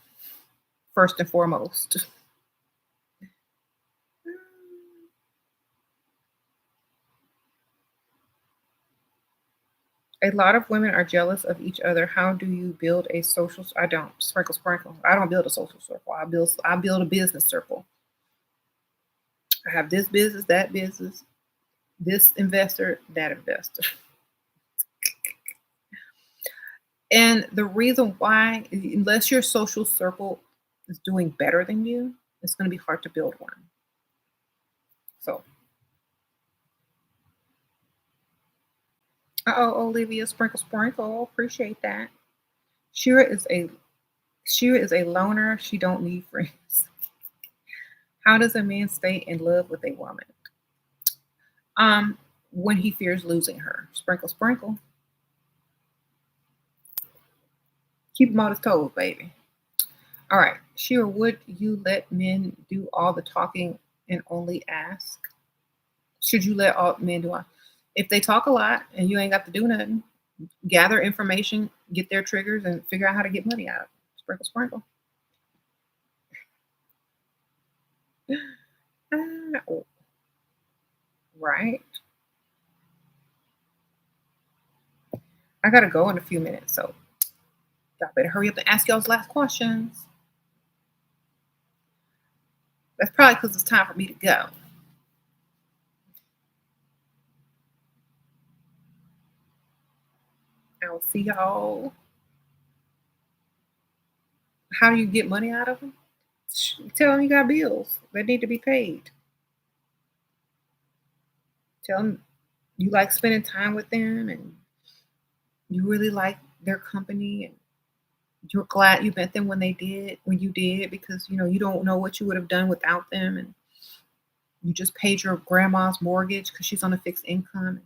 first and foremost. A lot of women are jealous of each other. How do you build a social? I don't sprinkle sprinkle. I don't build a social circle. I build a business circle. I have this business, that business, this investor, that investor. And the reason why, unless your social circle is doing better than you, it's going to be hard to build one. So, Olivia, sprinkle, sprinkle. Appreciate that. Shira is a Shira is a loner. She don't need friends. How does a man stay in love with a woman? When he fears losing her. Sprinkle, sprinkle. Keep him on his toes, baby. All right. Shira, would you let men do all the talking and only ask? Should you let all men do all? If they talk a lot and you ain't got to do nothing, gather information, get their triggers, and figure out how to get money out of it. Sprinkle, sprinkle. Right. I gotta go in a few minutes, so y'all better hurry up and ask y'all's last questions. That's probably because it's time for me to go. I will see y'all. How do you get money out of them? Tell them you got bills that need to be paid. Tell them you like spending time with them and you really like their company and you're glad you met them when you did because you don't know what you would have done without them and you just paid your grandma's mortgage because she's on a fixed income.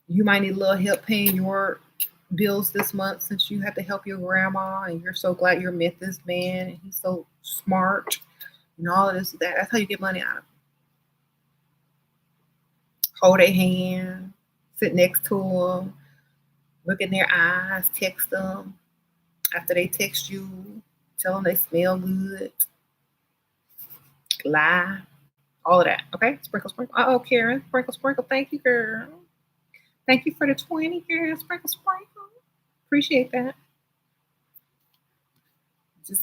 You might need a little help paying your bills this month since you had to help your grandma and you're so glad you met this man and he's so smart and all of this that. That's how you get money out of them. Hold their hand, sit next to them, look in their eyes, text them. After they text you, tell them they smell good, lie, all of that. Okay, sprinkle, sprinkle. Karen, sprinkle, sprinkle. Thank you, girl. Thank you for the 20, girl. Sprinkle, sprinkle. Appreciate that. Just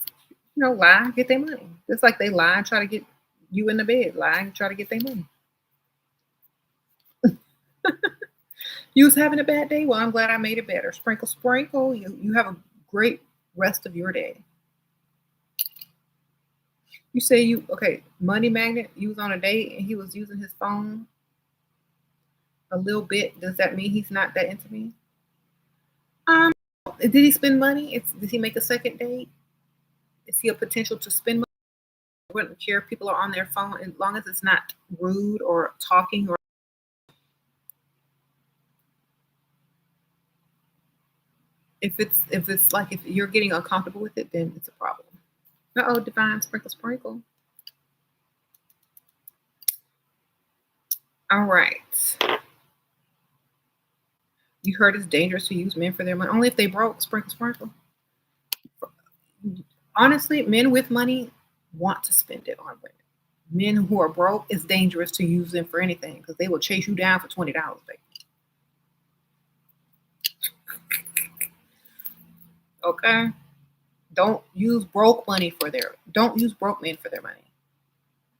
lie, get their money. Just like they lie and try to get you in the bed, lie and try to get their money. You was having a bad day? Well, I'm glad I made it better. Sprinkle, sprinkle. You have a great rest of your day. You say you okay, money magnet, you was on a date and he was using his phone a little bit. Does that mean he's not that into me? Um, did he spend money? Did he make a second date? Is he a potential to spend money? I wouldn't care if people are on their phone as long as it's not rude or talking or if it's like if you're getting uncomfortable with it, then it's a problem. Uh-oh, divine sprinkle sprinkle. All right. You heard it's dangerous to use men for their money. Only if they broke, sprinkle sprinkle. Honestly, men with money want to spend it on women. Men who are broke, it's dangerous to use them for anything because they will chase you down for $20, baby. Okay? Don't use broke men for their money.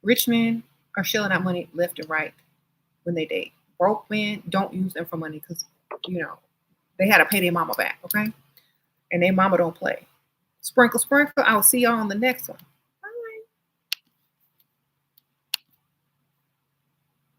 Rich men are shelling out money left and right when they date. Broke men, don't use them for money because they had to pay their mama back, okay? And their mama don't play. Sprinkle, sprinkle. I'll see y'all on the next one.